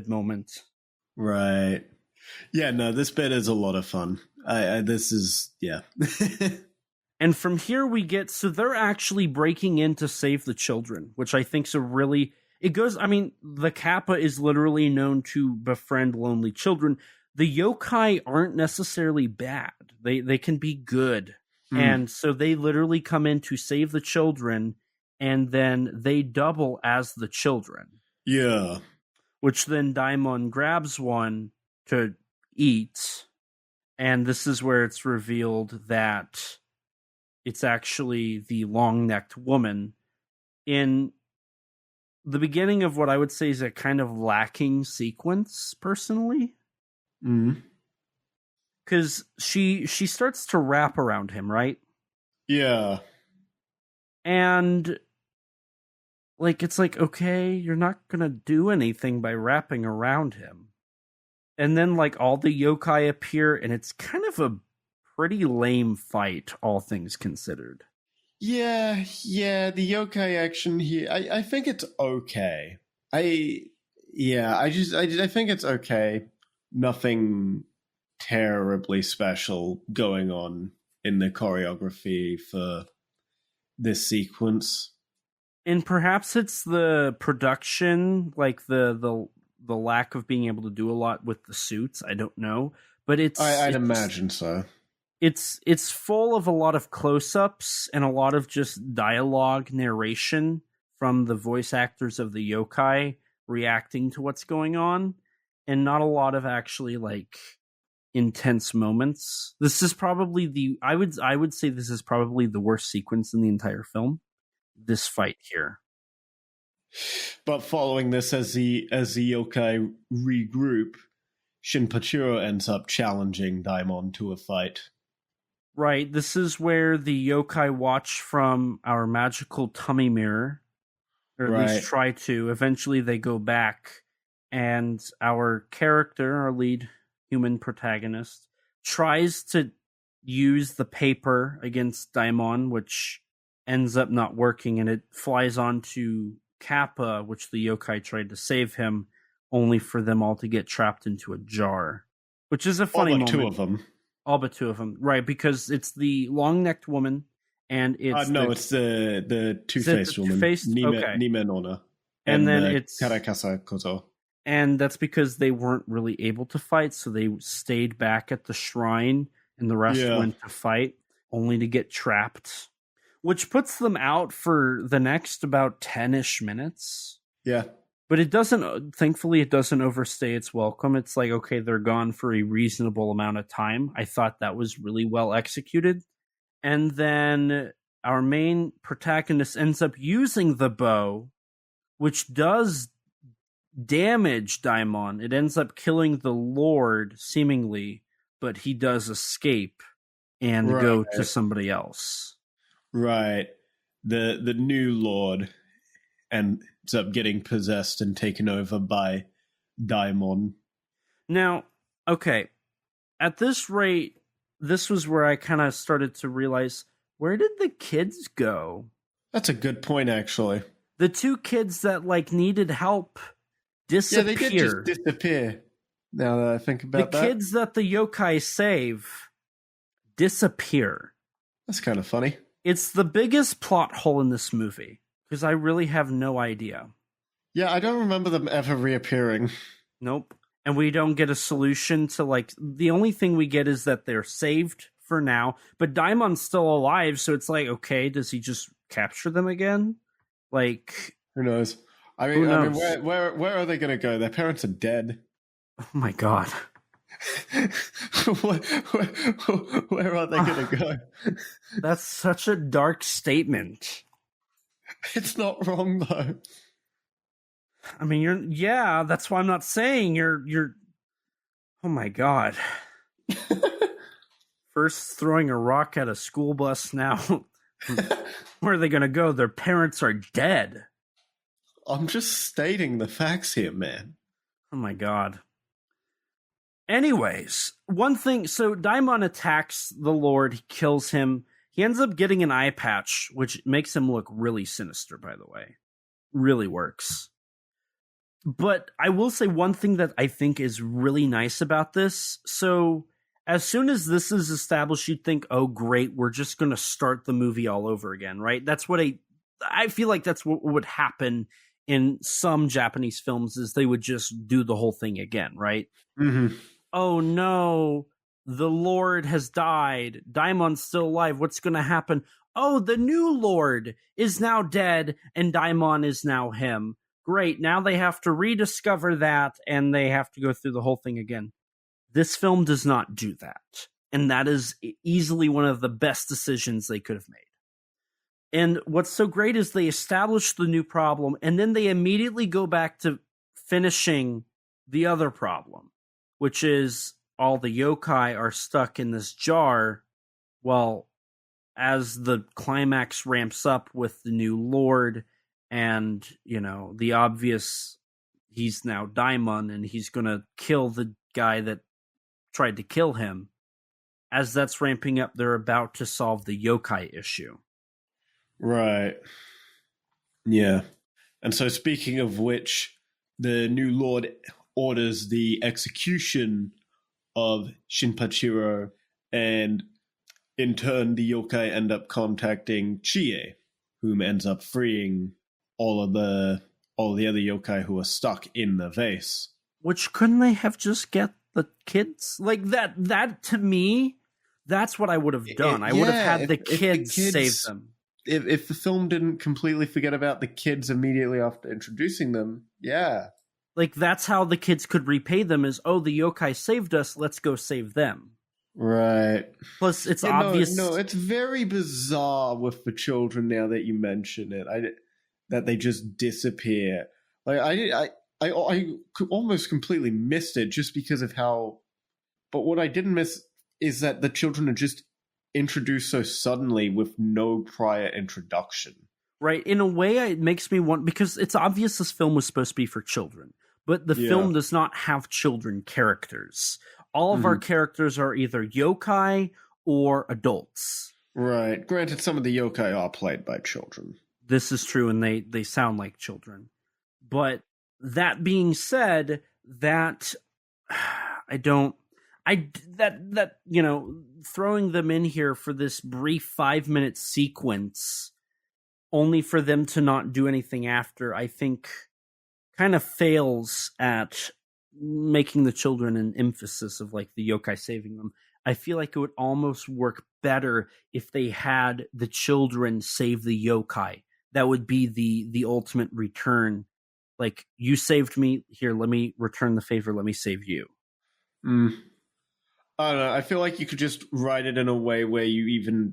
moment. Right. Yeah, no, this bit is a lot of fun. This is, yeah. And from here we get, so they're actually breaking in to save the children, which I think's a really, it goes, I mean, the Kappa is literally known to befriend lonely children. The yokai aren't necessarily bad. They can be good. And so they literally come in to save the children, and then they double as the children. Yeah. Which then Daimon grabs one to eat, and this is where it's revealed that it's actually the long-necked woman. In the beginning of what I would say is a kind of lacking sequence, personally. Because she starts to wrap around him, right? Yeah. And like, it's like, okay, you're not gonna do anything by wrapping around him. And then like all the yokai appear, and it's kind of a pretty lame fight, all things considered. Yeah, the yokai action here, I think it's okay. I think it's okay. Nothing terribly special going on in the choreography for this sequence. And perhaps it's the production, like the lack of being able to do a lot with the suits. I don't know, but I'd imagine so. It's full of a lot of close-ups and a lot of just dialogue narration from the voice actors of the yokai reacting to what's going on, and not a lot of actually like intense moments. This is probably I would say this is probably the worst sequence in the entire film. This fight here. But following this, as the yokai regroup, Shinpachiro ends up challenging Daimon to a fight. Right, this is where the yokai watch from our magical tummy mirror, or at least try to. Eventually they go back, and our character, our lead human protagonist, tries to use the paper against Daimon, which ends up not working, and it flies onto Kappa, which the yokai tried to save him, only for them all to get trapped into a jar. Which is a funny moment. Two of them. All but two of them, right? Because it's the long-necked woman, and it's it's the two-faced woman, Nime Nona, and then it's Karakasa Kozo, and that's because they weren't really able to fight, so they stayed back at the shrine, and the rest went to fight, only to get trapped, which puts them out for the next about 10-ish minutes. Yeah. But it doesn't, thankfully, it doesn't overstay its welcome. It's like, okay, they're gone for a reasonable amount of time. I thought that was really well executed. And then our main protagonist ends up using the bow, which does damage Daimon. It ends up killing the Lord, seemingly, but he does escape and go to somebody else. Right. The new Lord ends up getting possessed and taken over by Daimon. Now, okay, at this rate, this was where I kind of started to realize, where did the kids go? That's a good point, actually. The two kids that like needed help disappear. Yeah, they did just disappear. Now that I think about that. The kids that the yokai save disappear. That's kind of funny. It's the biggest plot hole in this movie, because I really have no idea. Yeah, I don't remember them ever reappearing. Nope. And we don't get a solution to, like, the only thing we get is that they're saved for now, but Daimon's still alive, so it's like, okay, does he just capture them again? Like, who knows? I mean, where are they going to go? Their parents are dead. Oh my god. where are they going to go? That's such a dark statement. It's not wrong, though. I mean, that's why I'm not saying you're oh my god. First throwing a rock at a school bus, now where are they going to go? Their parents are dead. I'm just stating the facts here, man. Oh my god. Anyways, one thing, so Daimon attacks the Lord, he kills him. He ends up getting an eye patch, which makes him look really sinister, by the way. Really works. But I will say one thing that I think is really nice about this. So as soon as this is established, you'd think, oh, great, we're just going to start the movie all over again, right? That's what I feel like that's what would happen in some Japanese films, is they would just do the whole thing again, right? Mm-hmm. Oh no, the Lord has died. Daimon's still alive. What's going to happen? Oh, the new Lord is now dead and Daimon is now him. Great, now they have to rediscover that and they have to go through the whole thing again. This film does not do that. And that is easily one of the best decisions they could have made. And what's so great is they establish the new problem and then they immediately go back to finishing the other problem, which is all the yokai are stuck in this jar. Well, as the climax ramps up with the new Lord and, you know, the obvious, he's now Daimon and he's going to kill the guy that tried to kill him. As that's ramping up, they're about to solve the yokai issue. Right. Yeah. And so speaking of which, the new Lord orders the execution of Shinpachiro, and in turn the yokai end up contacting Chie, whom ends up freeing all the other yokai who are stuck in the vase. Which, couldn't they have just get the kids? Like, that to me, that's what I would have done. I would have had the kids save them. If the film didn't completely forget about the kids immediately after introducing them, yeah. Like, that's how the kids could repay them, is, oh, the yokai saved us, let's go save them. Right. Plus, it's obvious. No, it's very bizarre with the children now that you mention it. That they just disappear. Like, I almost completely missed it just because of how... But what I didn't miss is that the children are just introduced so suddenly with no prior introduction. Right. In a way, it makes me want... Because it's obvious this film was supposed to be for children. But the film does not have children characters. All of our characters are either yokai or adults. Right. Granted, some of the yokai are played by children. This is true, and they sound like children. But that being said, that you know, throwing them in here for this brief 5-minute sequence, only for them to not do anything after, I think kind of fails at making the children an emphasis of like the yokai saving them. I feel like it would almost work better if they had the children save the yokai. That would be the ultimate return. Like, you saved me, here, let me return the favor, let me save you. I don't know. I feel like you could just write it in a way where you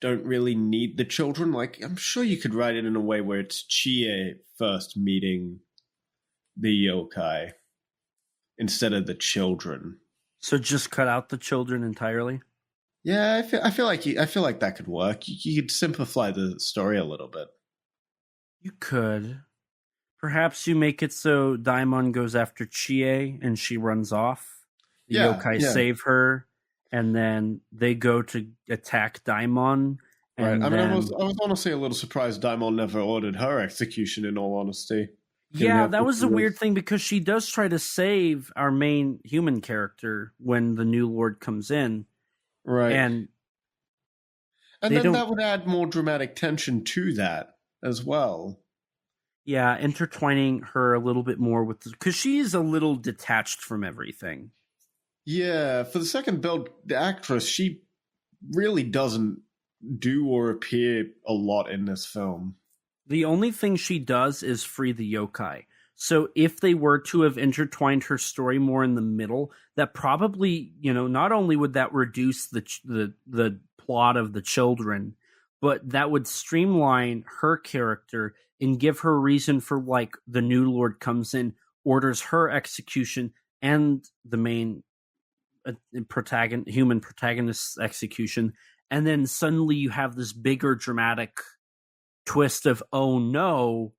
don't really need the children. Like, I'm sure you could write it in a way where it's Chie first meeting the yokai instead of the children. So just cut out the children entirely? Yeah, I feel like that could work. You could simplify the story a little bit. You could. Perhaps you make it so Daimon goes after Chie and she runs off. The yokai save her, and then they go to attack Daimon. Right. I mean, I was honestly a little surprised Daimon never ordered her execution, in all honesty. Yeah, that was a weird thing, because she does try to save our main human character when the new Lord comes in. Right. And then that would add more dramatic tension to that as well. Yeah, intertwining her a little bit more with... Because she is a little detached from everything. Yeah, for the second build, the actress, she really doesn't do or appear a lot in this film. The only thing she does is free the yokai. So if they were to have intertwined her story more in the middle, that probably, you know, not only would that reduce the plot of the children, but that would streamline her character and give her a reason for, like, the new Lord comes in, orders her execution, and the main human protagonist's execution, and then suddenly you have this bigger dramatic twist of, oh no,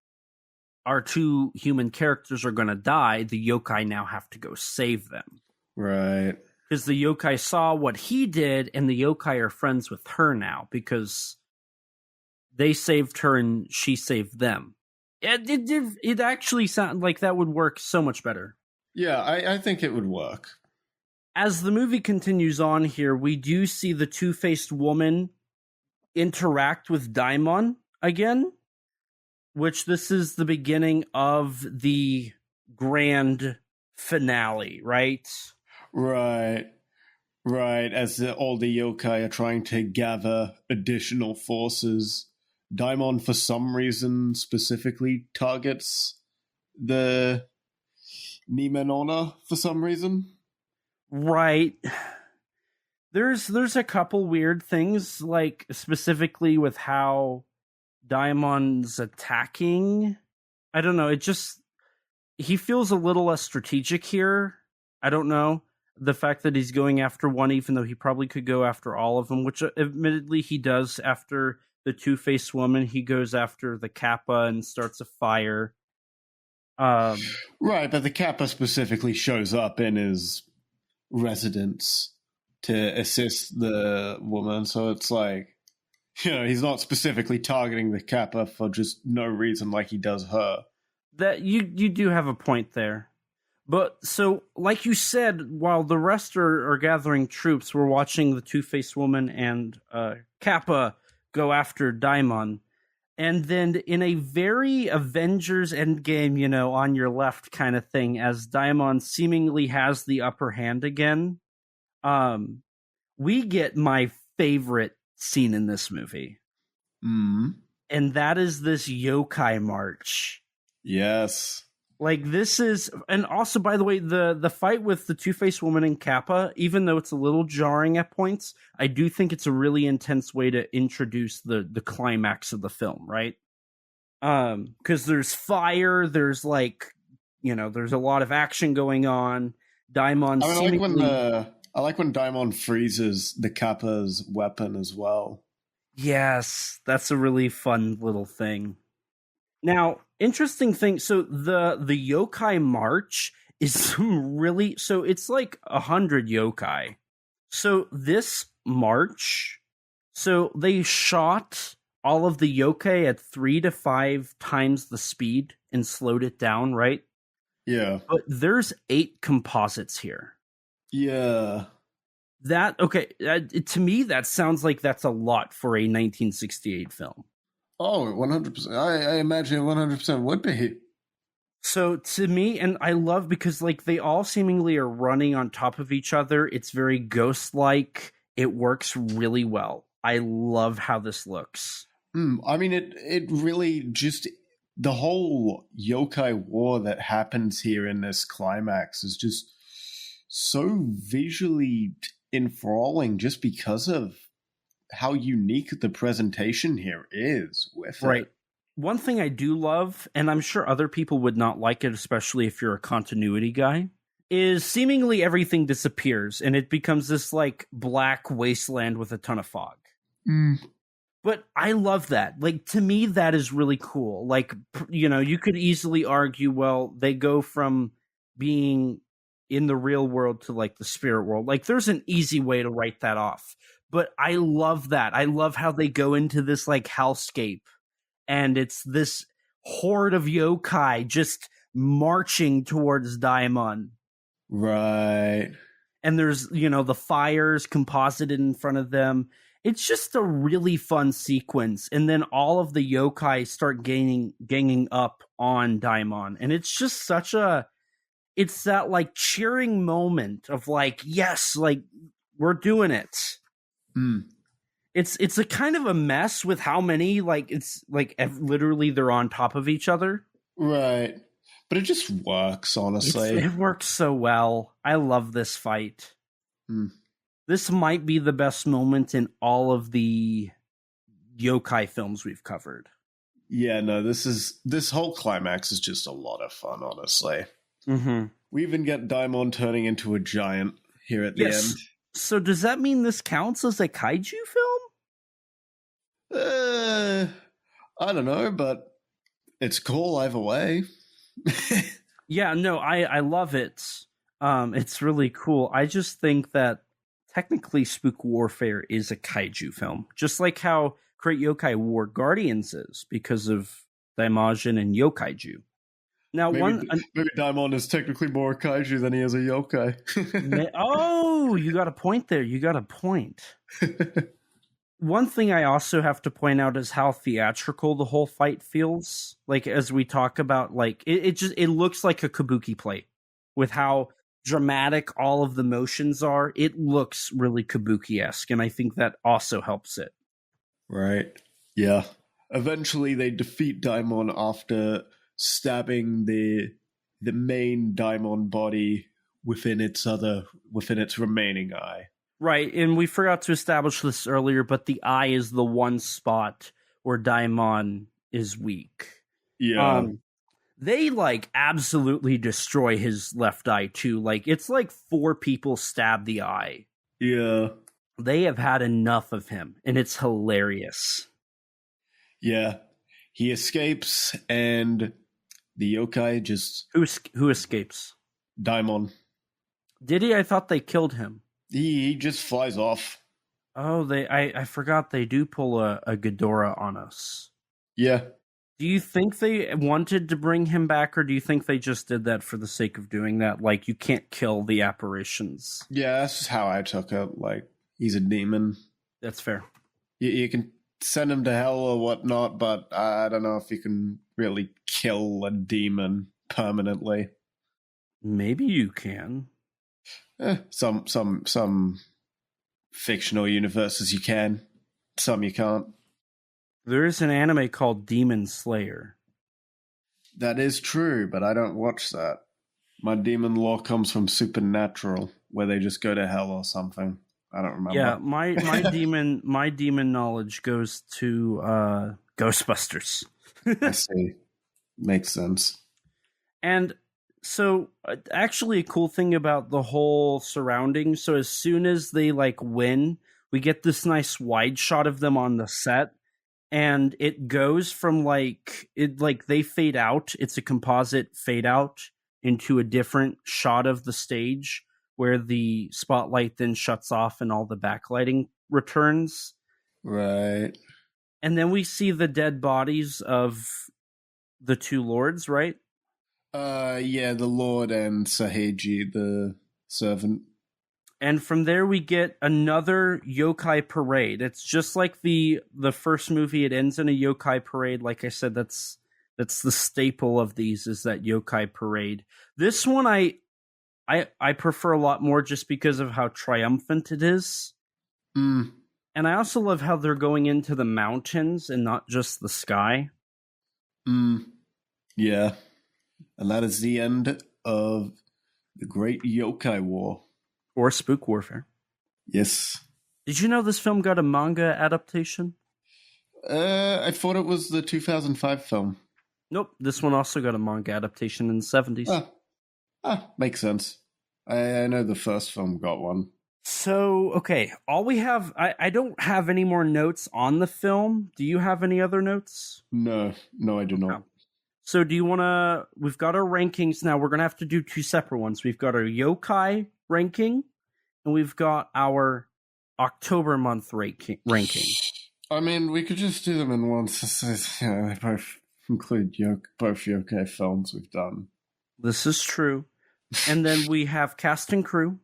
our two human characters are going to die. The yokai now have to go save them. Right. Because the yokai saw what he did, and the yokai are friends with her now because they saved her and she saved them. It actually sounded like that would work so much better. Yeah, I think it would work. As the movie continues on here, we do see the two-faced woman interact with Daimon again, which this is the beginning of the grand finale, right? Right. As all the yokai are trying to gather additional forces, Daimon, for some reason, specifically targets the Nimenona for some reason. Right. There's a couple weird things, like specifically with how Daimon's attacking. I don't know. He feels a little less strategic here. I don't know. The fact that he's going after one, even though he probably could go after all of them, which admittedly he does after the two-faced woman. He goes after the Kappa and starts a fire. Right, but the Kappa specifically shows up in his residence to assist the woman, so it's like, he's not specifically targeting the Kappa for just no reason like he does her. That you do have a point there. But so, like you said, while the rest are gathering troops, we're watching the two-faced woman and Kappa go after Daimon. And then in a very Avengers Endgame, on your left kind of thing, as Daimon seemingly has the upper hand again, we get my favorite scene in this movie. Mm. And that is this yokai march. Yes. Like, this is... And also, by the way, the fight with the two-faced woman and Kappa, even though it's a little jarring at points, I do think it's a really intense way to introduce the climax of the film, right? Because there's fire, there's there's a lot of action going on. Daimon I like when Daimon freezes the Kappa's weapon as well. Yes, that's a really fun little thing. Now, interesting thing. So the yokai march is some really... So it's like 100 yokai. So this march... So they shot all of the yokai at 3 to 5 times the speed and slowed it down, right? Yeah. But there's 8 composites here. Yeah. To me, that sounds like that's a lot for a 1968 film. Oh, 100%. I imagine 100% would be. So to me, and I love because they all seemingly are running on top of each other. It's very ghost-like. It works really well. I love how this looks. I mean, it really just... The whole yokai war that happens here in this climax is just so visually enthralling just because of how unique the presentation here is with right. it. One thing I do love, and I'm sure other people would not like it, especially if you're a continuity guy, is seemingly everything disappears and it becomes this black wasteland with a ton of fog. But I love that. To me, that is really cool. You could easily argue, well, they go from being in the real world to the spirit world. There's an easy way to write that off. But I love that. I love how they go into this hellscape, and it's this horde of yokai just marching towards Daimon. Right. And there's, the fires composited in front of them. It's just a really fun sequence. And then all of the yokai start ganging up on Daimon. And it's just it's that cheering moment of yes, we're doing it. It's a kind of a mess with how many it's literally they're on top of each other, right? But it just works, honestly. It works so well. I love this fight. This might be the best moment in all of the yokai films we've covered. Yeah, no, this whole climax is just a lot of fun, honestly. Mm-hmm. We even get Daimon turning into a giant. here at the end. So does that mean this counts as a kaiju film? I don't know, but it's cool either way. Yeah, no, I love it. It's really cool. I just think that technically Spook Warfare is a kaiju film, just like how Great Yokai War Guardians is because of Daimajin and Yokaiju. Now, maybe Daimon is technically more kaiju than he is a yokai. Oh, you got a point there. You got a point. One thing I also have to point out is how theatrical the whole fight feels. Like, as we talk about, like, it looks like a kabuki play with how dramatic all of the motions are. It looks really kabuki-esque, and I think that also helps it. Right. Yeah. Eventually they defeat Daimon after stabbing the main Daimon body within its remaining eye. Right, and we forgot to establish this earlier, but the eye is the one spot where Daimon is weak. Yeah. They, like, absolutely destroy his left eye, too. Like, it's like 4 people stab the eye. Yeah. They have had enough of him, and it's hilarious. Yeah. He escapes, and the yokai just... Who escapes? Daimon. Did he? I thought they killed him. He just flies off. Oh, I forgot they do pull a Ghidorah on us. Yeah. Do you think they wanted to bring him back, or do you think they just did that for the sake of doing that? Like, you can't kill the apparitions. Yeah, that's just how I took it. Like, he's a demon. That's fair. You can send him to hell or whatnot, but I don't know if you can really kill a demon permanently. Maybe you can. Some fictional universes you can. Some you can't. There is an anime called Demon Slayer. That is true, but I don't watch that. My demon lore comes from Supernatural, where they just go to hell or something. I don't remember. Yeah, my demon knowledge goes to Ghostbusters. I see. Makes sense. And so, actually, a cool thing about the whole surrounding. So, as soon as they win, we get this nice wide shot of them on the set, and it goes from they fade out. It's a composite fade out into a different shot of the stage where the spotlight then shuts off and all the backlighting returns. Right. And then we see the dead bodies of the 2 lords, right? Yeah, the Lord and Saheji, the servant. And from there we get another yokai parade. It's just like the first movie. It ends in a yokai parade. Like I said, that's the staple of these, is that yokai parade. This one I prefer a lot more just because of how triumphant it is. Mm. And I also love how they're going into the mountains and not just the sky. Yeah. And that is the end of the Great Yokai War. Or Spook Warfare. Yes. Did you know this film got a manga adaptation? I thought it was the 2005 film. Nope. This one also got a manga adaptation in the 70s. Makes sense. I know the first film got one. So, okay. All we have... I don't have any more notes on the film. Do you have any other notes? No, I do not. So do you want to... We've got our rankings now. We're going to have to do 2 separate ones. We've got our yokai ranking, and we've got our October month ranking. I mean, we could just do them in one. They both include both yokai films we've done. This is true. And then we have cast and crew,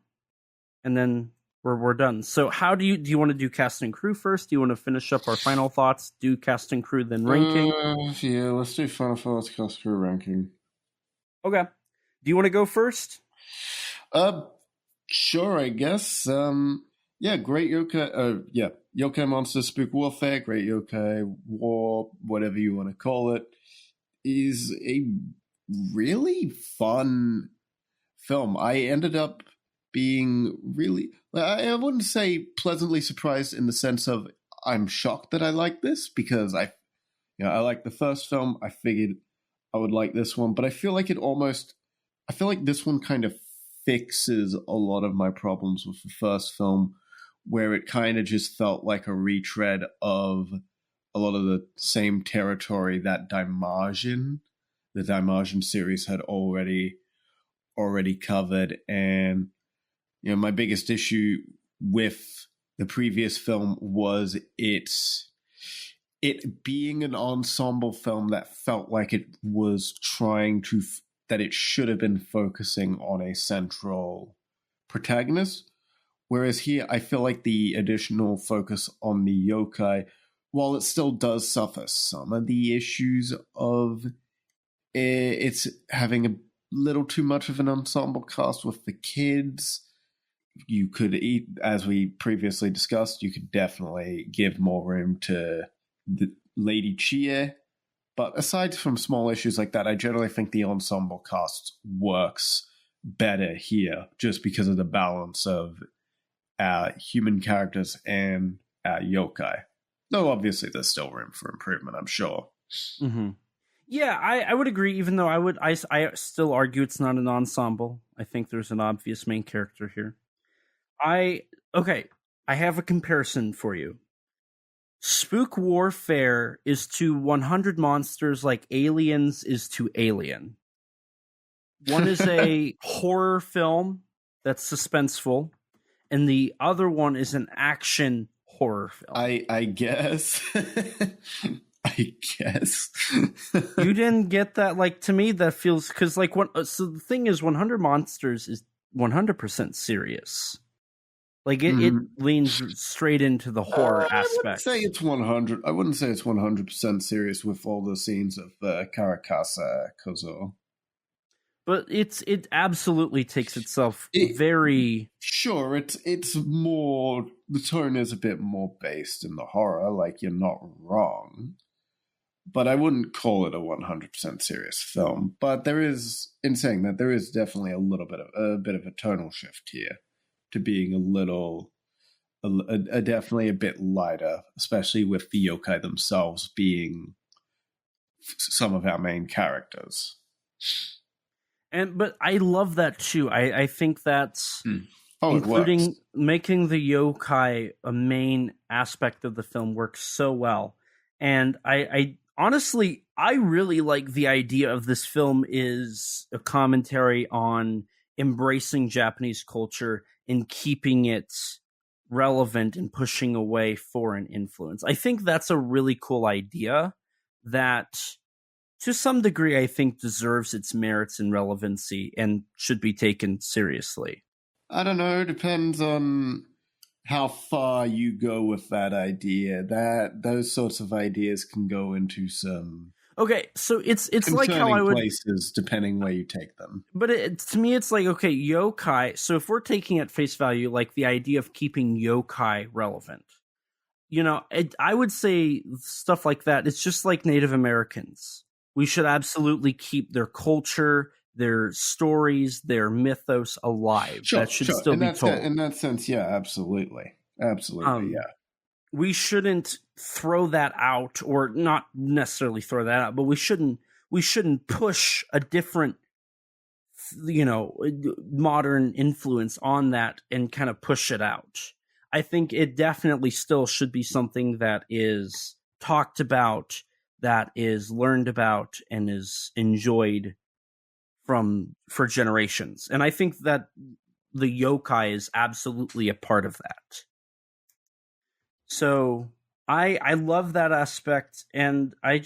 and then we're done. So how do you want to do cast and crew first? Do you want to finish up our final thoughts, do cast and crew, then ranking? Yeah, let's do final thoughts, cast crew, ranking. Okay. Do you want to go first? Sure, I guess. Great Yokai, Yokai Monsters, Spook Warfare, Great Yokai War, whatever you want to call it, is a really fun film. I ended up being really, I wouldn't say pleasantly surprised in the sense of I'm shocked that I like this, because I like the first film. I figured I would like this one, but I feel like this one kind of fixes a lot of my problems with the first film, where it kind of just felt like a retread of a lot of the same territory that the Daimajin series had already covered. And my biggest issue with the previous film was it being an ensemble film that felt like it was that it should have been focusing on a central protagonist. Whereas here, I feel like the additional focus on the yokai, while it still does suffer some of the issues of it's having a little too much of an ensemble cast with the kids, you could, as we previously discussed, you could definitely give more room to the Lady Chie. But aside from small issues like that, I generally think the ensemble cast works better here just because of the balance of human characters and yokai. Though obviously there's still room for improvement, I'm sure. Mm-hmm. Yeah, I would agree, even though I still argue it's not an ensemble. I think there's an obvious main character here. I have a comparison for you. Spook Warfare is to 100 Monsters like Aliens is to Alien. One is a horror film that's suspenseful, and the other one is an action horror film. I guess. I guess. You didn't get that? Like, to me, that feels... Because, so the thing is, 100 Monsters is 100% serious. Like, it leans straight into the horror aspect. I wouldn't say it's 100. I wouldn't say it's 100% serious with all the scenes of Karakasa Kozo. But it absolutely takes itself very... Sure, it's more... The tone is a bit more based in the horror, like, you're not wrong. But I wouldn't call it a 100% serious film. But there is, in saying that, there is definitely a bit of a tonal shift here to being definitely a bit lighter, especially with the yokai themselves being some of our main characters. But I love that too. I think that's including making the yokai a main aspect of the film works so well. And I honestly, I really like the idea of this film is a commentary on embracing Japanese culture and keeping it relevant and pushing away foreign influence. I think that's a really cool idea that, to some degree, I think deserves its merits and relevancy and should be taken seriously. I don't know. Depends on how far you go with that idea. Those sorts of ideas can go into some... Okay, so it's like how I would... places depending where you take them. But to me, it's like, okay, yokai... So if we're taking at face value, like, the idea of keeping yokai relevant, I would say stuff like that. It's just like Native Americans. We should absolutely keep their culture, their stories, their mythos alive. Sure, that should still be told. In that sense, yeah, absolutely. Absolutely, yeah. We shouldn't throw that out, or not necessarily throw that out, but we shouldn't push a different, modern influence on that and kind of push it out. I think it definitely still should be something that is talked about, that is learned about, and is enjoyed for generations. And I think that the yokai is absolutely a part of that. So I love that aspect, and I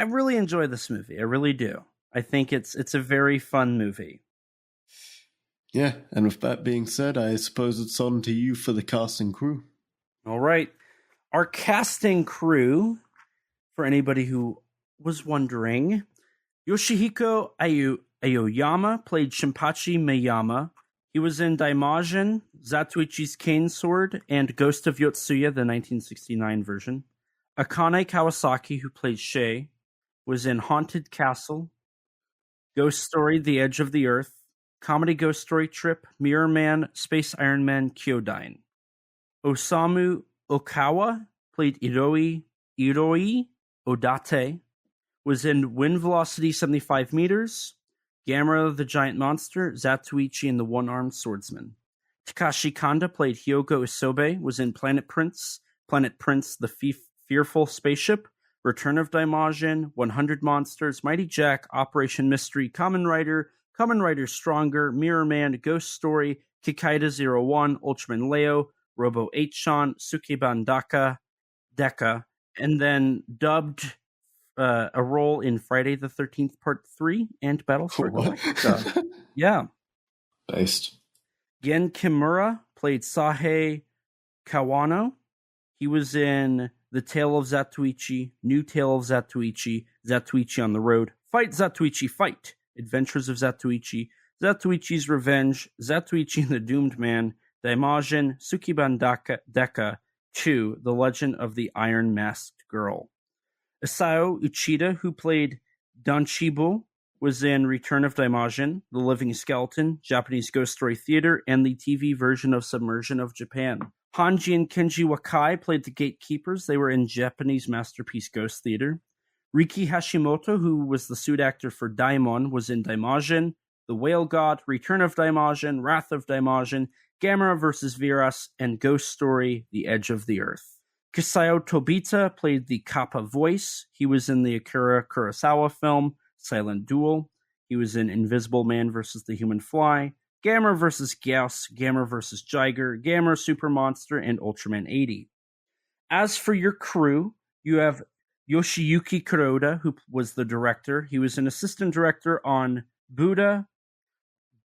really enjoy this movie. I really do. I think it's a very fun movie. Yeah, and with that being said, I suppose it's on to you for the cast and crew. All right. Our casting crew, for anybody who was wondering, Yoshihiko Aoyama played Shinpachi Miyama. He was in Daimajin, Zatoichi's Cane Sword, and Ghost of Yotsuya, the 1969 version. Akane Kawasaki, who played Shay, was in Haunted Castle, Ghost Story, The Edge of the Earth, Comedy Ghost Story Trip, Mirror Man, Space Iron Man, Kyodyne. Osamu Okawa played Iroi Odate, was in Wind Velocity 75 Meters, Gamera the Giant Monster, Zatoichi and the One-Armed Swordsman. Takashi Kanda played Hyoko Isobe, was in Planet Prince, the Fearful Spaceship, Return of Daimajin, 100 Monsters, Mighty Jack, Operation Mystery, Kamen Rider Stronger, Mirror Man, Ghost Story, Kikaida 01, Ultraman Leo, Robo 8-Shon, Sukeban Deka, and then dubbed a role in Friday the 13th Part 3 and Battlestar Galactica. Yeah. Based. Gen Kimura played Sahe Kawano. He was in The Tale of Zatoichi, New Tale of Zatoichi, Zatoichi on the Road, Fight Zatoichi Fight, Adventures of Zatoichi, Zatoichi's Revenge, Zatoichi and the Doomed Man, Daimajin, Sukeban Deka 2, The Legend of the Iron Masked Girl. Isao Uchida, who played Danchibo, was in Return of Daimajin, The Living Skeleton, Japanese Ghost Story Theater, and the TV version of Submersion of Japan. Hanji and Kenji Wakai played the Gatekeepers. They were in Japanese Masterpiece Ghost Theater. Riki Hashimoto, who was the suit actor for Daimon, was in Daimajin, The Whale God, Return of Daimajin, Wrath of Daimajin, Gamera vs. Viras, and Ghost Story, The Edge of the Earth. Kisayo Tobita played the Kappa voice. He was in the Akira Kurosawa film, Silent Duel. He was in Invisible Man vs. the Human Fly, Gamera vs. Gauss, Gamera vs. Jiger, Gamera Super Monster, and Ultraman 80. As for your crew, you have Yoshiyuki Kuroda, who was the director. He was an assistant director on Buddha,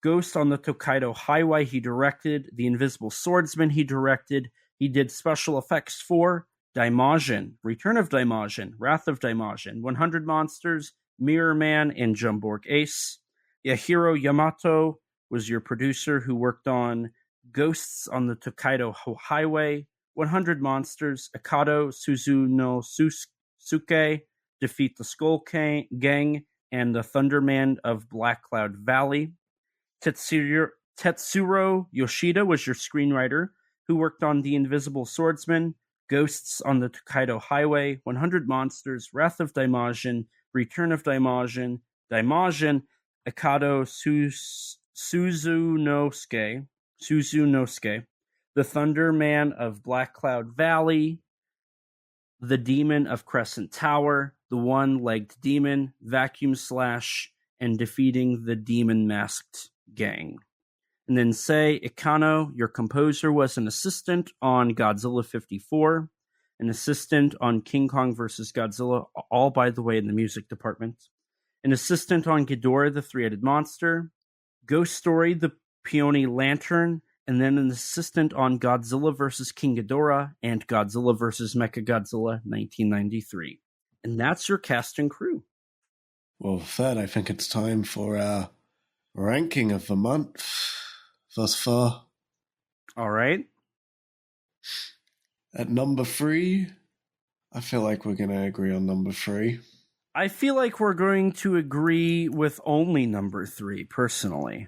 Ghost on the Tokaido Highway. He directed The Invisible Swordsman. He did special effects for Daimajin, Return of Daimajin, Wrath of Daimajin, 100 Monsters, Mirror Man, and Jumborg Ace. Yahiro Yamato was your producer, who worked on Ghosts on the Tokaido Highway, 100 Monsters, Akado Suzu Suke, Defeat the Skull Gang, and the Thunderman of Black Cloud Valley. Tetsuro Yoshida was your screenwriter, who worked on The Invisible Swordsman, Ghosts on the Tokaido Highway, 100 Monsters, Wrath of Daimajin, Return of Daimajin, Akado Suzunosuke, The Thunderman of Black Cloud Valley, The Demon of Crescent Tower, The One-Legged Demon, Vacuum Slash, and Defeating the Demon Masked Gang. And then Sei Ikano, your composer, was an assistant on Godzilla 54, an assistant on King Kong vs. Godzilla, all, by the way, in the music department, an assistant on Ghidorah, the Three-Headed Monster, Ghost Story, the Peony Lantern, and then an assistant on Godzilla vs. King Ghidorah and Godzilla vs. Mechagodzilla 1993. And that's your cast and crew. Well, with that, I think it's time for our ranking of the month thus far. All right. At number 3, I feel like we're going to agree on number 3. I feel like we're going to agree with only number 3, personally.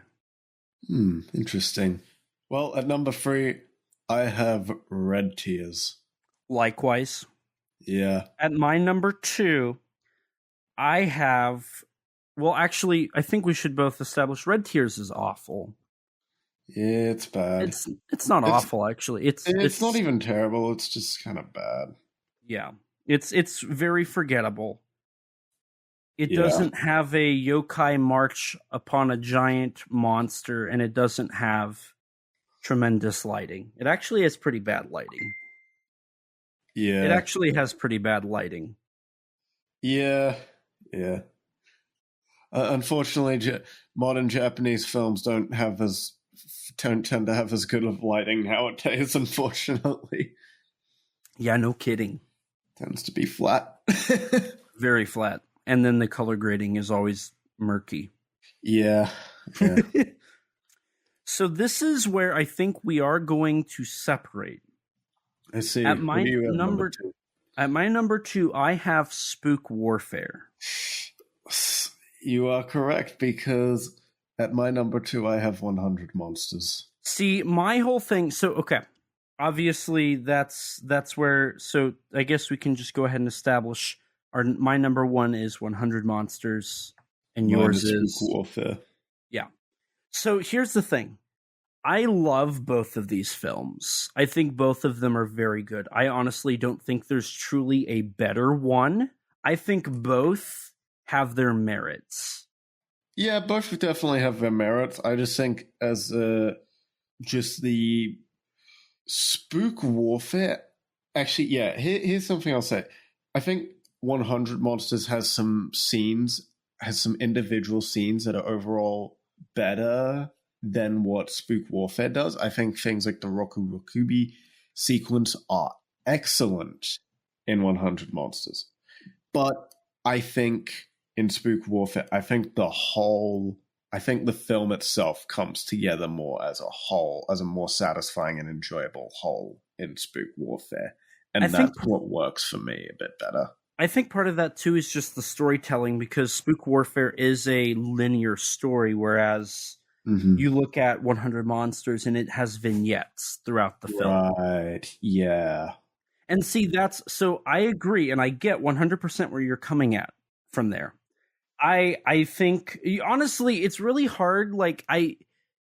Interesting. Well, at number 3, I have Red Tears. Likewise. Yeah. At my number 2, I have... Well, actually, I think we should both establish Red Tears is awful. Yeah, it's bad. It's not awful, actually. It's not even terrible. It's just kind of bad. Yeah. It's very forgettable. It doesn't have a yokai march upon a giant monster, and it doesn't have tremendous lighting. It actually has pretty bad lighting. Yeah. It actually has pretty bad lighting. Yeah. Unfortunately, modern Japanese films don't tend to have as good of lighting nowadays, unfortunately. Yeah, no kidding. Tends to be flat. Very flat. And then the color grading is always murky. Yeah. So this is where I think we are going to separate. I see. At my number 2, I have Spook Warfare. You are correct, because at my number 2, I have 100 Monsters. See, my whole thing... So, okay. Obviously, that's where... So, I guess we can just go ahead and establish my number 1 is 100 Monsters. and Mine yours is is Spook Warfare. yeah. So here's the thing. I love both of these films. I think both of them are very good. I honestly don't think there's truly a better one. I think both have their merits. Yeah, both definitely have their merits. I just think as just the Spook Warfare. Actually, yeah, here's something I'll say. I think 100 Monsters has some individual scenes that are overall better than what Spook Warfare does. I think things like the Roku Rokubi sequence are excellent in 100 Monsters. But I think in Spook Warfare, I think the film itself comes together more as a whole, as a more satisfying and enjoyable whole in Spook Warfare. And that's what works for me a bit better. I think part of that, too, is just the storytelling, because Spook Warfare is a linear story, whereas you look at 100 Monsters and it has vignettes throughout the film. Right, yeah. And see, so I agree, and I get 100% where you're coming at from there. I think, honestly, it's really hard. Like,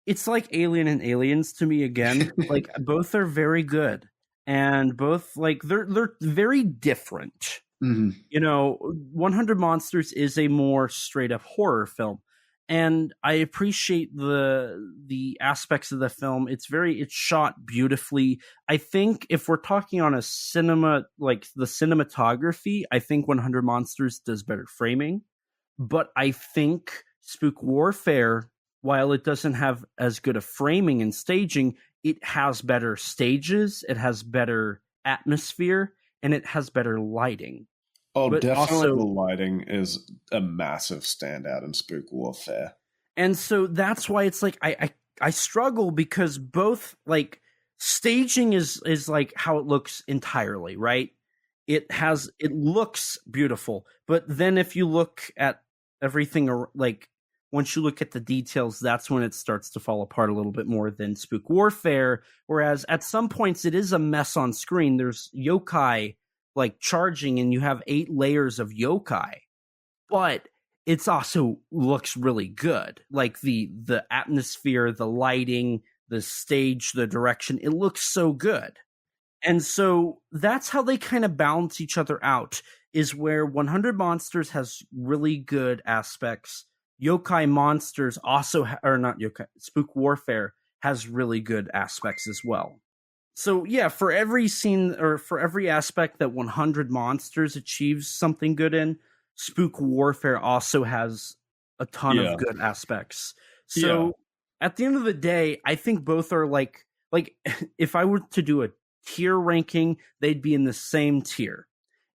it's like Alien and Aliens to me again. Like, both are very good, and both, like, they're very different. You know, 100 Monsters is a more straight up horror film, and I appreciate the aspects of the film. It's shot beautifully. I think if we're talking on a cinema, like the cinematography, I think 100 Monsters does better framing. But I think Spook Warfare, while it doesn't have as good a framing and staging, it has better stages, it has better atmosphere, and it has better lighting. Oh, but definitely the lighting is a massive standout in Spook Warfare. And so that's why it's like I struggle, because both, like, staging is like how it looks entirely, right? It looks beautiful, but then if you look at everything, like, once you look at the details, that's when it starts to fall apart a little bit more than Spook Warfare. Whereas at some points it is a mess on screen. There's yokai like charging, and you have 8 layers of yokai, but it's also looks really good. Like the atmosphere, the lighting, the stage, the direction, it looks so good. And so that's how they kind of balance each other out, is where 100 Monsters has really good aspects. Yokai Monsters also, or not Yokai, Spook Warfare has really good aspects as well. So yeah, for every scene, or for every aspect that 100 Monsters achieves something good in, Spook Warfare also has a ton of good aspects. So at the end of the day, I think both are like if I were to do a tier ranking, they'd be in the same tier.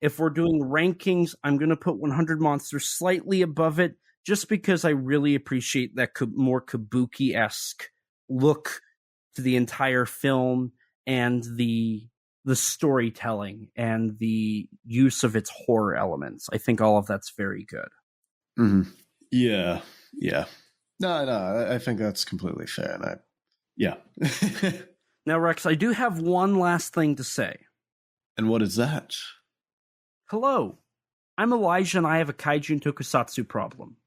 If we're doing rankings, I'm going to put 100 Monsters slightly above it, just because I really appreciate that more kabuki-esque look to the entire film, and the storytelling and the use of its horror elements. I think all of that's very good. Mm-hmm. Yeah. No, I think that's completely fair. And Now, Rex, I do have one last thing to say. And what is that? Hello, I'm Elijah, and I have a Kaiju and Tokusatsu problem.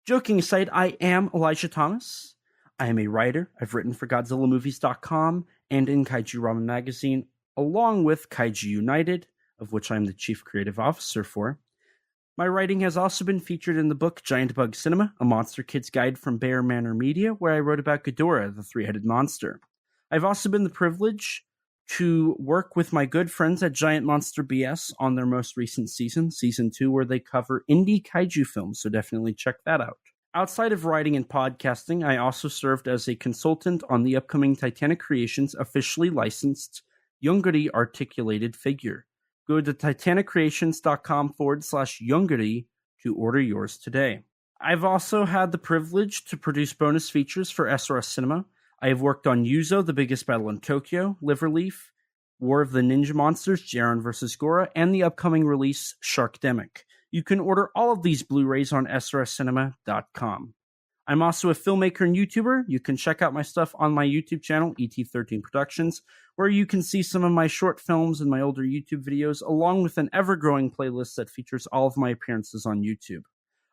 Joking aside, I am Elijah Thomas. I am a writer. I've written for GodzillaMovies.com and in Kaiju Ramen Magazine, along with Kaiju United, of which I'm the chief creative officer for. My writing has also been featured in the book Giant Bug Cinema, a Monster Kid's Guide from Bear Manor Media, where I wrote about Ghidorah, the three-headed monster. I've also been the privilege to work with my good friends at Giant Monster BS on their most recent season, Season 2, where they cover indie kaiju films, so definitely check that out. Outside of writing and podcasting, I also served as a consultant on the upcoming Titanic Creations officially licensed Yongari articulated figure. Go to titaniccreations.com/Yongari to order yours today. I've also had the privilege to produce bonus features for SRS Cinema. I have worked on Yuzo, The Biggest Battle in Tokyo, Liverleaf, War of the Ninja Monsters, Jiren vs. Gora, and the upcoming release, Sharkdemic. You can order all of these Blu-rays on srscinema.com. I'm also a filmmaker and YouTuber. You can check out my stuff on my YouTube channel, ET13 Productions, where you can see some of my short films and my older YouTube videos, along with an ever-growing playlist that features all of my appearances on YouTube.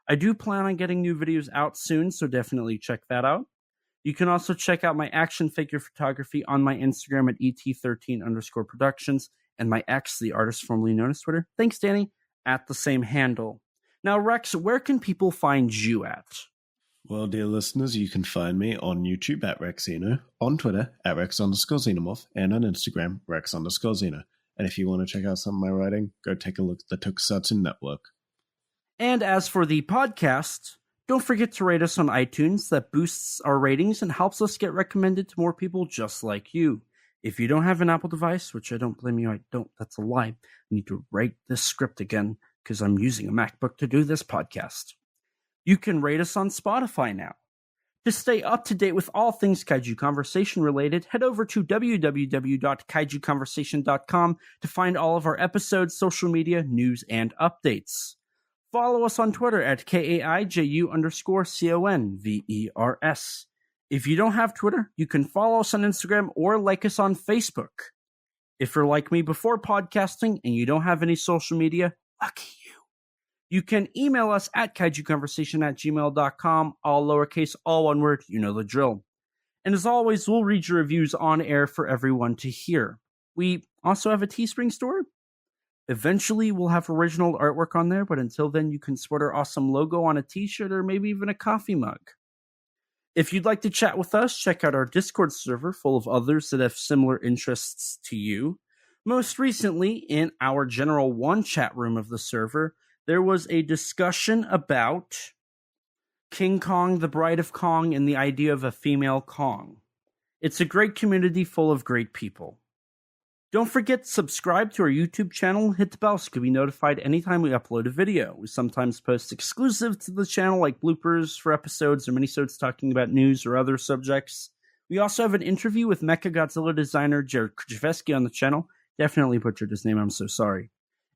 I do plan on getting new videos out soon, so definitely check that out. You can also check out my action figure photography on my Instagram at et13_productions and my X, the artist formerly known as Twitter. Thanks, Danny, at the same handle. Now, Rex, where can people find you at? Well, dear listeners, you can find me on YouTube at Rexino, on Twitter at Rex_Xenomorph, and on Instagram, Rex_Xeno. And if you want to check out some of my writing, go take a look at the Tokusatsu Network. And as for the podcast, don't forget to rate us on iTunes. That boosts our ratings and helps us get recommended to more people just like you. If you don't have an Apple device, which I don't blame you, that's a lie. I need to write this script again because I'm using a MacBook to do this podcast. You can rate us on Spotify now. To stay up to date with all things Kaiju Conversation related, head over to www.kaijuconversation.com to find all of our episodes, social media, news, and updates. Follow us on Twitter at KAIJU_CONVERS. If you don't have Twitter, you can follow us on Instagram or like us on Facebook. If you're like me before podcasting and you don't have any social media, lucky you. You can email us at kaijuconversation@gmail.com, all lowercase, all one word, you know the drill. And as always, we'll read your reviews on air for everyone to hear. We also have a Teespring store. Eventually, we'll have original artwork on there, but until then, you can sport our awesome logo on a t-shirt or maybe even a coffee mug. If you'd like to chat with us, check out our Discord server full of others that have similar interests to you. Most recently, in our General 1 chat room of the server, there was a discussion about King Kong, the Bride of Kong, and the idea of a female Kong. It's a great community full of great people. Don't forget to subscribe to our YouTube channel and hit the bell so you can be notified anytime we upload a video. We sometimes post exclusive to the channel like bloopers for episodes or minisodes talking about news or other subjects. We also have an interview with MechaGodzilla designer Jared Krzyzewski on the channel. Definitely butchered his name, I'm so sorry.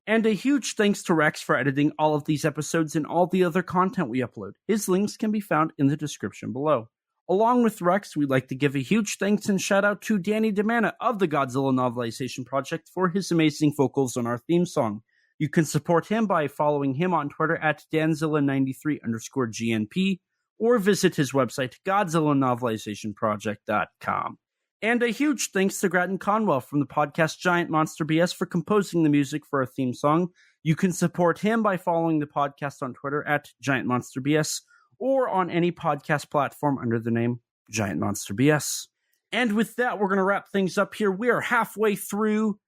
And a huge thanks to Rex for editing all of these episodes and all the other content we upload. His links can be found in the description below. Along with Rex, we'd like to give a huge thanks and shout out to Danny DiManna of the Godzilla Novelization Project for his amazing vocals on our theme song. You can support him by following him on Twitter at Danzilla93_GNP or visit his website, GodzillaNovelizationProject.com. And a huge thanks to Grattan Conwell from the podcast Giant Monster BS for composing the music for our theme song. You can support him by following the podcast on Twitter at Giant Monster BS or on any podcast platform under the name Giant Monster BS. And with that, we're going to wrap things up here. We are halfway through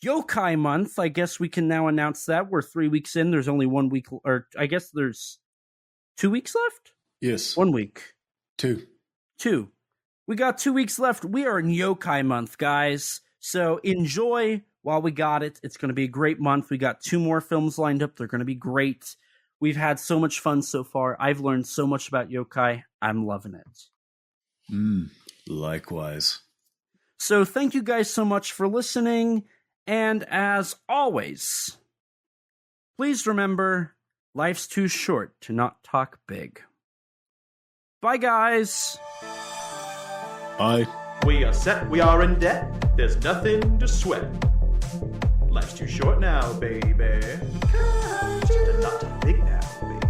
Yokai Month. I guess we can now announce that. We're 3 weeks in. There's only 1 week, or I guess there's 2 weeks left? Yes. 1 week. Two. We got 2 weeks left. We are in Yokai Month, guys. So enjoy while we got it. It's going to be a great month. We got 2 more films lined up. They're going to be great. We've had so much fun so far. I've learned so much about yokai. I'm loving it. Likewise. So thank you guys so much for listening. And as always, please remember, life's too short to not talk big. Bye, guys. Bye. We are set, we are in debt, there's nothing to sweat. Life's too short now, baby. Kaiju, and not too big now, baby.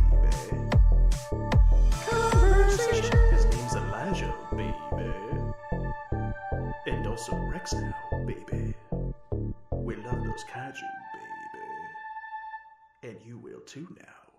Conversation. His name's Elijah, baby. And also Rex now, baby. We love those kaiju, baby. And you will too now.